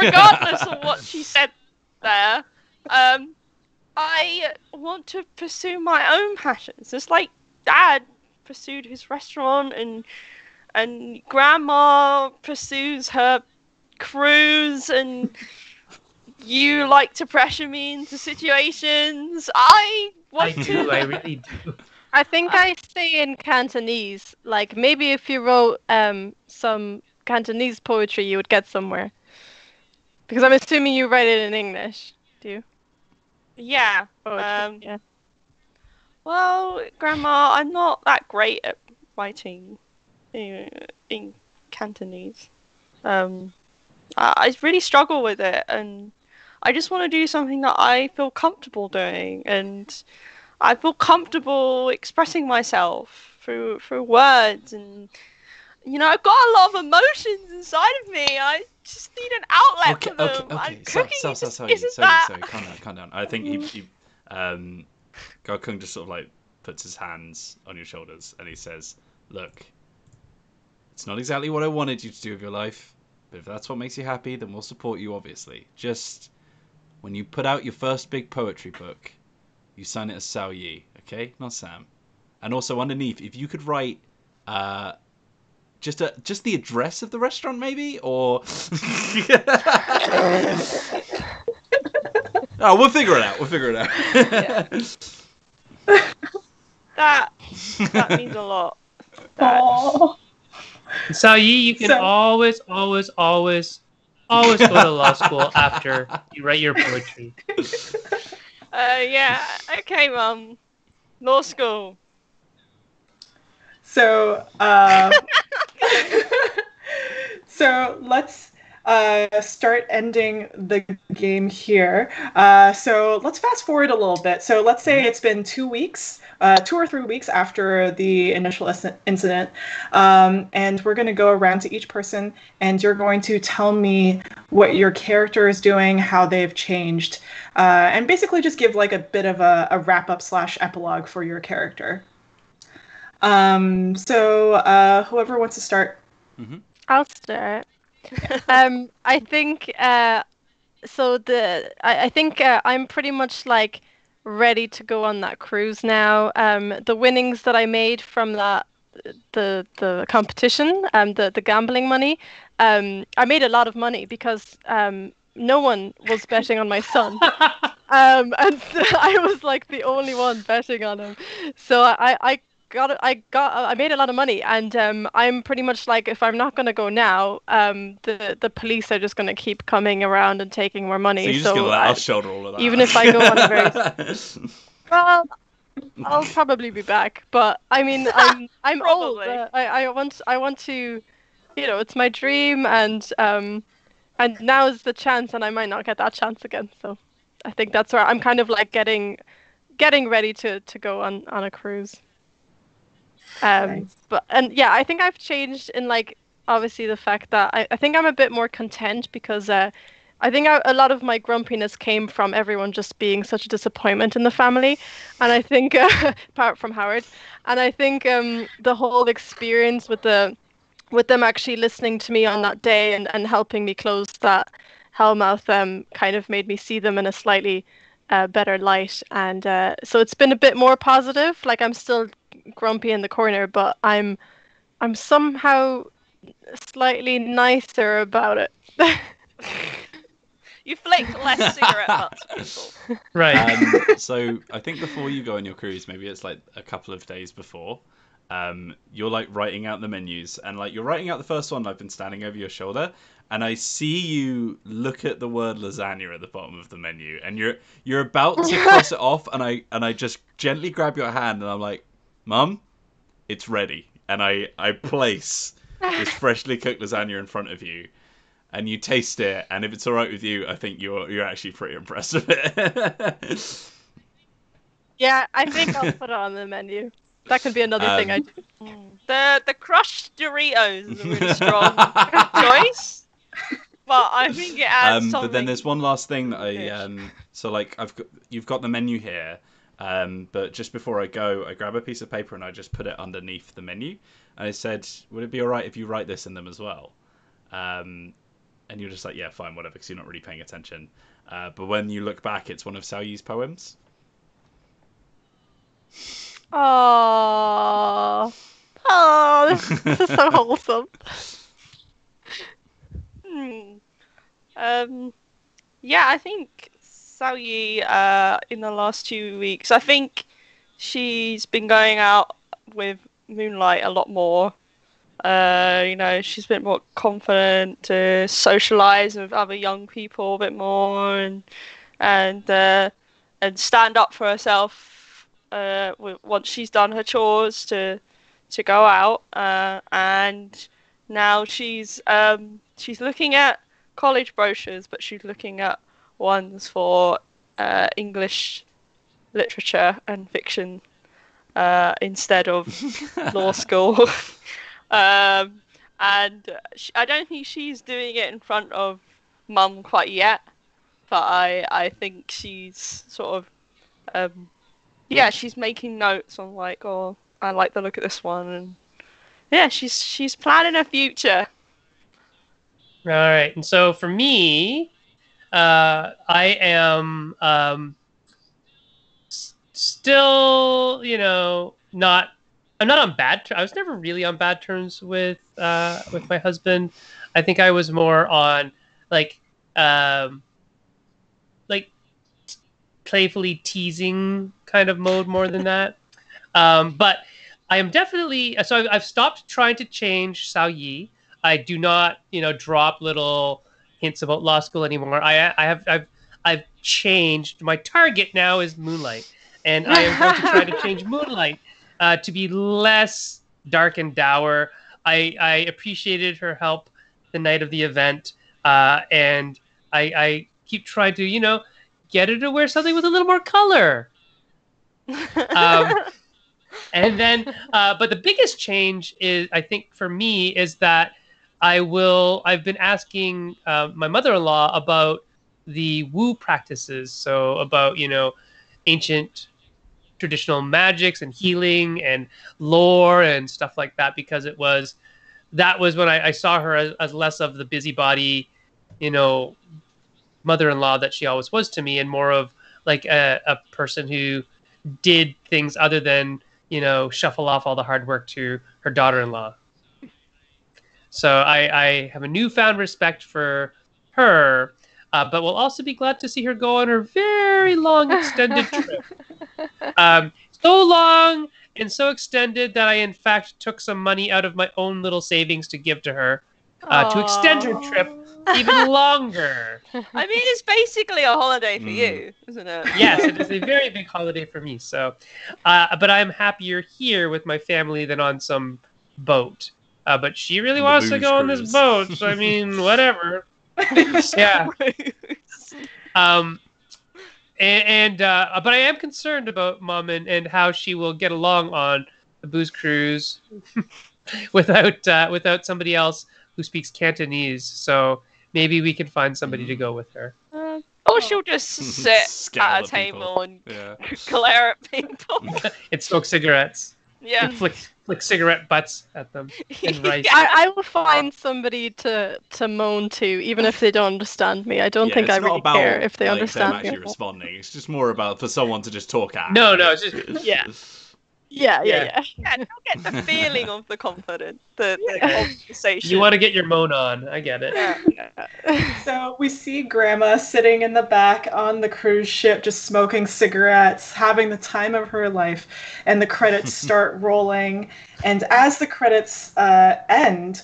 Regardless of what she said there, I want to pursue my own passions. It's like Dad pursued his restaurant, and Grandma pursues her cruise, and you like to pressure me into situations. I really do. I think I say in Cantonese. Like, maybe if you wrote some Cantonese poetry, you would get somewhere. Because I'm assuming you write it in English. Do you? Yeah. Poetry, yeah. Well, Grandma, I'm not that great at writing in Cantonese. I really struggle with it, and I just want to do something that I feel comfortable doing, and I feel comfortable expressing myself through words, and I've got a lot of emotions inside of me. I just need an outlet for them. Okay. Sorry. Calm down. I think he Gokung just sort of like puts his hands on your shoulders and he says, "Look, it's not exactly what I wanted you to do with your life, but if that's what makes you happy, then we'll support you, obviously. Just when you put out your first big poetry book, you sign it as Sao Yi, okay? Not Sam. And also underneath, if you could write just the address of the restaurant, maybe, or oh, we'll figure it out. That means a lot. Aww. So you can always go to law school after you write your poetry. Yeah. Okay, Mum. Law school. So, so let's start ending the game here. So let's fast forward a little bit. So let's say it's been 2 weeks, 2 or 3 weeks after the initial incident, and we're going to go around to each person, and you're going to tell me what your character is doing, how they've changed, and basically just give like a bit of a wrap-up / epilogue for your character. So whoever wants to start. Mm-hmm. I'll start. I think I think I'm pretty much like ready to go on that cruise now. The winnings that I made from that the competition, the gambling money, I made a lot of money because no one was betting on my son. And I was like the only one betting on him. So I made a lot of money, and I'm pretty much like, if I'm not gonna go now, the police are just gonna keep coming around and taking more money. So you're just gonna let us shoulder all of that. Even if I go on a very well, I'll probably be back. But I mean, I'm old. I want to, it's my dream, and now is the chance, and I might not get that chance again. So I think that's where I'm kind of like getting ready to go on a cruise. Nice. Yeah, I think I've changed in like obviously the fact that I think I'm a bit more content because I think a lot of my grumpiness came from everyone just being such a disappointment in the family, and I think apart from Howard, and I think the whole experience with them actually listening to me on that day and helping me close that hellmouth kind of made me see them in a slightly better light, and so it's been a bit more positive. Like, I'm still grumpy in the corner, but I'm somehow slightly nicer about it. You flicked less cigarette butts, people. Right. So I think before you go on your cruise, maybe it's like a couple of days before, you're like writing out the menus, and like you're writing out the first one. I've been standing over your shoulder, and I see you look at the word lasagna at the bottom of the menu, and you're about to cross it off, and I just gently grab your hand, and I'm like, Mum, it's ready. And I place this freshly cooked lasagna in front of you, and you taste it, and if it's all right with you, I think you're actually pretty impressed with it. Yeah, I think I'll put it on the menu. That could be another thing I do. The crushed Doritos is a really strong choice, but I think it adds something. But then there's one last thing that so like you've got the menu here, but just before I go, I grab a piece of paper and I just put it underneath the menu, and I said, would it be all right if you write this in them as well? And you're just like, yeah, fine, whatever, because you're not really paying attention. But when you look back, it's one of Xiao Yi's poems. Oh, this is so wholesome. Yeah, I think Xiao Yi, in the last 2 weeks, I think she's been going out with Moonlight a lot more. She's a bit more confident to socialize with other young people a bit more, and stand up for herself. Once she's done her chores to go out, and now she's looking at college brochures, but she's looking at ones for English literature and fiction instead of law school. And I don't think she's doing it in front of Mum quite yet, but I think she's sort of she's making notes on like, oh, I like the look of this one, and yeah, she's planning her future. All right, and so for me, I am still, not. I'm not on bad. I was never really on bad terms with my husband. I think I was more on like playfully teasing kind of mode more than that. But I am definitely so I've stopped trying to change Xiao Yi. I do not, drop little hints about law school anymore. I've changed. My target now is Moonlight, and I am going to try to change Moonlight to be less dark and dour. I appreciated her help the night of the event, and I keep trying to, get her to wear something with a little more color. And then, but the biggest change is, I think, for me, is that I've been asking my mother-in-law about the Wu practices. So about, ancient traditional magics and healing and lore and stuff like that, because that was when I saw her as less of the busybody, mother-in-law that she always was to me, and more of like a person who did things other than, shuffle off all the hard work to her daughter-in-law. So I have a newfound respect for her, but we'll also be glad to see her go on her very long extended trip. So long and so extended that I, in fact, took some money out of my own little savings to give to her to extend her trip even longer. I mean, it's basically a holiday for you, isn't it? Yes, it is a very big holiday for me. So, but I'm happier here with my family than on some boat. But she really wants to go on this boat. So, I mean, whatever. Yeah. But I am concerned about Mom and how she will get along on the booze cruise without somebody else who speaks Cantonese. So maybe we can find somebody to go with her. Or she'll just sit at a table and glare at people and smoke cigarettes. Yeah. And flick cigarette butts at them and rice. I will find somebody to moan to, even if they don't understand me. I don't think I really care if they understand me. Actually responding. It's just more about for someone to just talk at. No, it's just Yeah, don't get the feeling of the confidence, the conversation. You want to get your moan on. I get it. Yeah. So we see Grandma sitting in the back on the cruise ship, just smoking cigarettes, having the time of her life, and the credits start rolling. And as the credits end,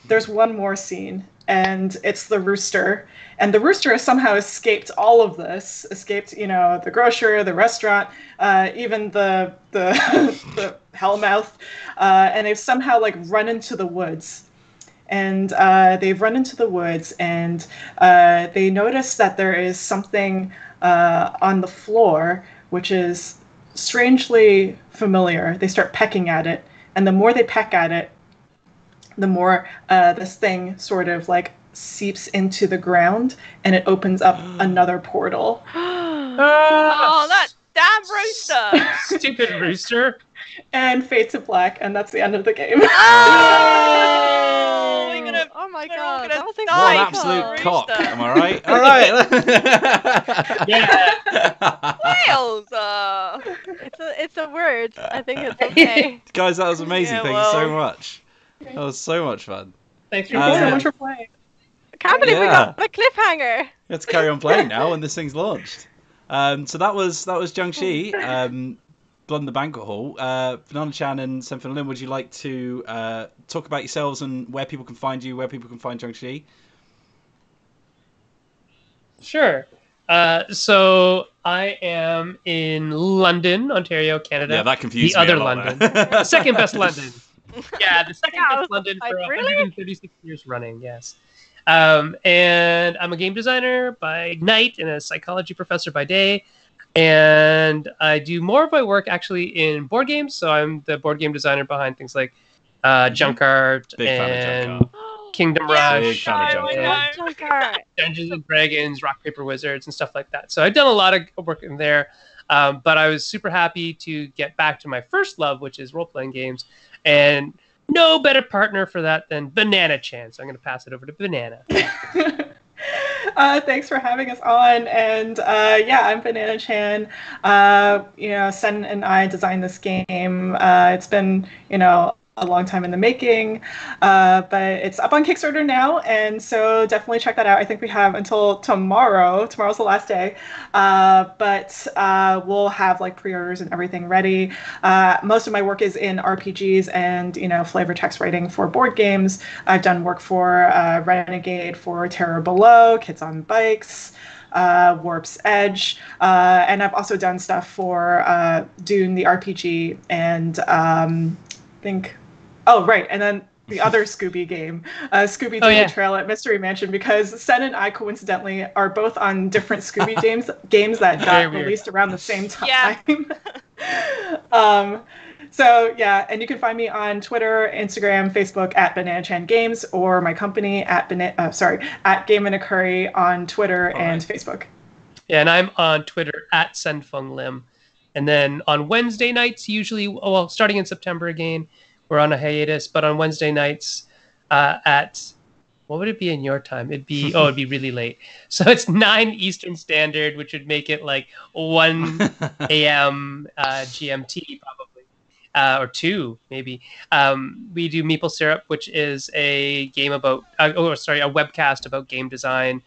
there's one more scene, and it's the rooster. And the rooster has somehow escaped all of this, escaped, the grocer, the restaurant, even the hellmouth, and they've somehow run into the woods. and they've run into the woods, and they notice that there is something on the floor, which is strangely familiar. They start pecking at it, and the more they peck at it, the more this thing sort of like seeps into the ground, and it opens up another portal. Oh, that damn rooster! Stupid rooster. And fade to black, and that's the end of the game. Oh, we're gonna, Oh my we're god, all gonna that was die What an because absolute of the cock. rooster. Am I right? All right. Yeah. Wales! it's a word. I think it's okay. Guys, that was amazing. Yeah, Thank you so well. much. That was so much fun. Thanks for Thank you so playing. much for playing. I can't believe we Yeah. got a cliffhanger. Let's carry on playing now when this thing's launched. So that was Jiangshi, Blood in the Banquet Hall. Banana-chan and Sen-Foong Lim, would you like to talk about yourselves and where people can find you, where people can find Jiangshi? Sure. So I am in London, Ontario, Canada. Yeah, that confused the me other a lot London. there. The second best London. Yeah, the second Yeah, I best was London like, for really? 136 years running, yes. And I'm a game designer by night and a psychology professor by day. And I do more of my work actually in board games. So I'm the board game designer behind things like Junkart Big fan of and Junkart. Kingdom Big Rush, fan of Oh my Junkart. God. Junkart. Dungeons and Dragons, Rock Paper Wizards, and stuff like that. So I've done a lot of work in there. But I was super happy to get back to my first love, which is role-playing games. And no better partner for that than Banana-chan. So I'm going to pass it over to Banana. Thanks for having us on. And yeah, I'm Banana-chan. Sen and I designed this game. It's been, a long time in the making, but it's up on Kickstarter now, and so definitely check that out. I think we have until tomorrow. Tomorrow's the last day, but we'll have like pre-orders and everything ready. Most of my work is in RPGs and flavor text writing for board games. I've done work for Renegade, for Terror Below, Kids on Bikes, Warp's Edge, and I've also done stuff for Dune the RPG and and then the other Scooby game, Scooby Doo The Trail at Mystery Mansion, because Sen and I coincidentally are both on different Scooby games that got released around the same time. Yeah. So yeah, and you can find me on Twitter, Instagram, Facebook at Banana-chan Games, or my company at Game in a Curry on Twitter and Facebook. Yeah, and I'm on Twitter at Sen-Foong Lim. And then on Wednesday nights, usually, starting in September again, we're on a hiatus, but on Wednesday nights at, what would it be in your time? It'd be really late. So it's 9 Eastern Standard, which would make it like 1 a.m. GMT probably, or 2 maybe. We do Maple Syrup, which is a game about, a webcast about game design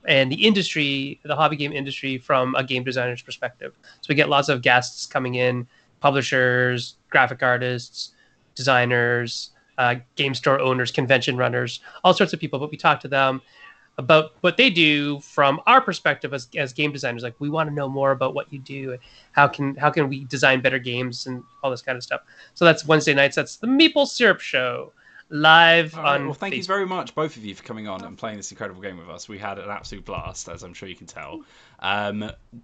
and the industry, the hobby game industry from a game designer's perspective. So we get lots of guests coming in, publishers, graphic artists, designers, game store owners, convention runners, all sorts of people. But we talk to them about what they do from our perspective as game designers. Like, we want to know more about what you do and how can we design better games and all this kind of stuff. So that's Wednesday nights. That's the Maple Syrup Show. Live on Well, thank you Facebook. very much, both of you, for coming on and playing this incredible game with us. We had an absolute blast, as I'm sure you can tell.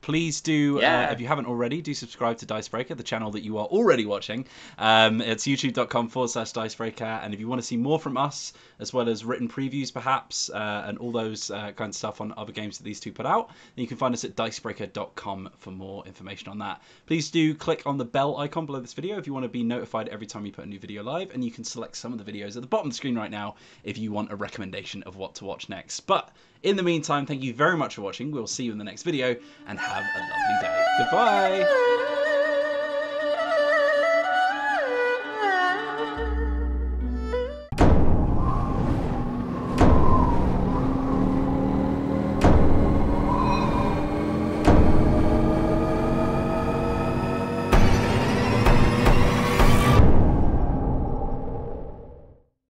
Please do, if you haven't already, do subscribe to Dicebreaker, the channel that you are already watching. It's youtube.com/Dicebreaker. And if you want to see more from us, as well as written previews, perhaps, and all those kind of stuff on other games that these two put out, then you can find us at dicebreaker.com for more information on that. Please do click on the bell icon below this video if you want to be notified every time you put a new video live, and you can select some of the videos at the bottom of the screen right now if you want a recommendation of what to watch next. But in the meantime, thank you very much for watching. We'll see you in the next video, and have a lovely day. Goodbye!